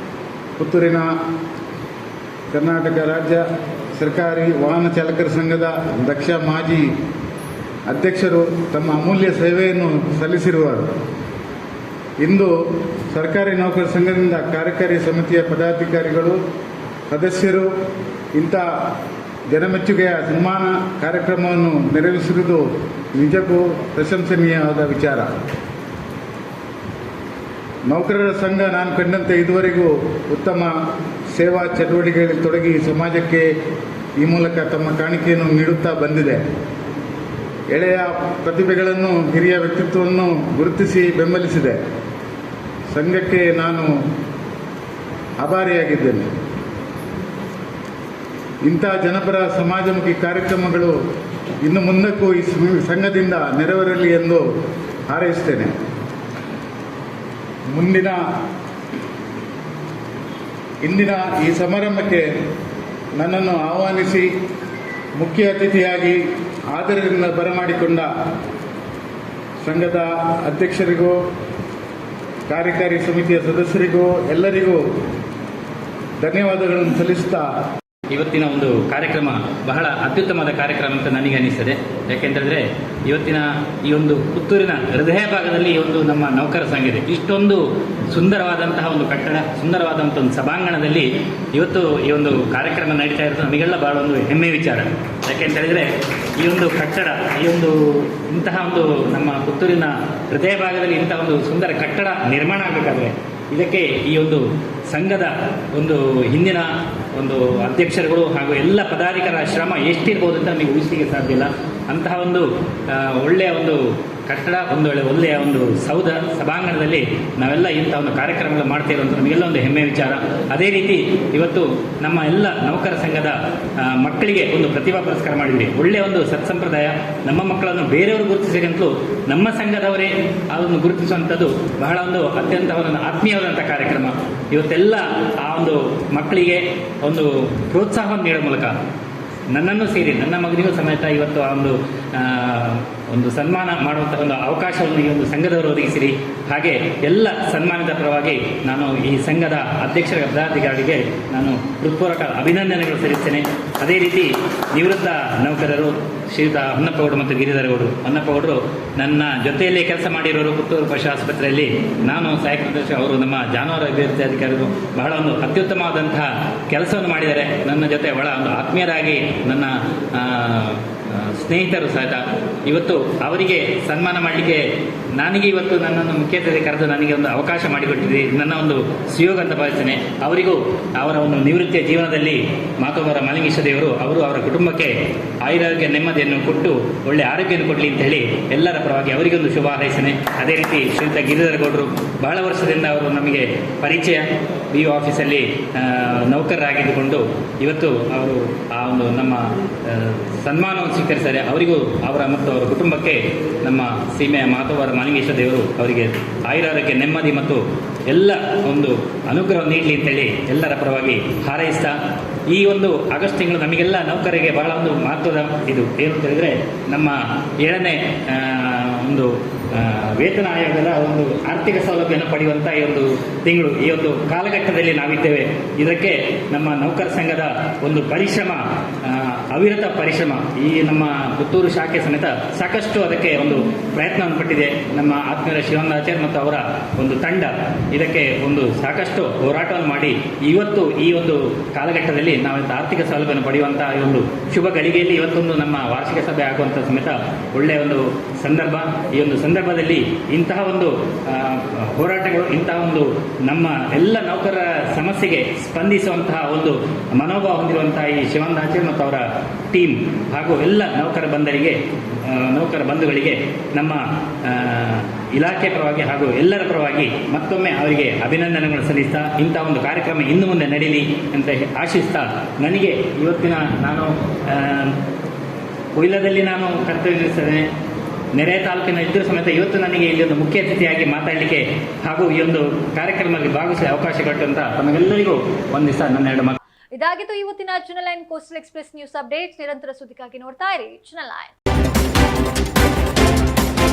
ಪುತ್ತೂರಿನ ಕರ್ನಾಟಕ ರಾಜ್ಯ ಸರ್ಕಾರಿ ವಾಹನ ಚಾಲಕರ ಸಂಘದ ದಕ್ಷ ಮಾಜಿ ಅಧ್ಯಕ್ಷರು ತಮ್ಮ ಅಮೂಲ್ಯ ಸೇವೆಯನ್ನು ಸಲ್ಲಿಸಿರುವರು. ಇಂದು ಸರ್ಕಾರಿ ನೌಕರರ ಸಂಘದಿಂದ ಕಾರ್ಯಕಾರಿ ಸಮಿತಿಯ ಪದಾಧಿಕಾರಿಗಳು ಸದಸ್ಯರು ಇಂಥ ಜನಮೆಚ್ಚುಗೆಯ ಸನ್ಮಾನ ಕಾರ್ಯಕ್ರಮವನ್ನು ನೆರವೇರಿಸಿರುವುದು ನಿಜಕ್ಕೂ ಪ್ರಶಂಸನೀಯವಾದ ವಿಚಾರ. ನೌಕರರ ಸಂಘ ನಾನು ಕಂಡಂತೆ ಇದುವರೆಗೂ ಉತ್ತಮ ಸೇವಾ ಚಟುವಟಿಕೆಗಳಲ್ಲಿ ತೊಡಗಿ ಸಮಾಜಕ್ಕೆ ಈ ಮೂಲಕ ತಮ್ಮ ಕಾಣಿಕೆಯನ್ನು ನೀಡುತ್ತಾ ಬಂದಿದೆ. ಎಳೆಯ ಪ್ರತಿಭೆಗಳನ್ನು, ಹಿರಿಯ ವ್ಯಕ್ತಿತ್ವವನ್ನು ಗುರುತಿಸಿ ಬೆಂಬಲಿಸಿದೆ. ಸಂಘಕ್ಕೆ ನಾನು ಆಭಾರಿಯಾಗಿದ್ದೇನೆ. ಇಂಥ ಜನಪರ ಸಮಾಜಮುಖಿ ಕಾರ್ಯಕ್ರಮಗಳು ಇನ್ನು ಮುಂದಕ್ಕೂ ಈ ಸಂಘದಿಂದ ನೆರವೇರಲಿ ಎಂದು ಹಾರೈಸುತ್ತೇನೆ. ಇಂದಿನ ಈ ಸಮಾರಂಭಕ್ಕೆ ನನ್ನನ್ನು ಆಹ್ವಾನಿಸಿ ಮುಖ್ಯ ಅತಿಥಿಯಾಗಿ ಆದರದಿಂದ ಬರಮಾಡಿಕೊಂಡ ಸಂಘದ ಅಧ್ಯಕ್ಷರಿಗೂ ಕಾರ್ಯಕಾರಿ ಸಮಿತಿಯ ಸದಸ್ಯರಿಗೂ ಎಲ್ಲರಿಗೂ ಧನ್ಯವಾದಗಳನ್ನು ಸಲ್ಲಿಸುತ್ತಾ ಇವತ್ತಿನ ಒಂದು ಕಾರ್ಯಕ್ರಮ ಬಹಳ ಅತ್ಯುತ್ತಮವಾದ ಕಾರ್ಯಕ್ರಮ ಅಂತ ನನಗೆ ಅನಿಸ್ತದೆ. ಯಾಕೆಂತಂದರೆ ಇವತ್ತಿನ ಈ ಒಂದು ಪುತ್ತೂರಿನ ಹೃದಯ ಭಾಗದಲ್ಲಿ ಈ ಒಂದು ನಮ್ಮ ನೌಕರ ಸಂಘ ಇದೆ. ಇಷ್ಟೊಂದು ಸುಂದರವಾದಂತಹ ಒಂದು ಕಟ್ಟಡ, ಸುಂದರವಾದಂಥ ಒಂದು ಸಭಾಂಗಣದಲ್ಲಿ ಇವತ್ತು ಈ ಒಂದು ಕಾರ್ಯಕ್ರಮ ನಡೀತಾ ಇರೋದು ನಮಗೆಲ್ಲ ಬಹಳ ಒಂದು ಹೆಮ್ಮೆ ವಿಚಾರ. ಯಾಕೆಂತೇಳಿದರೆ ಈ ಒಂದು ಕಟ್ಟಡ, ಈ ಒಂದು ಇಂತಹ ಒಂದು ನಮ್ಮ ಪುತ್ತೂರಿನ ಹೃದಯ ಭಾಗದಲ್ಲಿ ಇಂತಹ ಒಂದು ಸುಂದರ ಕಟ್ಟಡ ನಿರ್ಮಾಣ ಆಗಬೇಕಾದ್ರೆ ಇದಕ್ಕೆ ಈ ಒಂದು ಸಂಘದ ಒಂದು ಹಿಂದಿನ ಒಂದು ಅಧ್ಯಕ್ಷರುಗಳು ಹಾಗೂ ಎಲ್ಲ ಪದಾಧಿಕಾರಿಗಳ ಶ್ರಮ ಎಷ್ಟಿರ್ಬೋದು ಅಂತ ನಮಗೆ ಊಹಿಸಲಿಕ್ಕೆ ಸಾಧ್ಯ ಇಲ್ಲ. ಅಂತಹ ಒಂದು ಒಳ್ಳೆಯ ಒಂದು ಕಟ್ಟಡ, ಒಂದು ಒಳ್ಳೆಯ ಒಂದು ಸೌಧ ಸಭಾಂಗಣದಲ್ಲಿ ನಾವೆಲ್ಲ ಇಂಥ ಒಂದು ಕಾರ್ಯಕ್ರಮಗಳು ಮಾಡ್ತಾ ಇರುವಂಥ ನಮಗೆಲ್ಲ ಒಂದು ಹೆಮ್ಮೆ ವಿಚಾರ. ಅದೇ ರೀತಿ ಇವತ್ತು ನಮ್ಮ ಎಲ್ಲ ನೌಕರ ಸಂಘದ ಮಕ್ಕಳಿಗೆ ಒಂದು ಪ್ರತಿಭಾ ಪುರಸ್ಕಾರ ಮಾಡಿದ್ವಿ. ಒಳ್ಳೆಯ ಒಂದು ಸತ್ಸಂಪ್ರದಾಯ. ನಮ್ಮ ಮಕ್ಕಳನ್ನು ಬೇರೆಯವರು ಗುರುತಿಸಿದಂತಲೂ ನಮ್ಮ ಸಂಘದವರೇ ಅದನ್ನು ಗುರುತಿಸುವಂಥದ್ದು ಬಹಳ ಒಂದು ಅತ್ಯಂತ ಒಂದು ಆತ್ಮೀಯವಾದಂಥ ಕಾರ್ಯಕ್ರಮ. ಇವತ್ತೆಲ್ಲ ಆ ಒಂದು ಮಕ್ಕಳಿಗೆ ಒಂದು ಪ್ರೋತ್ಸಾಹವನ್ನು ನೀಡೋ ಮೂಲಕ ನನ್ನನ್ನು ಸೇರಿ ನನ್ನ ಮಗನಿಗೂ ಸಮೇತ ಇವತ್ತು ಆ ಒಂದು ಸನ್ಮಾನ ಮಾಡುವಂಥ ಒಂದು ಅವಕಾಶವನ್ನು ಈ ಒಂದು ಸಂಘದವರು ಒದಗಿಸಿರಿ. ಹಾಗೆ ಎಲ್ಲ ಸನ್ಮಾನದ ಪರವಾಗಿ ನಾನು ಈ ಸಂಘದ ಅಧ್ಯಕ್ಷರ ಪದಾಧಿಕಾರಿಗೆ ನಾನು ಹೃತ್ಪೂರ್ವಕ ಅಭಿನಂದನೆಗಳು ಸಲ್ಲಿಸ್ತೇನೆ. ಅದೇ ರೀತಿ ನಿವೃತ್ತ ನೌಕರರು ಶ್ರೀಯುತ ಹೊನ್ನಪ್ಪಗೌಡರು ಮತ್ತು ಗಿರಿಧರಗೌಡರು. ಹೊನ್ನಪ್ಪಗೌಡರು ನನ್ನ ಜೊತೆಯಲ್ಲೇ ಕೆಲಸ ಮಾಡಿರೋರು ಪುತ್ತೂರು ಪಶು ಆಸ್ಪತ್ರೆಯಲ್ಲಿ. ನಾನು ಸಹಾಯಕ ನಿರ್ದೇಶಕ, ಅವರು ನಮ್ಮ ಜಾನುವಾರು ಅಭಿವೃದ್ಧಿ ಅಧಿಕಾರಿಗಳು. ಬಹಳ ಒಂದು ಅತ್ಯುತ್ತಮವಾದಂತಹ ಕೆಲಸವನ್ನು ಮಾಡಿದ್ದಾರೆ. ನನ್ನ ಜೊತೆ ಬಹಳ ಒಂದು ಆತ್ಮೀಯರಾಗಿ ನನ್ನ ಸ್ನೇಹಿತರು ಸಹಿತ ಇವತ್ತು ಅವರಿಗೆ ಸನ್ಮಾನ ಮಾಡಲಿಕ್ಕೆ ನನಗೆ ಇವತ್ತು ನನ್ನನ್ನು ಮುಖ್ಯ ಅತಿಥಿ ಕರೆದು ನನಗೆ ಒಂದು ಅವಕಾಶ ಮಾಡಿಕೊಟ್ಟಿದೆ. ನನ್ನ ಒಂದು ಸುಯೋಗ ಅಂತ ಭಾವಿಸ್ತೇನೆ. ಅವರಿಗೂ ಅವರ ಒಂದು ನಿವೃತ್ತಿಯ ಜೀವನದಲ್ಲಿ ಮಾತೋಬರ ಮಾಲಿಂಗೇಶ ದೇವರು ಅವರು ಅವರ ಕುಟುಂಬಕ್ಕೆ ಆಯುರಾರೋಗ್ಯ ನೆಮ್ಮದಿಯನ್ನು ಕೊಟ್ಟು ಒಳ್ಳೆ ಆರೋಗ್ಯವನ್ನು ಕೊಡಲಿ ಅಂತ ಹೇಳಿ ಎಲ್ಲರ ಪರವಾಗಿ ಅವರಿಗೊಂದು ಶುಭ ಹಾರೈಸ್ತೇನೆ. ಅದೇ ರೀತಿ ಶ್ರೀಯುತ ಗಿರಿಧರಗೌಡರು ಬಹಳ ವರ್ಷದಿಂದ ಅವರು ನಮಗೆ ಪರಿಚಯ. BO ಆಫೀಸಲ್ಲಿ ನೌಕರರಾಗಿದ್ದುಕೊಂಡು ಇವತ್ತು ಅವರು ಆ ಒಂದು ನಮ್ಮ ಸನ್ಮಾನವನ್ನು ಸ್ವೀಕರಿಸಿದ್ದಾರೆ. ಅವರಿಗೂ ಅವರ ಮತ್ತು ಅವರ ಕುಟುಂಬಕ್ಕೆ ನಮ್ಮ ಸೀಮೆಯ ಮಾತೋಬರ ಮಾಲಿಂಗೇಶ ದೇವರು ಅವರಿಗೆ ಆಯುರಾರೋಗ್ಯ ನೆಮ್ಮದಿ ಮತ್ತು ಎಲ್ಲ ಒಂದು ಅನುಗ್ರಹ ನೀಡಲಿ ಅಂತೇಳಿ ಎಲ್ಲರ ಪರವಾಗಿ ಹಾರೈಸ್ತಾ, ಈ ಒಂದು ಆಗಸ್ಟ್ ತಿಂಗಳು ನಮಗೆಲ್ಲ ನೌಕರರಿಗೆ ಬಹಳ ಒಂದು ಮಹತ್ವದ ಇದು ಏನು ಅಂತ ಹೇಳಿದರೆ ನಮ್ಮ 7ನೇ ಒಂದು ವೇತನ ಆಯೋಗದ ಒಂದು ಆರ್ಥಿಕ ಸೌಲಭ್ಯವನ್ನು ಪಡೆಯುವಂಥ ಈ ಒಂದು ತಿಂಗಳು, ಈ ಒಂದು ಕಾಲಘಟ್ಟದಲ್ಲಿ ನಾವಿದ್ದೇವೆ. ಇದಕ್ಕೆ ನಮ್ಮ ನೌಕರ ಸಂಘದ ಒಂದು ಪರಿಶ್ರಮ, ಅವಿರತ ಪರಿಶ್ರಮ, ಈ ನಮ್ಮ ಪುತ್ತೂರು ಶಾಖೆ ಸಮೇತ ಸಾಕಷ್ಟು ಅದಕ್ಕೆ ಒಂದು ಪ್ರಯತ್ನವನ್ನು ಪಟ್ಟಿದೆ. ನಮ್ಮ ಆತ್ಮೀಯರ ಶಿವಾನಂದಾಚಾರ್ಯ ಮತ್ತು ಅವರ ಒಂದು ತಂಡ ಇದಕ್ಕೆ ಒಂದು ಸಾಕಷ್ಟು ಹೋರಾಟವನ್ನು ಮಾಡಿ ಇವತ್ತು ಈ ಒಂದು ಕಾಲಘಟ್ಟದಲ್ಲಿ ನಾವು ಆರ್ಥಿಕ ಸೌಲಭ್ಯವನ್ನು ಪಡೆಯುವಂಥ ಈ ಒಂದು ಶುಭ ಗಳಿಗೆಯಲ್ಲಿ ಇವತ್ತೊಂದು ನಮ್ಮ ವಾರ್ಷಿಕ ಸಭೆ ಆಗುವಂಥ ಸಮೇತ ಒಳ್ಳೆಯ ಒಂದು ಸಂದರ್ಭ. ಈ ಒಂದು ಸಂದರ್ಭದಲ್ಲಿ ಇಂತಹ ಒಂದು ಹೋರಾಟಗಳು, ಇಂತಹ ಒಂದು ನಮ್ಮ ಎಲ್ಲ ನೌಕರರ ಸಮಸ್ಯೆಗೆ ಸ್ಪಂದಿಸುವಂತಹ ಒಂದು ಮನೋಭಾವ ಹೊಂದಿರುವಂತಹ ಈ ಶಿವಾನಂದಾಚಾರ್ಯ ಮತ್ತು ಅವರ ಟೀಮ್ ಹಾಗೂ ಎಲ್ಲ ನೌಕರ ಬಂಧುಗಳಿಗೆ ನಮ್ಮ ಇಲಾಖೆ ಪರವಾಗಿ ಹಾಗೂ ಎಲ್ಲರ ಪರವಾಗಿ ಮತ್ತೊಮ್ಮೆ ಅವರಿಗೆ ಅಭಿನಂದನೆಗಳು ಸಲ್ಲಿಸ್ತಾ, ಇಂಥ ಒಂದು ಕಾರ್ಯಕ್ರಮ ಇನ್ನು ಮುಂದೆ ನಡೀಲಿ ಅಂತ ಆಶಿಸ್ತಾ, ನನಗೆ ಇವತ್ತಿನ ನಾನು ಕೊಯ್ಲದಲ್ಲಿ ನಾನು ಕರ್ತವ್ಯ ನಿರ್ವಹಿಸ್ತೇನೆ. ನೆರೆಯ ತಾಲೂಕಿನ ಇದ್ದರೂ ಸಮೇತ ಇವತ್ತು ನನಗೆ ಇಲ್ಲಿ ಒಂದು ಮುಖ್ಯ ಅತಿಥಿಯಾಗಿ ಮಾತಾಡಲಿಕ್ಕೆ ಹಾಗೂ ಈ ಒಂದು ಕಾರ್ಯಕ್ರಮದಲ್ಲಿ ಭಾಗವಹಿಸಲು ಅವಕಾಶ ಕೊಟ್ಟಂತ ತಮಗೆಲ್ಲರಿಗೂ ಒಂದಿವಸ ನನ್ನ 2 ಮಾತು. ಇದಾಗಿತ್ತು ಇವತ್ತಿನ channel 9 coastal express news updates. ನಿರಂತರ ಸುದ್ದಿಗಾಗಿ ನೋಡ್ತಾ ಇರಿ ಚಾನೆಲ್ 9.